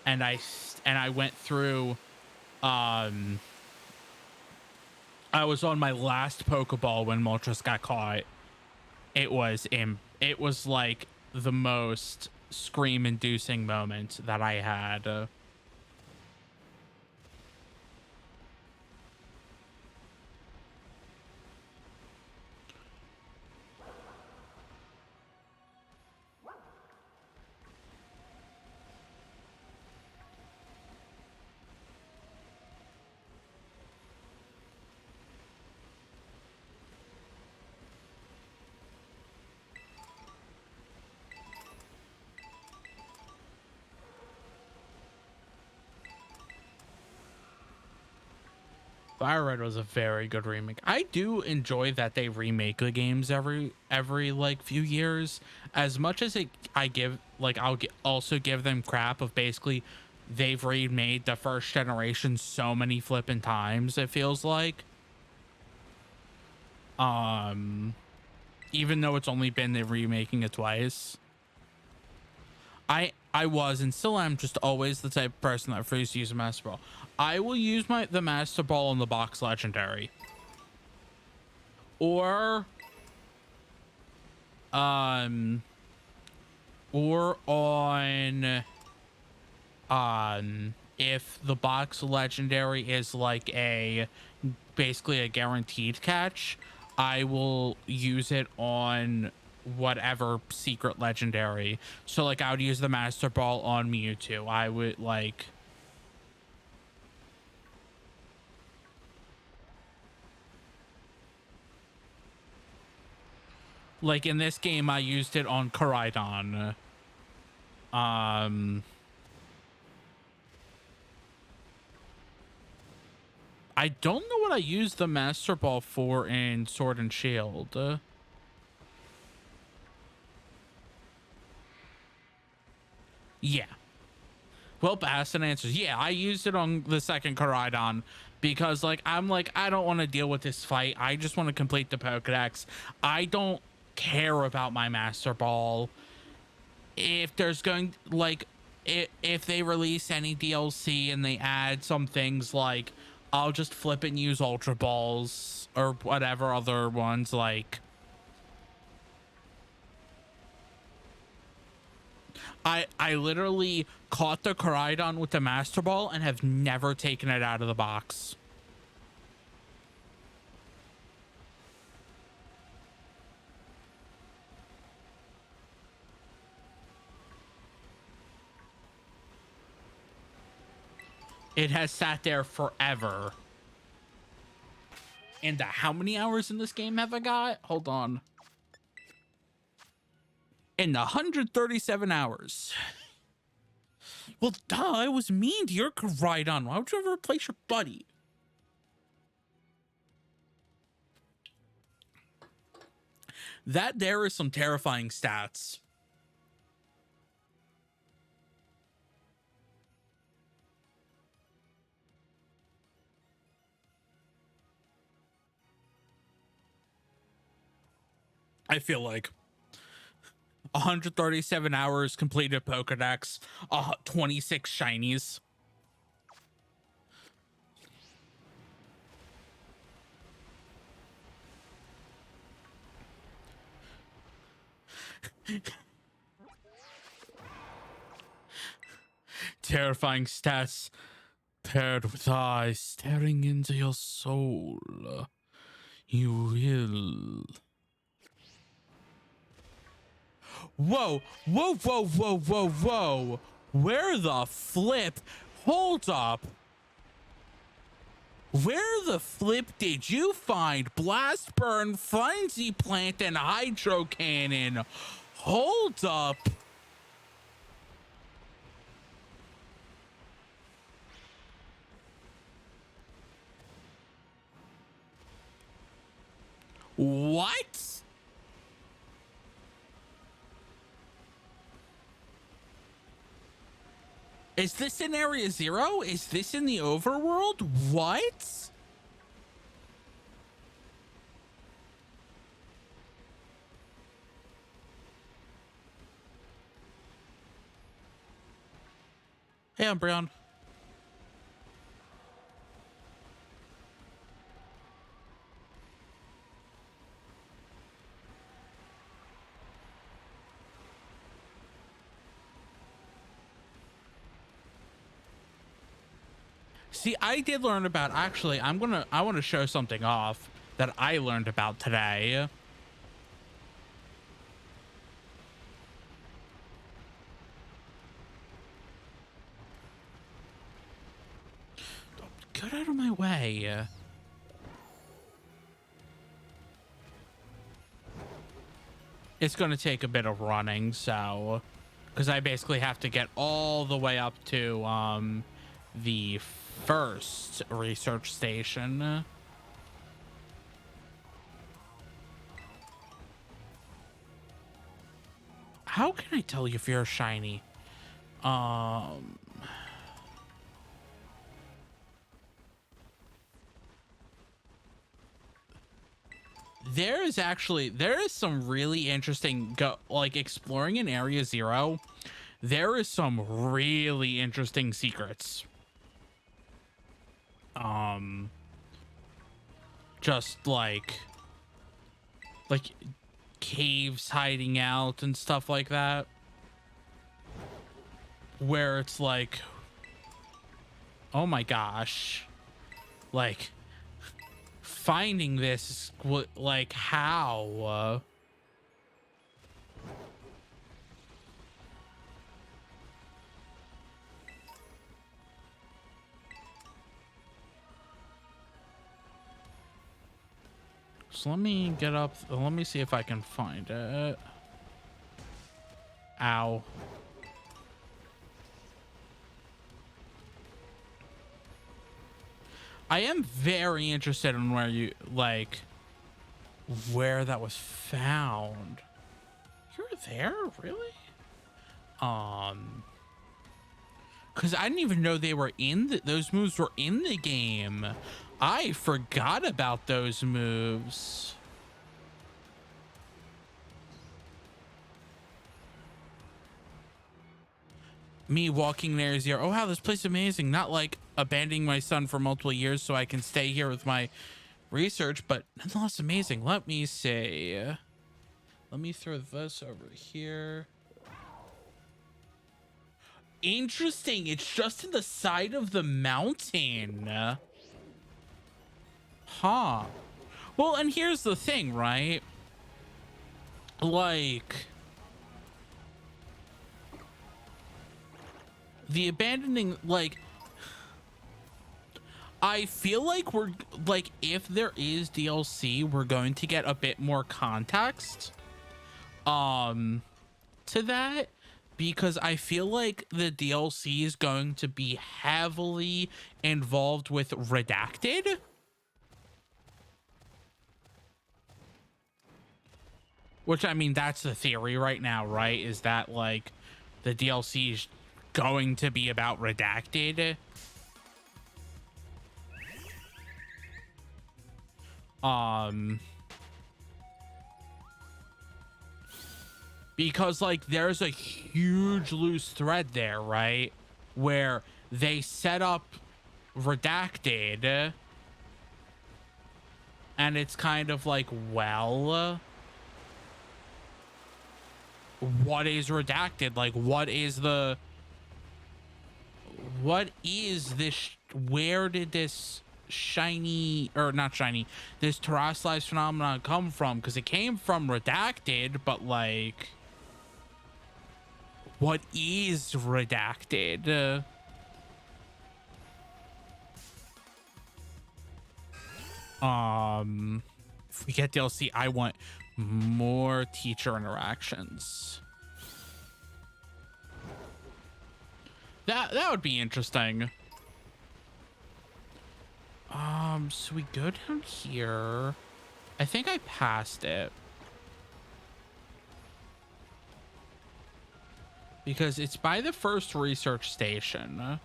and I went through. I was on my last Pokeball when Moltres got caught. It was like the most scream-inducing moment that I had. Fire Red was a very good remake. I do enjoy that they remake the games every like few years. As much as also give them crap of basically they've remade the first generation so many flipping times, it feels like. Even though it's only been the remaking it twice. I was and still am just always the type of person that refused to use a Master Ball. I will use the Master Ball in the box legendary. Or on if the box legendary is like basically a guaranteed catch, I will use it on whatever secret legendary. So like I would use the Master Ball on Mewtwo. I would like in this game I used it on Koraidon. I don't know what I used the Master Ball for in Sword and Shield. Yeah. Well, Bastion answers, yeah, I used it on the second Koraidon because I'm like, I don't want to deal with this fight. I just want to complete the Pokedex. I don't care about my Master Ball. If there's going if they release any DLC and they add some things, like I'll just flip and use Ultra Balls or whatever other ones I literally caught the Koraidon with the Master Ball and have never taken it out of the box. It has sat there forever. And how many hours in this game have I got? Hold on. In 137 hours. Well, duh, I was mean to your Koraidon. Why would you ever replace your buddy? That there is some terrifying stats. I feel like 137 hours completed Pokedex, 26 shinies. Terrifying stats paired with eyes staring into your soul. You will. Whoa, whoa, whoa, whoa, whoa, whoa. Where the flip? Hold up. Where the flip did you find Blast Burn, Frenzy Plant, and Hydro Cannon? Hold up. What? Is this in Area Zero? Is this in the overworld? What? Hey, I'm Brown. See, I did learn about, actually, I want to show something off that I learned about today. Get out of my way. It's going to take a bit of running, so, because I basically have to get all the way up to the first research station. How can I tell you if you're a shiny? There is some really interesting, like, exploring in Area Zero. There is some really interesting secrets. Just like caves hiding out and stuff like that, where it's like, oh my gosh, like, finding this, like, how? So let me get up. Let me see if I can find it. Ow. I am very interested in where you, like, where that was found. You're there? Really? Because I didn't even know they were in those moves were in the game. I forgot about those moves. Me walking there is here. Oh wow, this place is amazing. Not like abandoning my son for multiple years so I can stay here with my research, but nonetheless amazing. Let me see. Let me throw this over here. Interesting. It's just in the side of the mountain. Huh. Well, and here's the thing, right? Like, the abandoning, like, I feel like we're, like, if there is DLC, we're going to get a bit more context to that, because I feel like the DLC is going to be heavily involved with redacted. Which, I mean, that's the theory right now, right? Is that, like, the DLC is going to be about redacted. Because, like, there's a huge loose thread there, right? Where they set up redacted, and it's kind of like, well, what is redacted? Like, what is this, where did this shiny, or not shiny, this terrestrialized phenomenon come from? Because it came from redacted, but, like, what is redacted? If we get DLC, I want more teacher interactions. That would be interesting. So we go down here. I think I passed it, because it's by the first research station,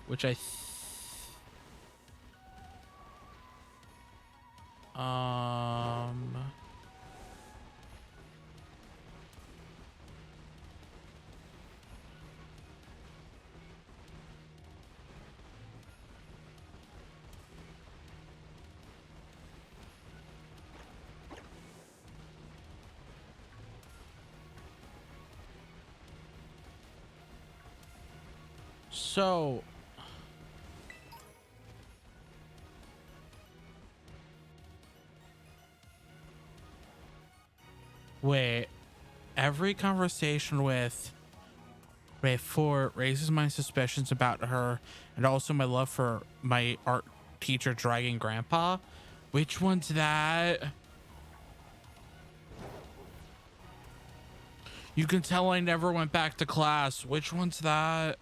which I So wait, every conversation with Ray 4 raises my suspicions about her and also my love for my art teacher Dragon Grandpa. Which one's that? You can tell I never went back to class. Which one's that?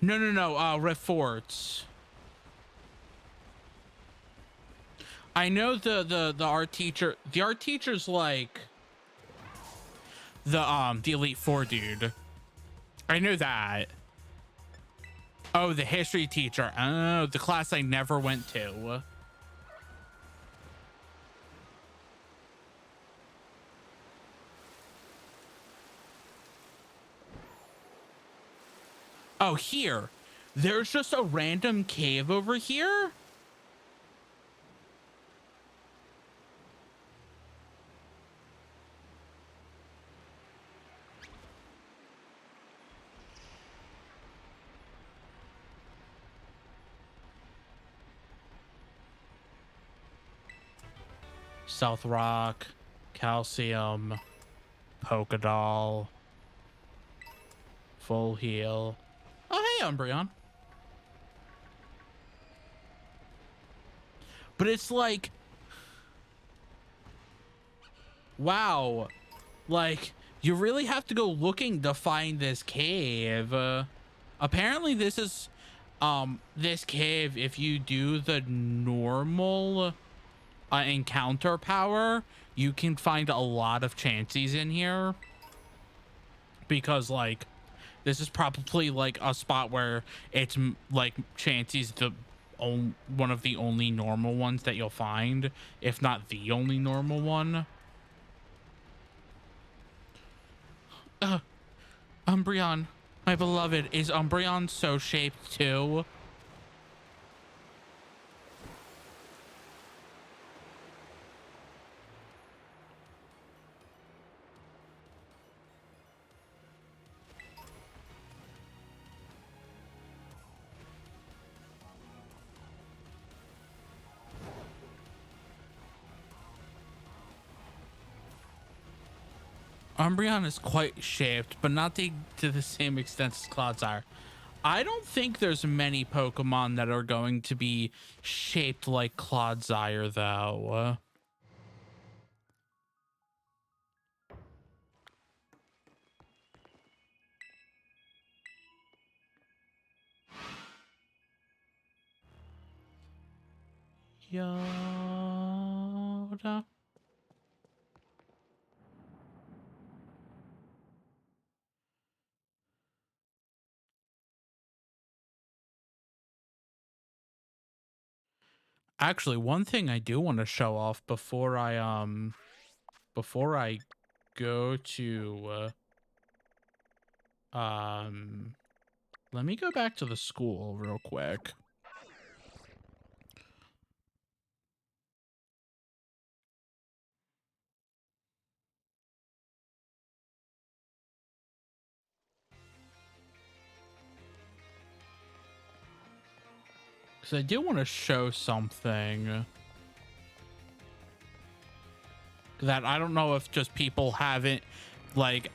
No, reports. I know the art teacher. The art teacher's like the Elite Four dude. I know that. Oh, the history teacher. Oh, the class I never went to. Oh, here. There's just a random cave over here. South Rock, Calcium, Polka Doll, Full Heal. Oh, hey, Umbreon. But it's like, wow, like you really have to go looking to find this cave. Apparently this is this cave, if you do the normal encounter power, you can find a lot of chances in here, because like this is probably like a spot where it's like chances one of the only normal ones that you'll find, if not the only normal one. Umbreon, my beloved. Is Umbreon so shaped too? Umbreon is quite shaped, but not to the same extent as Clodsire. I don't think there's many Pokemon that are going to be shaped like Clodsire, though. Yoda. Actually, one thing I do want to show off before I go to let me go back to the school real quick. Because I do want to show something that I don't know if just people haven't, like,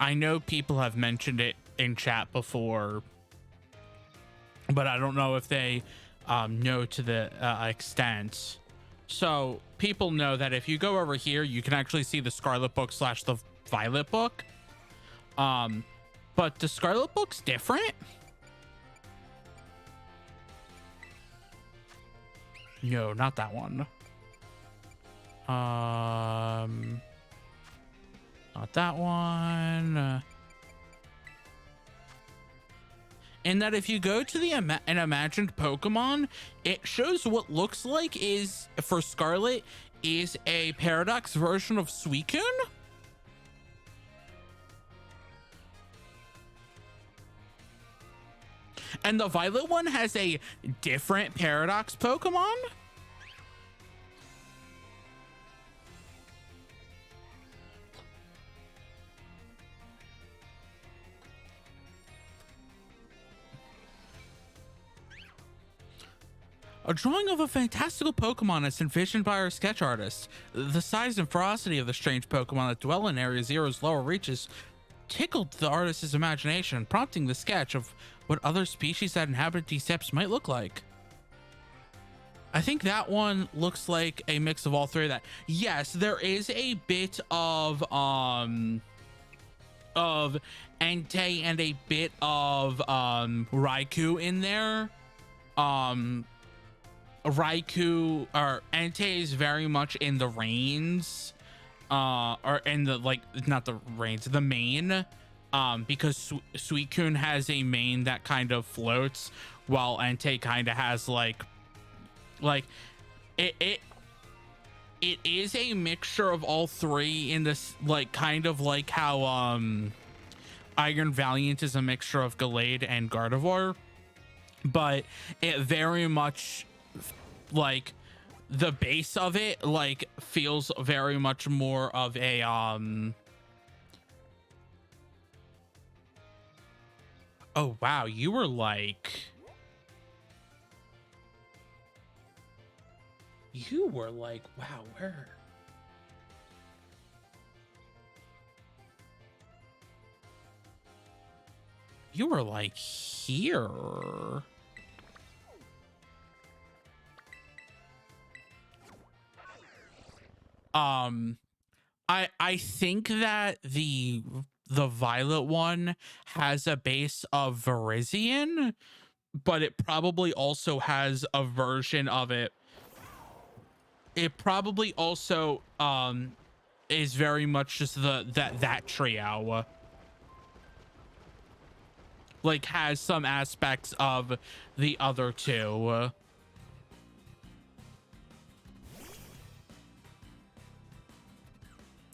I know people have mentioned it in chat before, but I don't know if they know to the extent. So people know that if you go over here, you can actually see the Scarlet book / the Violet book. But the Scarlet book's different. No, not that one. Not that one. And that if you go to the an imagined Pokemon, it shows what looks like is, for Scarlet, is a Paradox version of Suicune. And the Violet one has a different Paradox Pokemon. A drawing of a fantastical Pokemon as envisioned by our sketch artist. The size and ferocity of the strange Pokemon that dwell in Area Zero's lower reaches tickled the artist's imagination, prompting the sketch of what other species that inhabit these steppes might look like. I think that one looks like a mix of all three of that. Yes, there is a bit of Entei and a bit of Raikou in there. Raikou or Entei is very much in the reins, or in the, like, not the reins, the mane, because Suicune has a mane that kind of floats, while Entei kind of has like it is a mixture of all three in this, like, kind of like how Iron Valiant is a mixture of Gallade and Gardevoir, but it very much, like, the base of it, like, feels very much more of a oh wow, you were like wow, where? You were like here. I think that the violet one has a base of Virizion, but it probably also has a version of it. It probably also is very much just that trio. Like, has some aspects of the other two.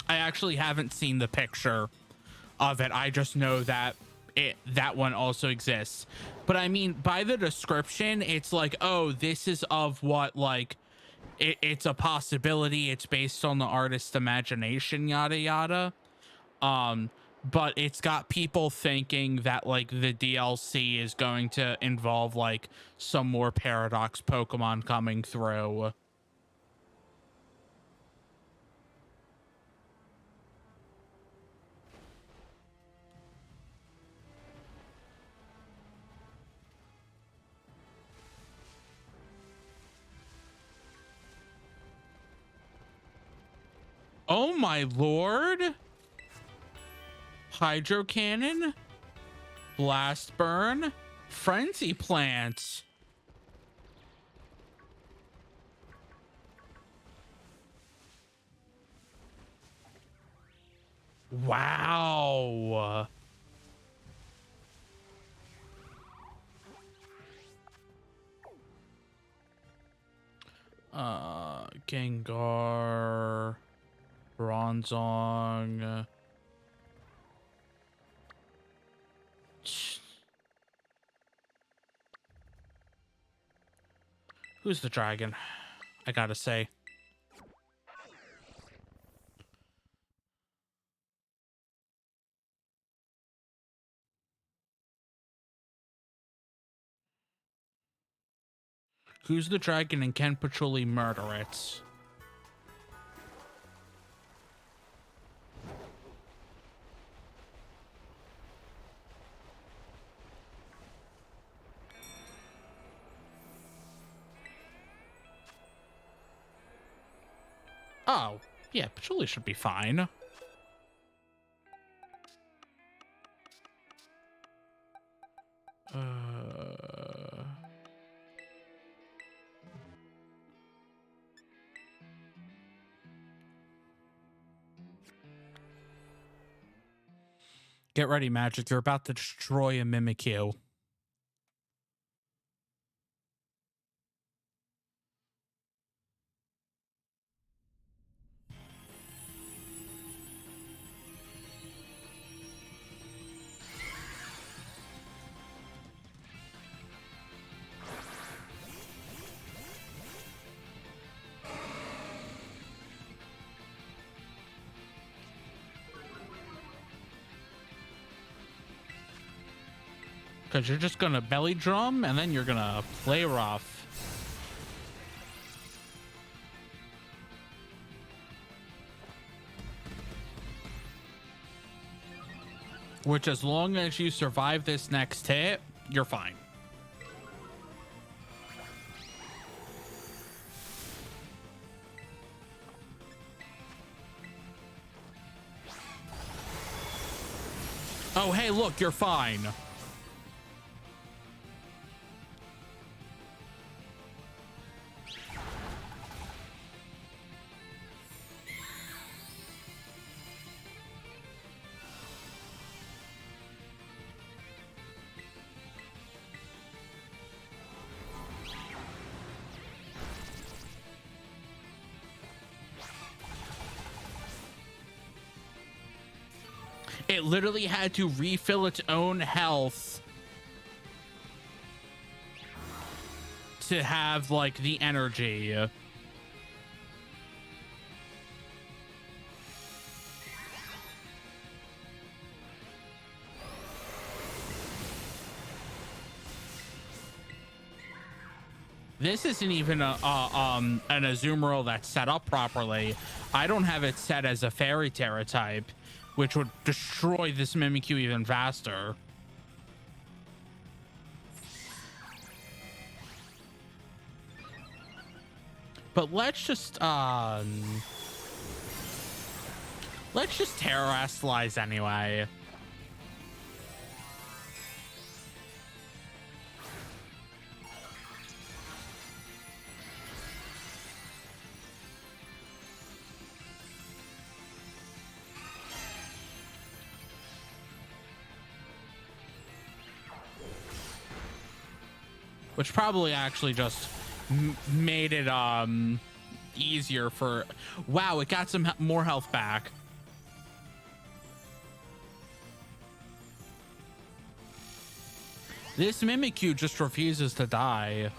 I actually haven't seen the picture of it. I just know that that one also exists. But I mean, by the description, it's like, oh, this is of what, like, it's a possibility. It's based on the artist's imagination, yada yada. But it's got people thinking that, like, the DLC is going to involve, like, some more Paradox Pokemon coming through. Oh my lord. Hydro Cannon, Blast Burn, Frenzy Plant. Wow. Gengar, Bronzong. Who's the dragon? I gotta say. Who's the dragon and can Patchouli murder it? Oh, yeah, Patchouli should be fine. Get ready, Magic. You're about to destroy a Mimikyu. Because you're just going to belly drum and then you're going to play rough. Which, as long as you survive this next hit, you're fine. Oh, hey, look, you're fine. It literally had to refill its own health to have, like, the energy. This isn't even an Azumarill that's set up properly. I don't have it set as a Fairy Terra type, which would destroy this Mimikyu even faster. But let's just terrestrialize anyway. Which probably actually just made it easier for... Wow, it got some more health back. This Mimikyu just refuses to die.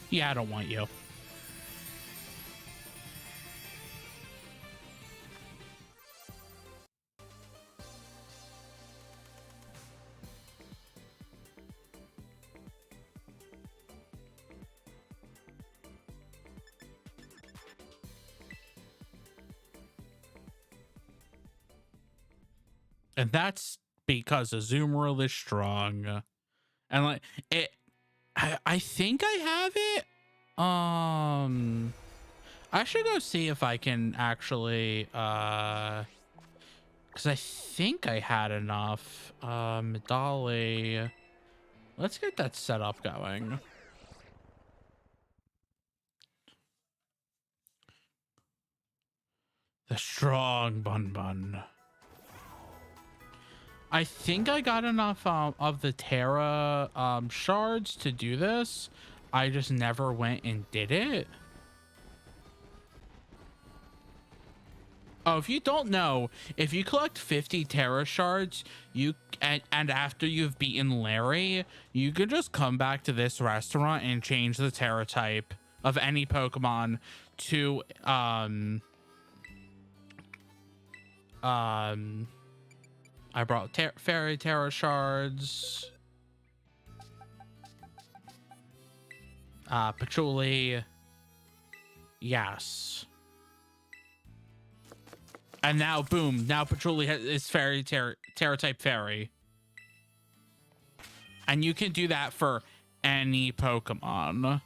Yeah, I don't want you. And that's because Azumarill is strong. And like it, I think I have it. I should go see if I can actually because I think I had enough. Medali. Let's get that setup going. The strong Bun. I think I got enough of the Terra shards to do this. I just never went and did it. Oh, if you don't know, if you collect 50 Terra shards, and after you've beaten Larry, you can just come back to this restaurant and change the Terra type of any Pokemon to I brought Fairy Terra shards. Patchouli. Yes. And now, boom. Now Patchouli is Fairy Terra type Fairy. And you can do that for any Pokemon.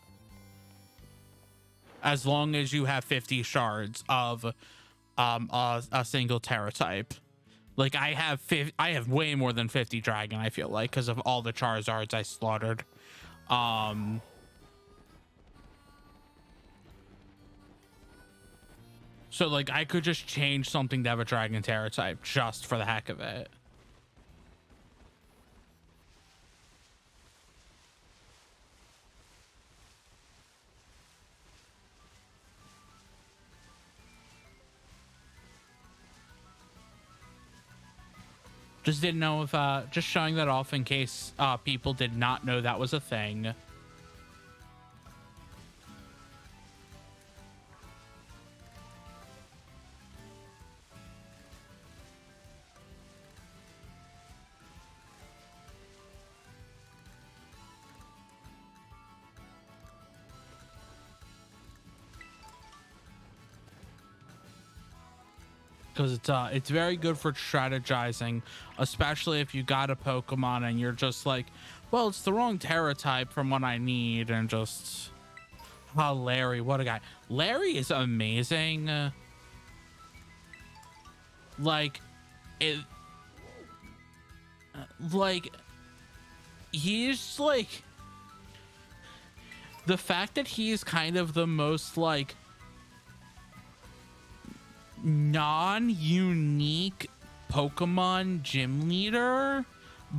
As long as you have 50 shards of a single Terra type. Like I have way more than 50 Dragon, I feel like, because of all the Charizards I slaughtered. So like I could just change something to have a Dragon Terra type just for the heck of it. Just didn't know if just showing that off in case people did not know that was a thing. because it's very good for strategizing, especially if you got a Pokemon and you're just like, well, it's the wrong Terra type from what I need, and just Larry, what a guy. Larry is amazing. Like it, like he's like, the fact that he's kind of the most like non-unique Pokemon gym leader,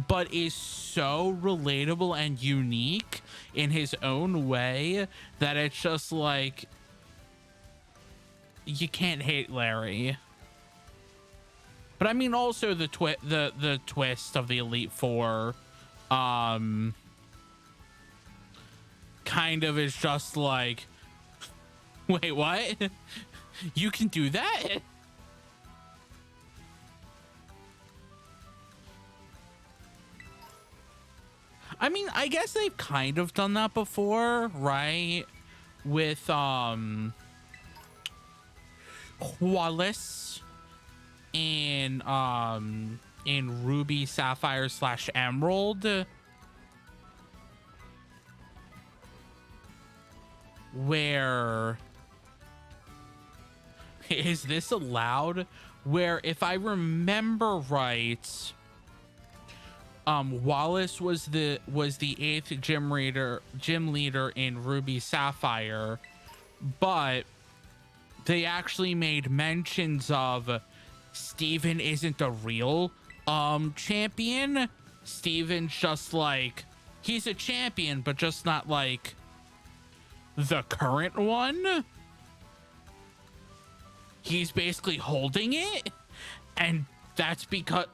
but is so relatable and unique in his own way that it's just like, you can't hate Larry. But I mean, also the twist of the Elite Four kind of is just like, wait, what? You can do that? I mean, I guess they've kind of done that before, right? With Wallace in Ruby, Sapphire / Emerald, where is this allowed? Where, if I remember right, Wallace was the 8th gym leader in Ruby Sapphire, but they actually made mentions of Steven isn't the real champion. Steven's just like, he's a champion, but just not like the current one. He's basically holding it, and that's because,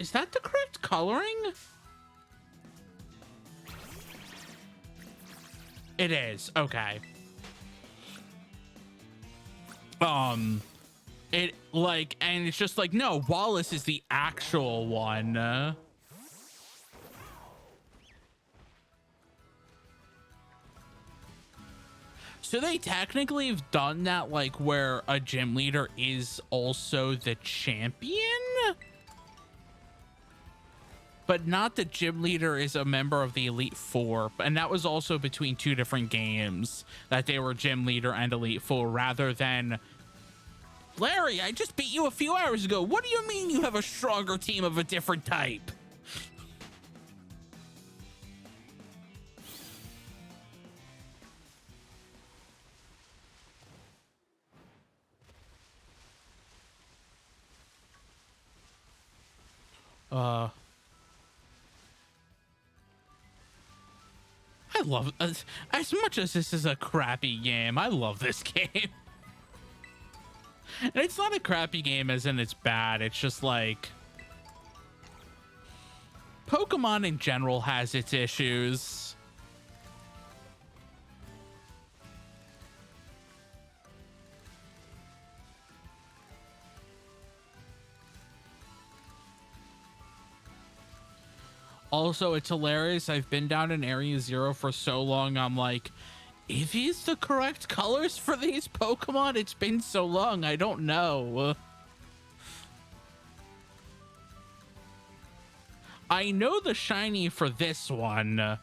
is that the correct coloring? It is. Okay. It like, and it's just like, no, Wallace is the actual one. So they technically have done that, like, where a gym leader is also the champion, but not the gym leader is a member of the Elite Four. And that was also between 2 different games, that they were gym leader and Elite Four, rather than, Larry, I just beat you a few hours ago. What do you mean you have a stronger team of a different type? I love, as much as this is a crappy game, I love this game. And it's not a crappy game as in it's bad. It's just like, Pokemon in general has its issues. Also, it's hilarious. I've been down in Area Zero for so long. I'm like, are these the correct colors for these Pokemon? It's been so long. I don't know. I know the shiny for this one.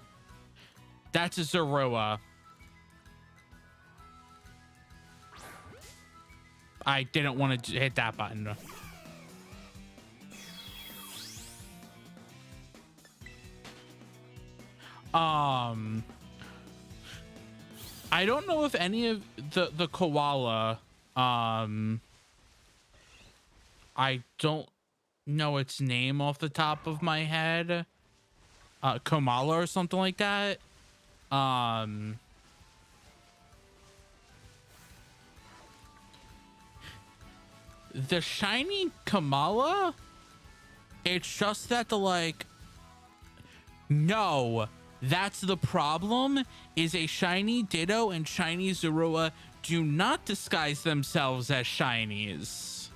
That's a Zorua. I didn't want to hit that button. I don't know if any of the koala, I don't know its name off the top of my head. Komala or something like that. The shiny Kamala, it's just that no, that's the problem, is a shiny Ditto and shiny Zorua do not disguise themselves as shinies.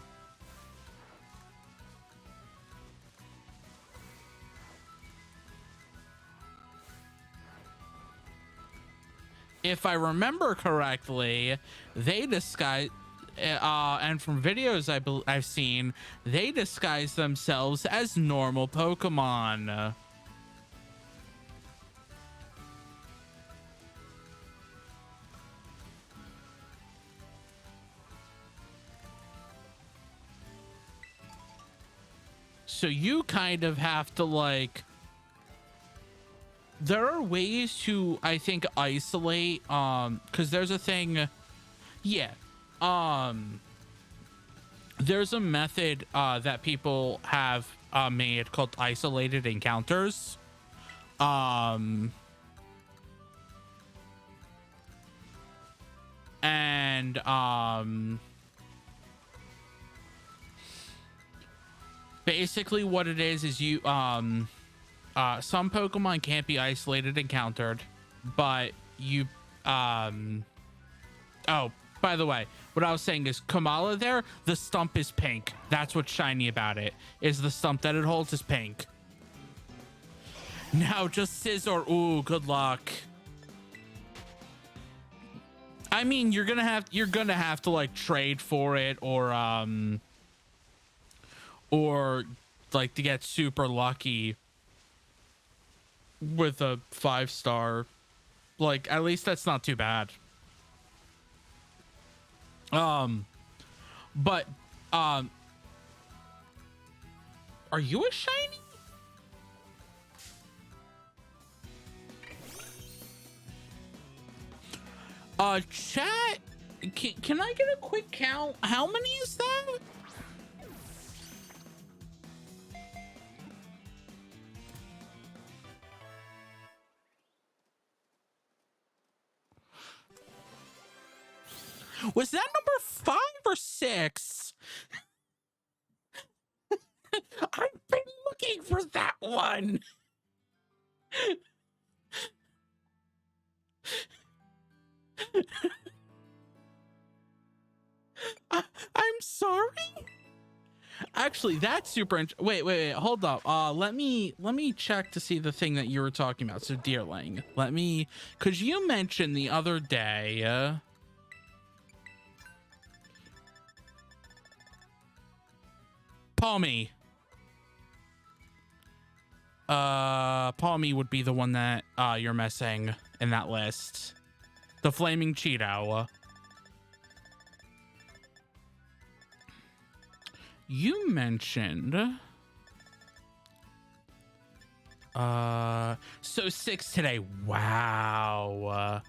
If I remember correctly, they disguise, and from videos I've seen, they disguise themselves as normal Pokemon. So you kind of have to like, there are ways to, I think, isolate, because there's a thing, yeah, there's a method that people have made called isolated encounters. And basically what it is you some Pokemon can't be isolated encountered, but you oh, by the way, what I was saying is Kamala there, the stump is pink. That's what's shiny about it, is the stump that it holds is pink. Now just Scizor, ooh, good luck. I mean, you're gonna have to like trade for it, or like to get super lucky with a 5-star. Like, at least that's not too bad. But are you a shiny? Chat, can I get a quick count? How many is that? Was that number 5 or 6? I've been looking for that one. I'm sorry. Actually, that's super wait, hold up. Let me check to see the thing that you were talking about. So Deerling, cause you mentioned the other day Palmy. Palmy would be the one that you're missing in that list. The Flaming Cheeto. You mentioned so 6 today. Wow.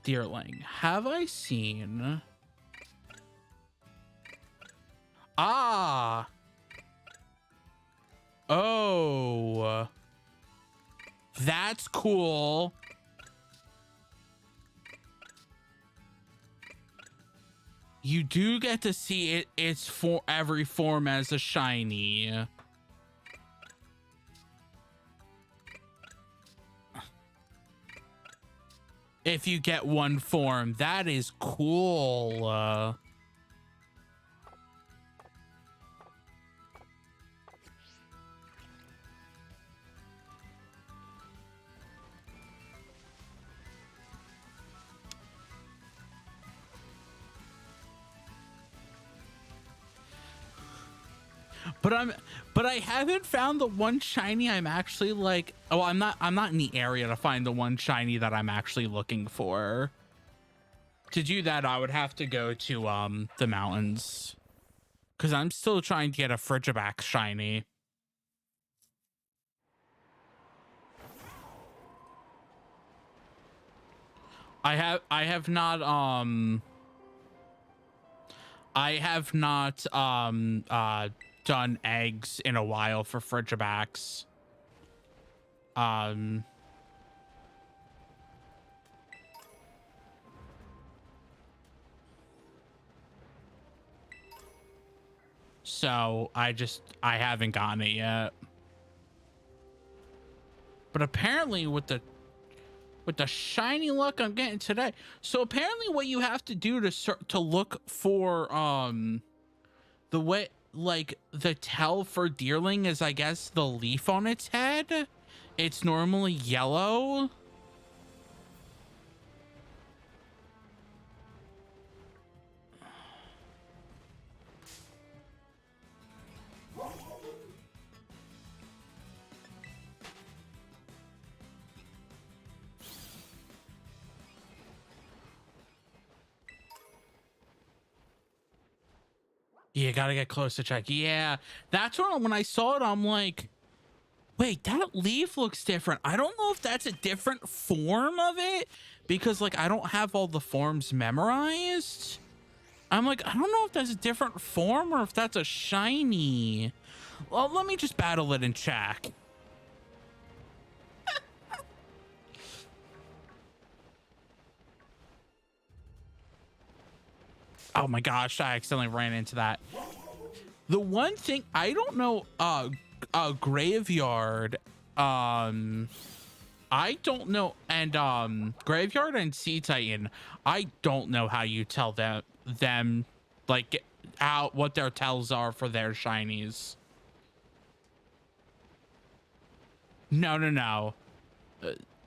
Deerling, have I seen oh, that's cool. You do get to see it. It's for every form as a shiny. If you get one form, that is cool. But I haven't found the one shiny I'm actually like, oh, I'm not in the area to find the one shiny that I'm actually looking for. To do that, I would have to go to the mountains, because I'm still trying to get a Frigibax shiny. I have not done eggs in a while for Frigibax. So I haven't gotten it yet. But apparently with the shiny luck I'm getting today, so apparently what you have to do to look for the way, like, the tell for Deerling is, I guess, the leaf on its head. It's normally yellow. You gotta get close to check. Yeah, that's when I saw it, I'm like, wait, that leaf looks different. I don't know if that's a different form of it because like I don't have all the forms memorized. I'm like, I don't know if that's a different form or if that's a shiny. Well, let me just battle it and check. Oh my gosh, I accidentally ran into that. The one thing I don't know, graveyard, I don't know, and graveyard and sea titan, I don't know how you tell them like out what their tells are for their shinies. No.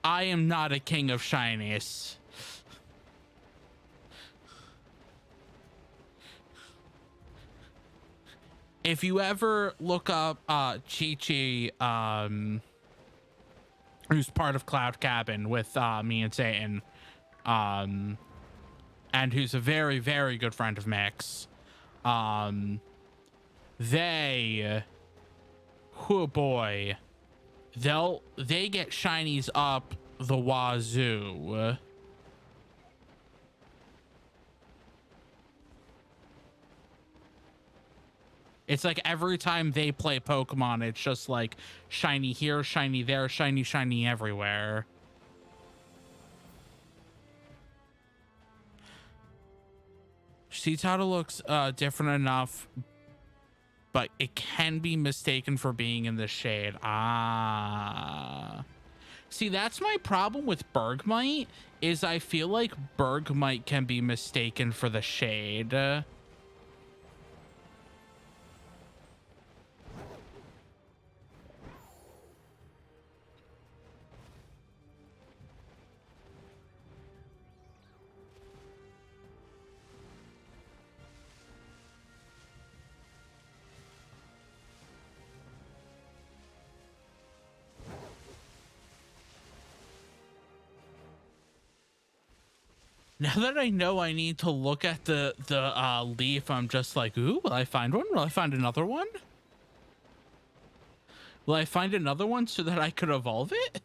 I am not a king of shinies. If you ever look up Chi-Chi, who's part of Cloud Cabin with me and Satan, and who's a very, very good friend of Mix, they, oh boy, they get shinies up the wazoo. It's like every time they play Pokemon, it's just like shiny here, shiny there, shiny everywhere. Citata looks different enough, but it can be mistaken for being in the shade. Ah. See, that's my problem with Bergmite, is I feel like Bergmite can be mistaken for the shade. Now that I know I need to look at the leaf, I'm just like, ooh, will I find one? Will I find another one? Will I find another one so that I could evolve it?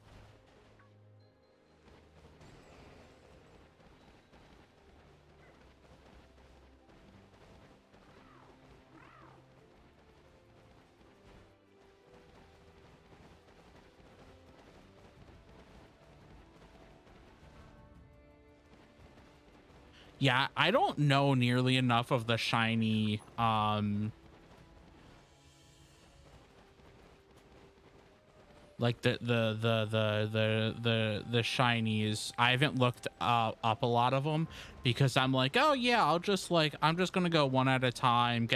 Yeah, I don't know nearly enough of the shiny, like the shinies. I haven't looked up a lot of them because I'm like, oh yeah, I'm just gonna go one at a time,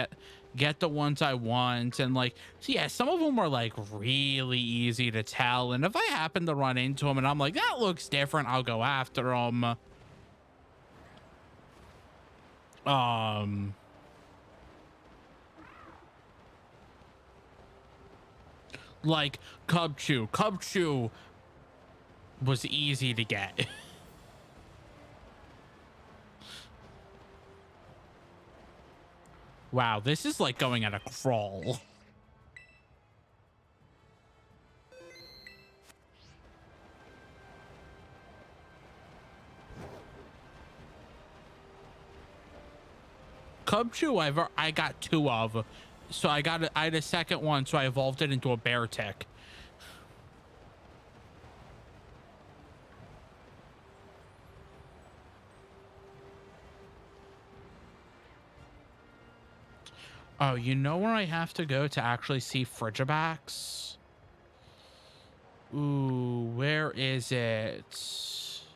get the ones I want, and like, so yeah, some of them are like really easy to tell, and if I happen to run into them and I'm like, that looks different, I'll go after them. Like Cubchoo was easy to get. Wow, this is like going at a crawl. Cubchoo, I got 2 of, so I had a second one, so I evolved it into a bear tick. Oh, you know where I have to go to actually see Frigibax? Ooh, where is it? Is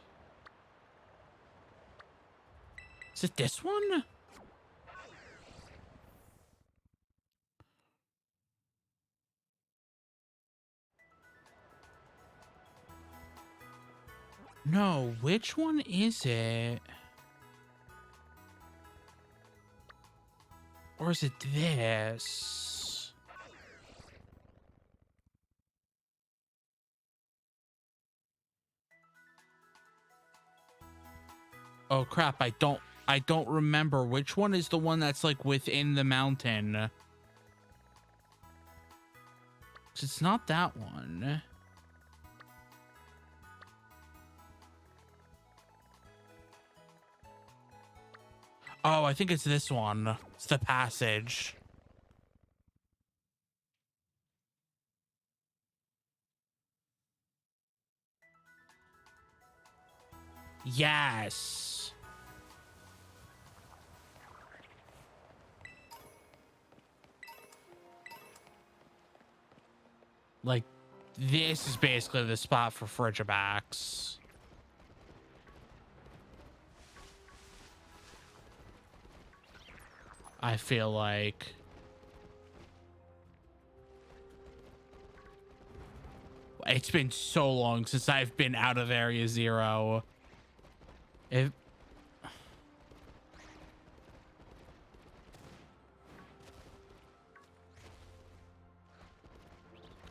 it this one? No, which one is it? Or is it this? Oh crap, I don't I don't remember which one is the one that's like within the mountain. It's not that one. Oh, I think it's this one. It's the passage. Yes. Like, this is basically the spot for Frigibacks. I feel like. It's been so long since I've been out of Area Zero. If...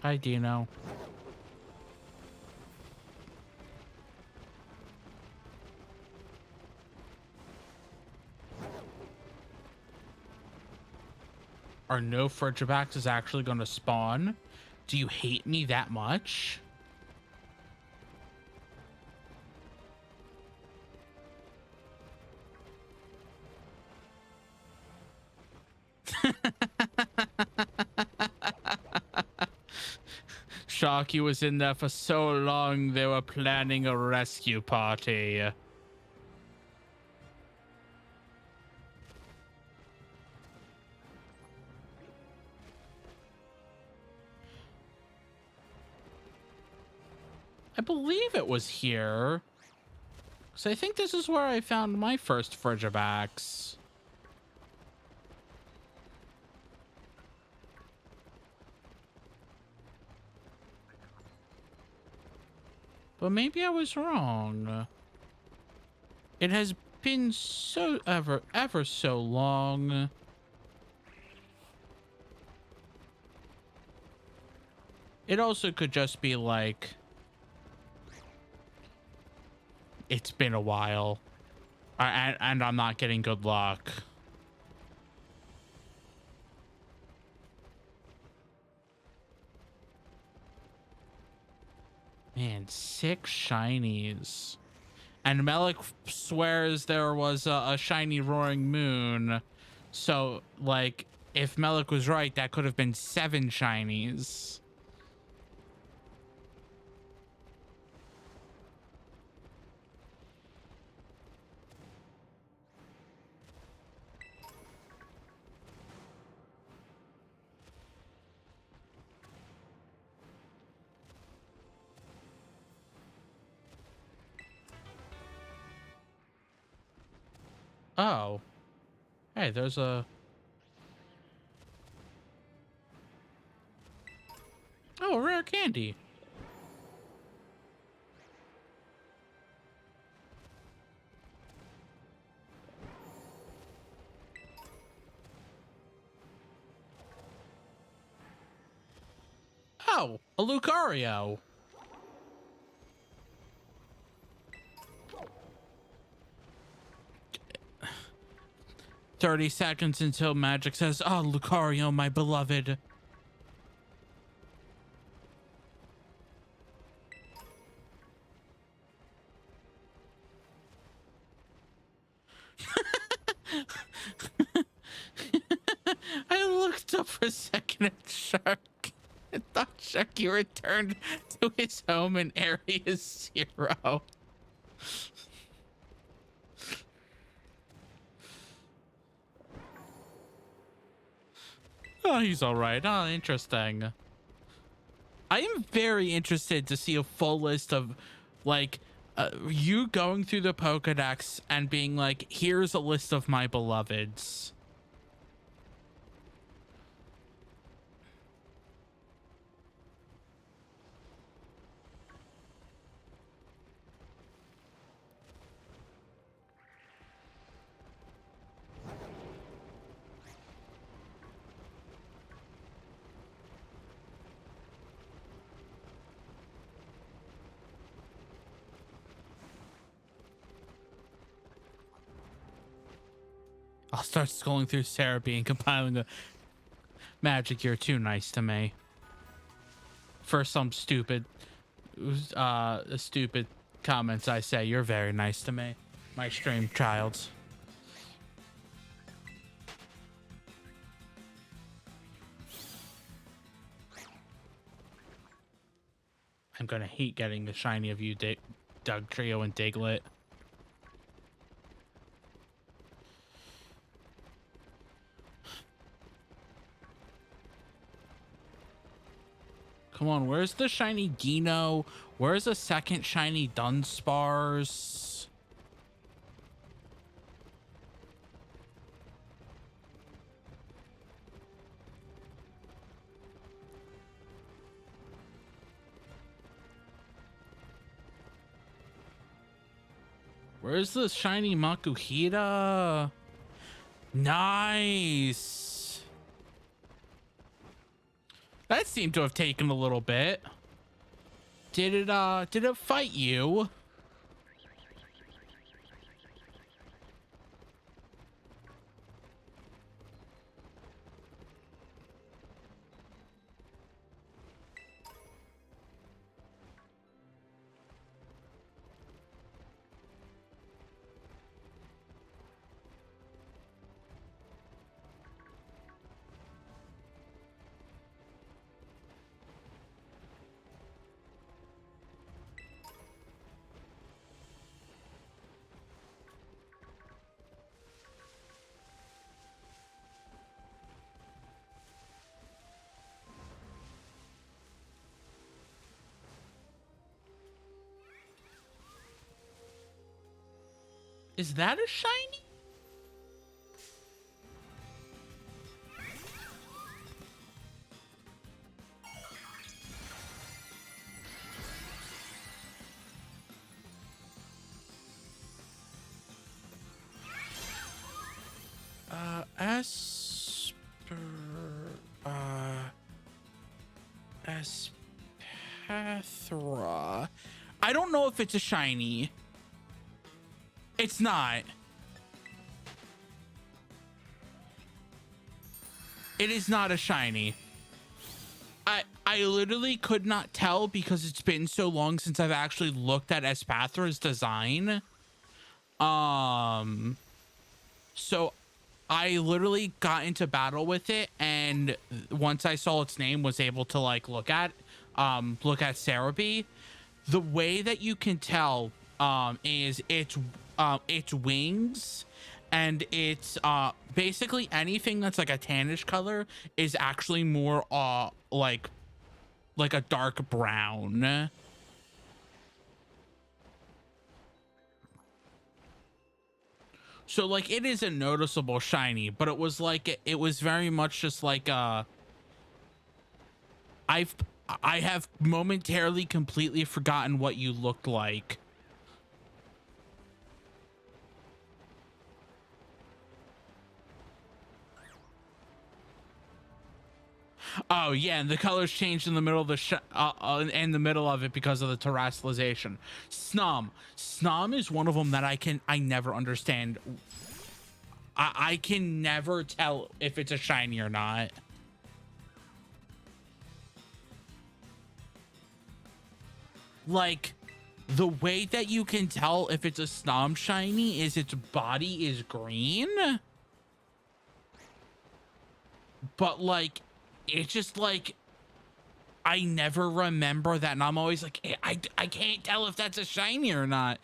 Hi, Dino. Are no Frigibacks is actually going to spawn? Do you hate me that much? Sharky was in there for so long, they were planning a rescue party. I believe it was here. So I think this is where I found my first Frigibacks. But maybe I was wrong. It has been so ever so long. It also could just be like, it's been a while. And I'm not getting good luck. Man, 6 shinies. And Melik swears there was a shiny roaring moon. So, like, if Melik was right, that could have been 7 shinies. Oh. Hey, there's a... Oh, rare candy. Oh, a Lucario. "30 seconds until Magic says, oh, Lucario, my beloved." I looked up for a second at Shark. I thought Sharky returned to his home in Area 0. Oh, he's all right. Oh, interesting. I am very interested to see a full list of, like, you going through the Pokedex and being like, here's a list of my beloveds. I'll start scrolling through therapy and compiling the magic. You're too nice to me. For some stupid comments I say, you're very nice to me. My stream child. I'm gonna hate getting the shiny of you, Doug Trio and Diglett. Come on, where's the shiny Gino? Where's the second shiny Dunsparce? Where's the shiny Makuhita? Nice. That seemed to have taken a little bit. Did it fight you? Is that a shiny? Espathra. I don't know if it's a shiny. It's not. It is not a shiny. I literally could not tell because it's been so long since I've actually looked at Espathra's design. So I literally got into battle with it, and once I saw its name, was able to like look at Cerebi. The way that you can tell is its wings, and it's basically anything that's like a tannish color is actually more like a dark brown. So like it is a noticeable shiny, but it was like it was very much just like I have momentarily completely forgotten what you looked like. Oh yeah, and the colors changed in the middle of the in the middle of it because of the terrestrialization. Snom is one of them that I never understand. I can never tell if it's a shiny or not. Like, the way that you can tell if it's a Snom shiny is its body is green, but like it's just like I never remember that, and I'm always like I can't tell if that's a shiny or not.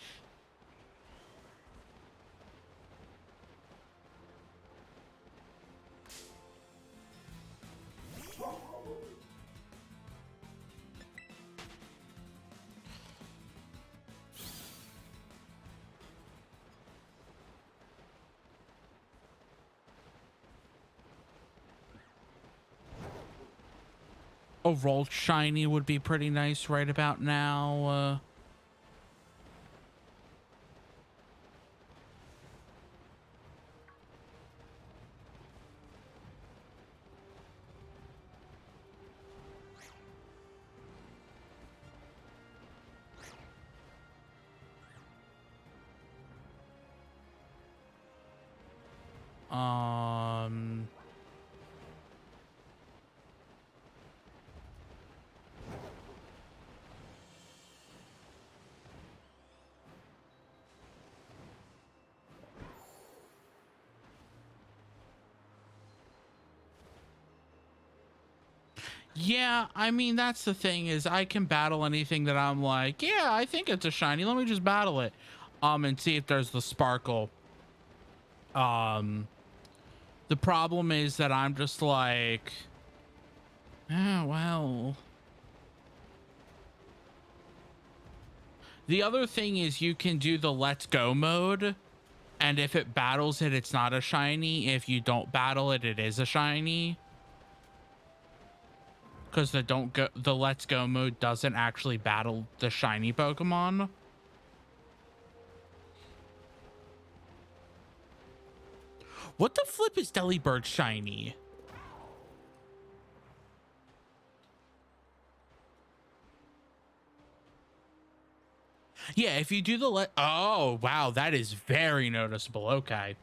A roll shiny would be pretty nice right about now. Um, yeah, I mean, that's the thing is I can battle anything that I'm like, yeah, I think it's a shiny. Let me just battle it. And see if there's the sparkle. The problem is that I'm just like, ah, well. The other thing is you can do the let's go mode. And if it battles it, it's not a shiny. If you don't battle it, it is a shiny. Because the let's go mode doesn't actually battle the shiny Pokemon. What the flip is Delibird shiny? Yeah, if you do the oh wow, that is very noticeable. Okay.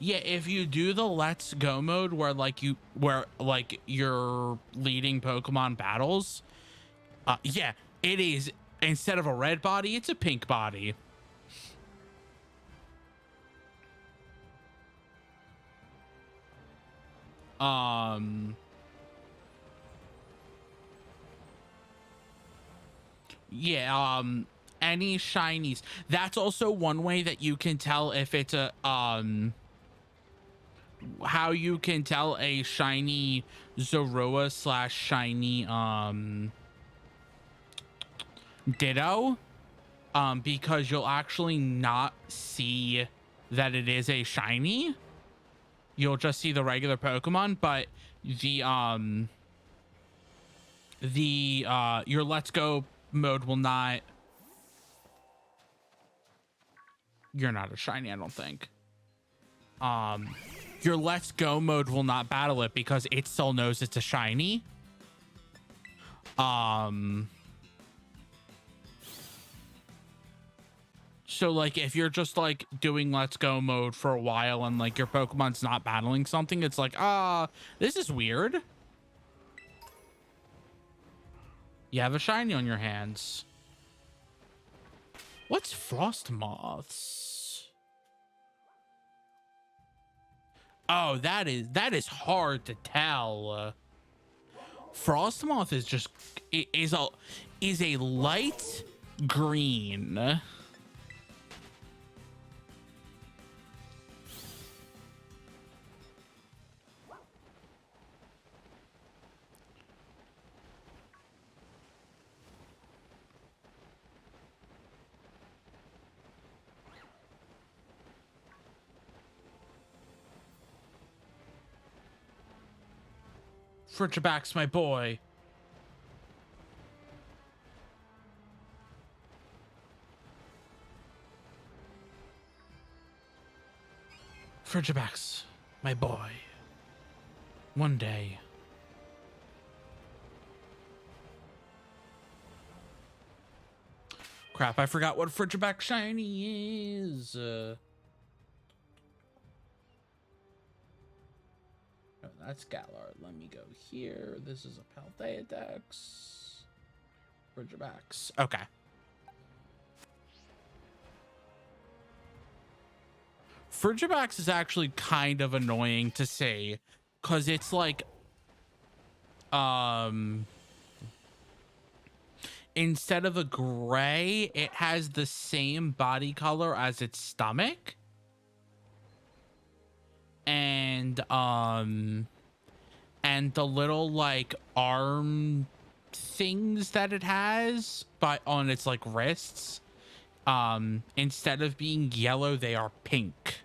Yeah, if you do the let's go mode where you're leading Pokemon battles, yeah, it is, instead of a red body, it's a pink body. Yeah, any shinies. That's also one way that you can tell if it's a how you can tell a shiny Zorua slash shiny Ditto, because you'll actually not see that it is a shiny. You'll just see the regular Pokemon, but your let's go mode will not. You're not a shiny, I don't think. Your let's go mode will not battle it because it still knows it's a shiny. So like if you're just like doing let's go mode for a while and like your Pokemon's not battling something, it's like, this is weird. You have a shiny on your hands. What's frost moths? Oh, that is hard to tell. Frost moth is just is a light green. Frigiback's my boy. Frigiback's my boy. One day. Crap, I forgot what Frigiback shiny is. Oh, that's Galar. Let me go here. This is a Paldea Dex. Frigibacks. Okay. Frigibacks is actually kind of annoying to say because it's like instead of a gray, it has the same body color as its stomach. And the little like arm things that it has but on its like wrists, instead of being yellow, they are pink.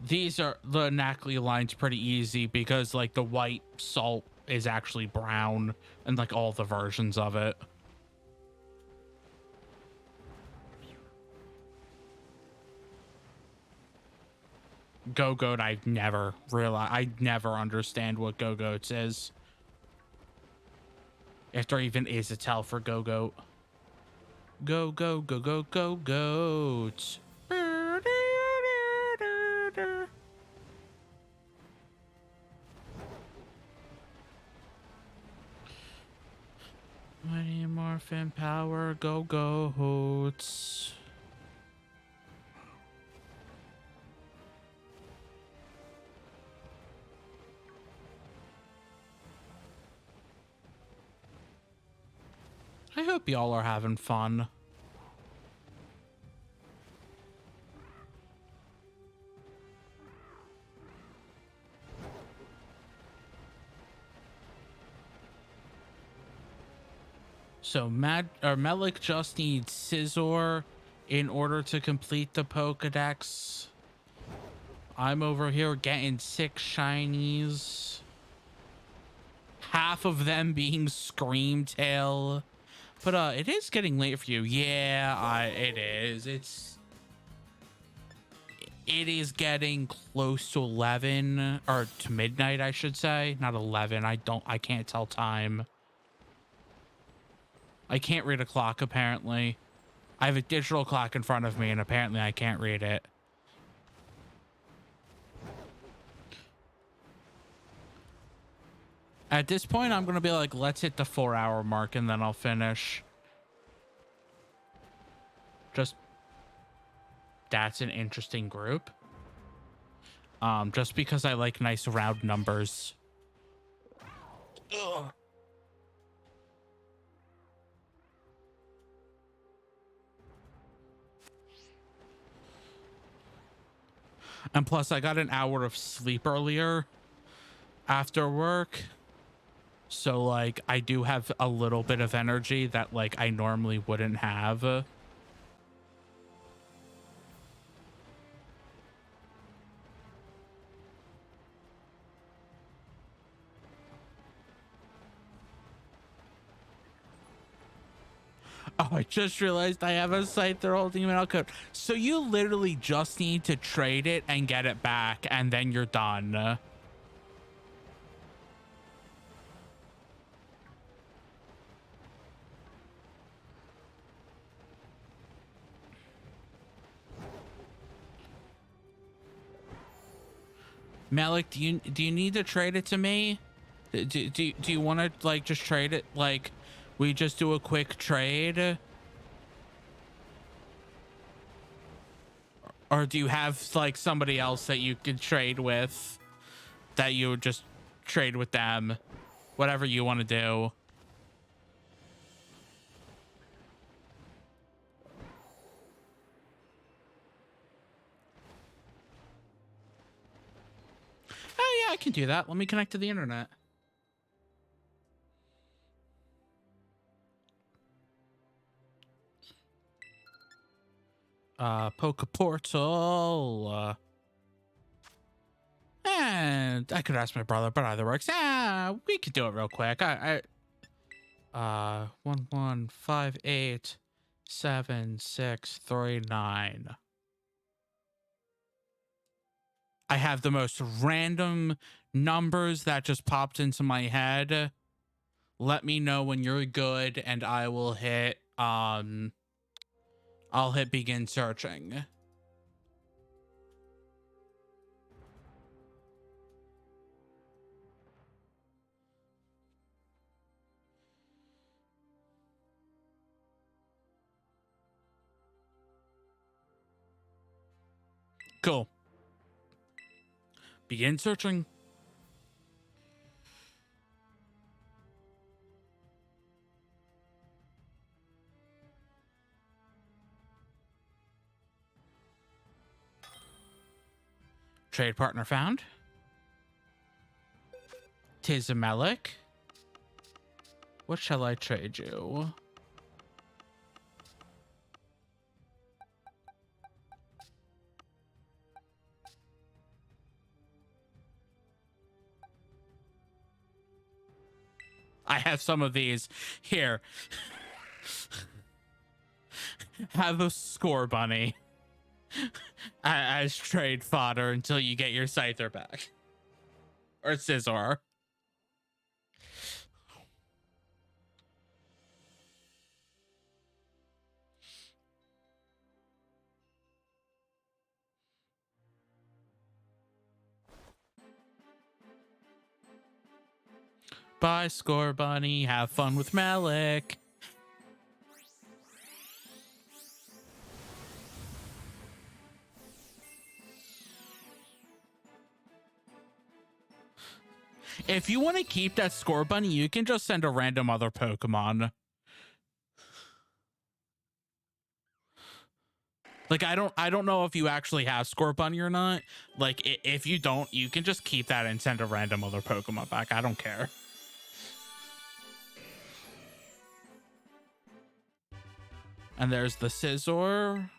These are the Nacli line's pretty easy because like the white salt is actually brown and like all the versions of it. Go-Goat, I've never realized. I never understand what Go-Goats is. If there even is a tell for Go-Goat. Go, go, go, go, go, goat. Mighty Morphin Power, go, goats. I hope y'all are having fun. So Melik just needs Scizor in order to complete the Pokedex. I'm over here getting 6 shinies. Half of them being Screamtail. But it is getting late for you. Yeah, it is. It is getting close to 11 or to midnight, I should say. Not 11. I can't tell time. I can't read a clock, apparently. I have a digital clock in front of me, and apparently I can't read it. At this point, I'm going to be like, let's hit the 4-hour mark, and then I'll finish. That's an interesting group. Just because I like nice round numbers. Ugh. And plus, I got an hour of sleep earlier after work. So, like, I do have a little bit of energy that, like, I normally wouldn't have. Oh, I just realized I have a Scyther email code. So you literally just need to trade it and get it back, and then you're done. Malik, do you need to trade it to me? Do you want to, like, just trade it? Like, we just do a quick trade? Or do you have, like, somebody else that you could trade with? That you would just trade with them? Whatever you want to do. Oh, yeah, I can do that. Let me connect to the internet. Poke Portal. And I could ask my brother, but either works. We could do it real quick. 11587639. I have the most random numbers that just popped into my head. Let me know when you're good, and I will hit I'll hit begin searching. Cool. Begin searching. Trade partner found. Tis a Melik. What shall I trade you? I have some of these. Here. Have a score bunny. as trade fodder until you get your Scyther back. Or Scizor. Bye, Score Bunny. Have fun with Malik. If you want to keep that Score Bunny, you can just send a random other Pokemon. Like, I don't know if you actually have Score Bunny or not. Like, if you don't, you can just keep that and send a random other Pokemon back. I don't care. And there's the Scizor.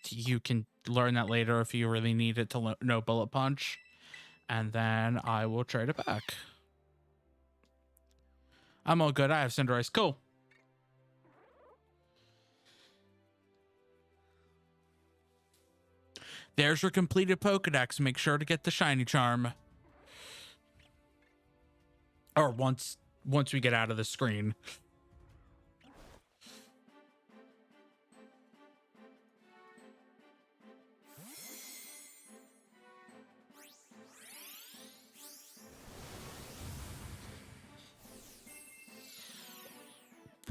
You can learn that later if you really need it to know Bullet Punch. And then I will trade it back. I'm all good. I have Cinderace. Cool. There's your completed Pokedex. Make sure to get the shiny charm. Or once we get out of the screen.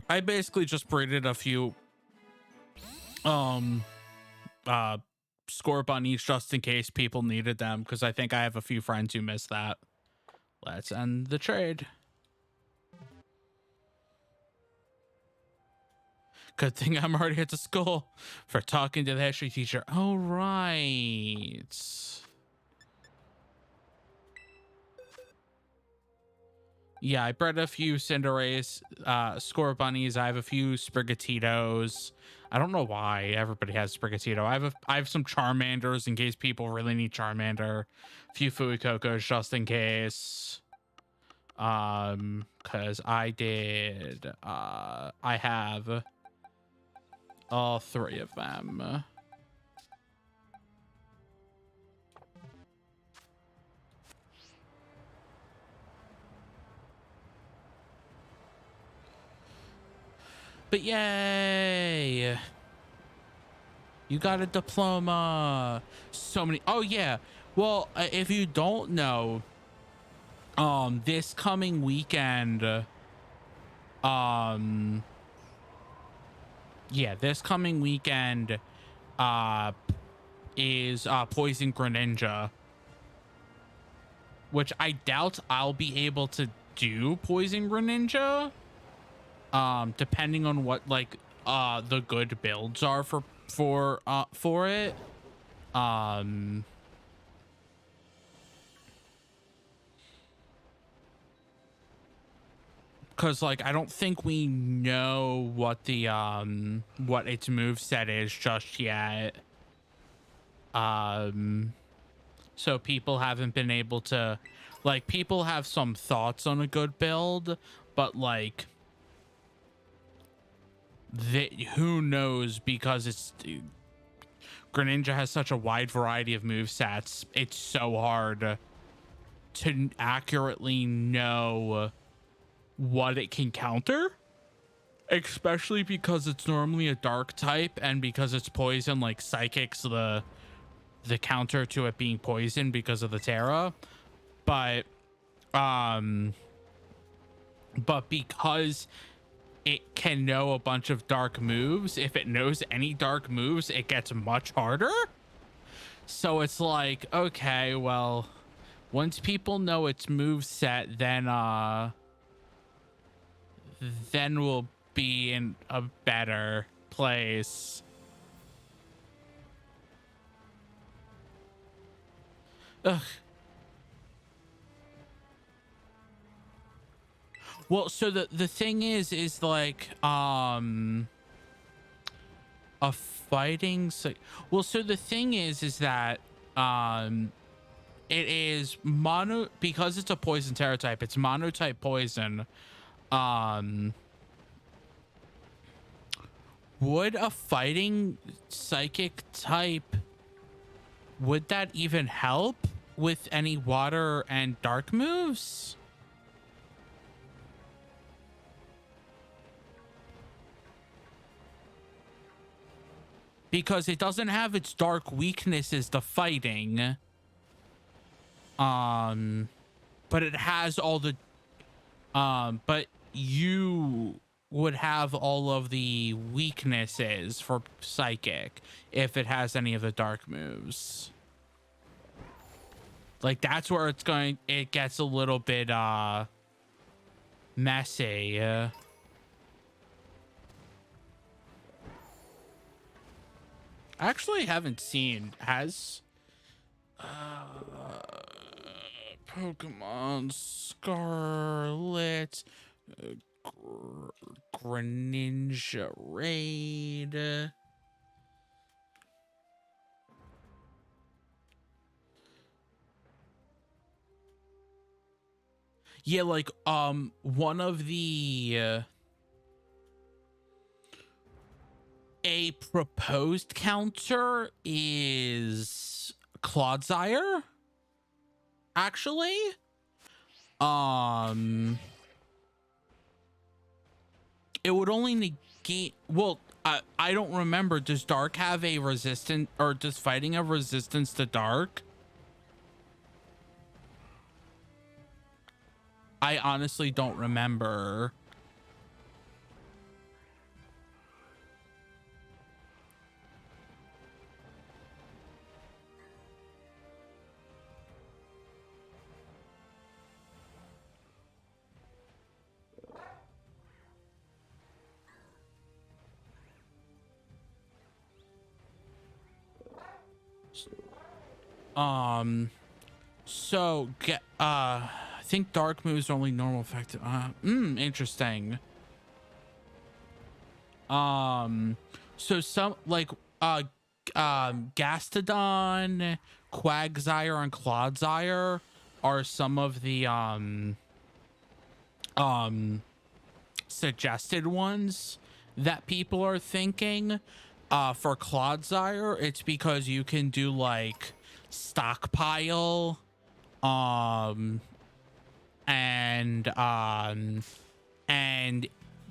I basically just breeded a few Score Bunnies just in case people needed them, because I think I have a few friends who missed that. Let's end the trade. Good thing I'm already at the school for talking to the history teacher. All right. Yeah, I bred a few Cinderace Score Bunnies. I have a few Sprigatitos. I don't know why everybody has Sprigatito. I have some Charmanders in case people really need Charmander. A few Fuikokos just in case. Because I have all three of them. But yay! You got a diploma. So many. Oh yeah. Well, if you don't know, this coming weekend, this coming weekend, is Poison Greninja, which I doubt I'll be able to do Poison Greninja. Depending on what the good builds are for it. Because I don't think we know what the what its moveset is just yet. So people haven't been able to people have some thoughts on a good build, but who knows, because Greninja has such a wide variety of movesets. It's so hard to accurately know what it can counter, especially because it's normally a dark type, and because it's poison, Psychic's the counter to it being poison because of the Terra. But because it can know a bunch of dark moves, if it knows any dark moves, it gets much harder. So it's okay, well, once people know its moveset, then we'll be in a better place. Ugh. Well, so the thing is a fighting. Well, so the thing is that it is mono, because it's a poison Terra type. It's monotype poison. would a fighting psychic type, would that even help with any water and dark moves? Because it doesn't have its dark weaknesses to fighting. But it has all the but you would have all of the weaknesses for psychic if it has any of the dark moves. Like that's where it gets a little bit messy. I actually haven't seen Pokemon Scarlet Greninja Raid. Yeah, like one of the a proposed counter is Clodsire. Actually, it would only negate. Well, I don't remember. Does Dark have a resistance, or does fighting have resistance to Dark? I honestly don't remember. So I think dark moves are only normal effective. Interesting. So some like Gastodon, Quagsire, and Clodsire are some of the suggested ones that people are thinking. For Clodsire, it's because you can do like stockpile, and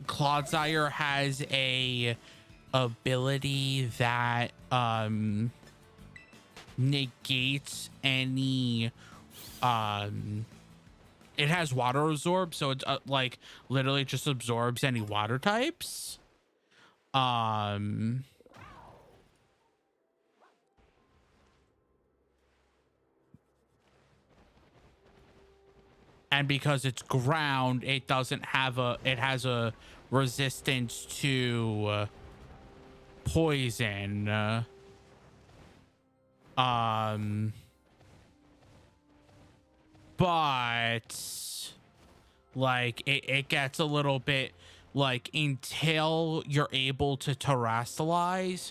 Clodsire has a ability that negates any it has water absorb, so it's like literally just absorbs any water types. And because it's ground, it doesn't have it has a resistance to poison. But like it gets a little bit like until you're able to terrestrialize,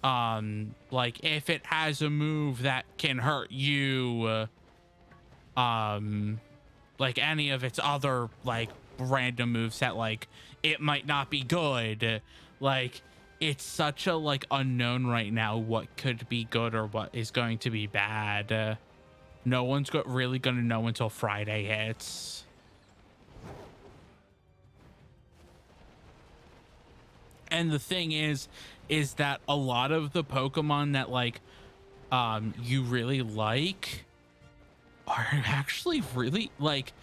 like if it has a move that can hurt you, like any of its other like random moves that like it might not be good, like it's such a like unknown right now what could be good or what is going to be bad. No one's really gonna know until Friday hits. And the thing is that a lot of the Pokemon that like you really like are actually really like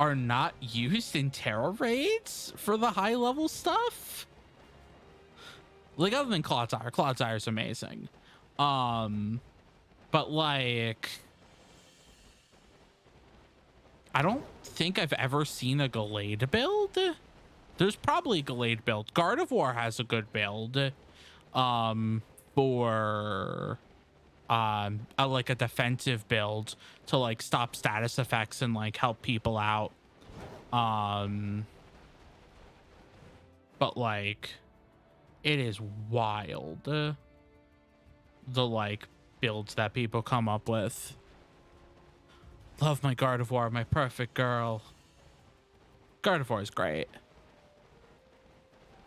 are not used in Terra raids for the high level stuff. Like other than Clodsire. Clodsire's amazing. But like I don't think I've ever seen a Gallade build. There's probably a Gallade build. Gardevoir has a good build for like a defensive build to like stop status effects and like help people out. But like it is wild the like builds that people come up with. Love my Gardevoir, my perfect girl. Gardevoir is great.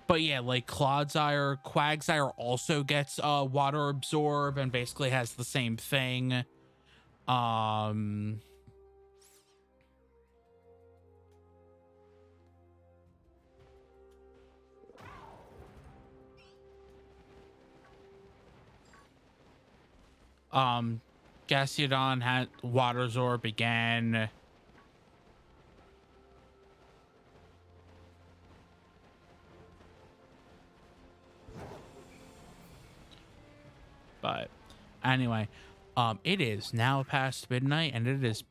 But yeah, like Clodsire, Quagsire also gets water absorb and basically has the same thing. Um um Gastrodon had water absorb again. But anyway, it is now past midnight and it is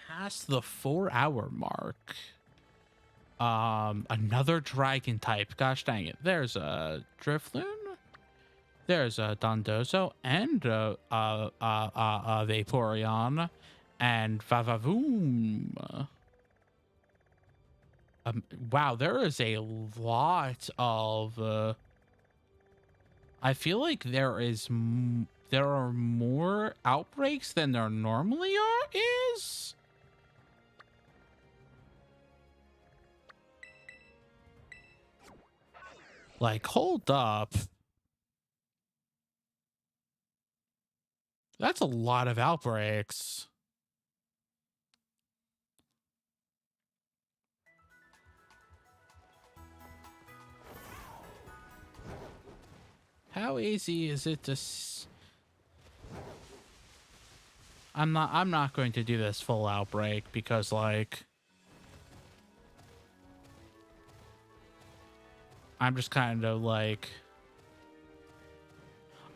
past the 4-hour mark. Another dragon type. Gosh dang it. There's a Drifloon. There's a Dondozo and Vaporeon and Vavavoom. Wow, there is a lot of. I feel like there are more outbreaks than there normally is. Like, hold up. That's a lot of outbreaks. How easy is it to I'm not going to do this full outbreak because like I'm just kind of like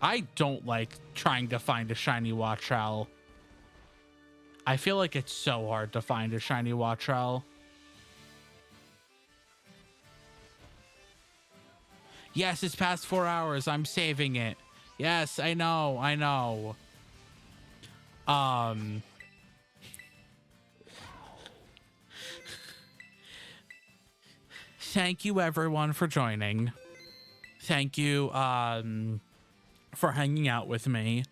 I don't like trying to find a shiny Wattrel. I feel like it's so hard to find a shiny Wattrel. Yes, it's past 4 hours. I'm saving it. Yes, I know. I know. Thank you everyone for joining. Thank you for hanging out with me.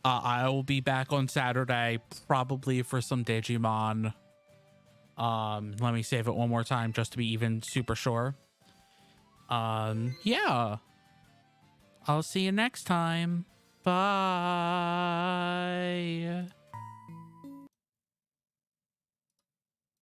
I will be back on Saturday probably for some Digimon. Let me save it one more time just to be even super sure. Yeah. I'll see you next time. Bye.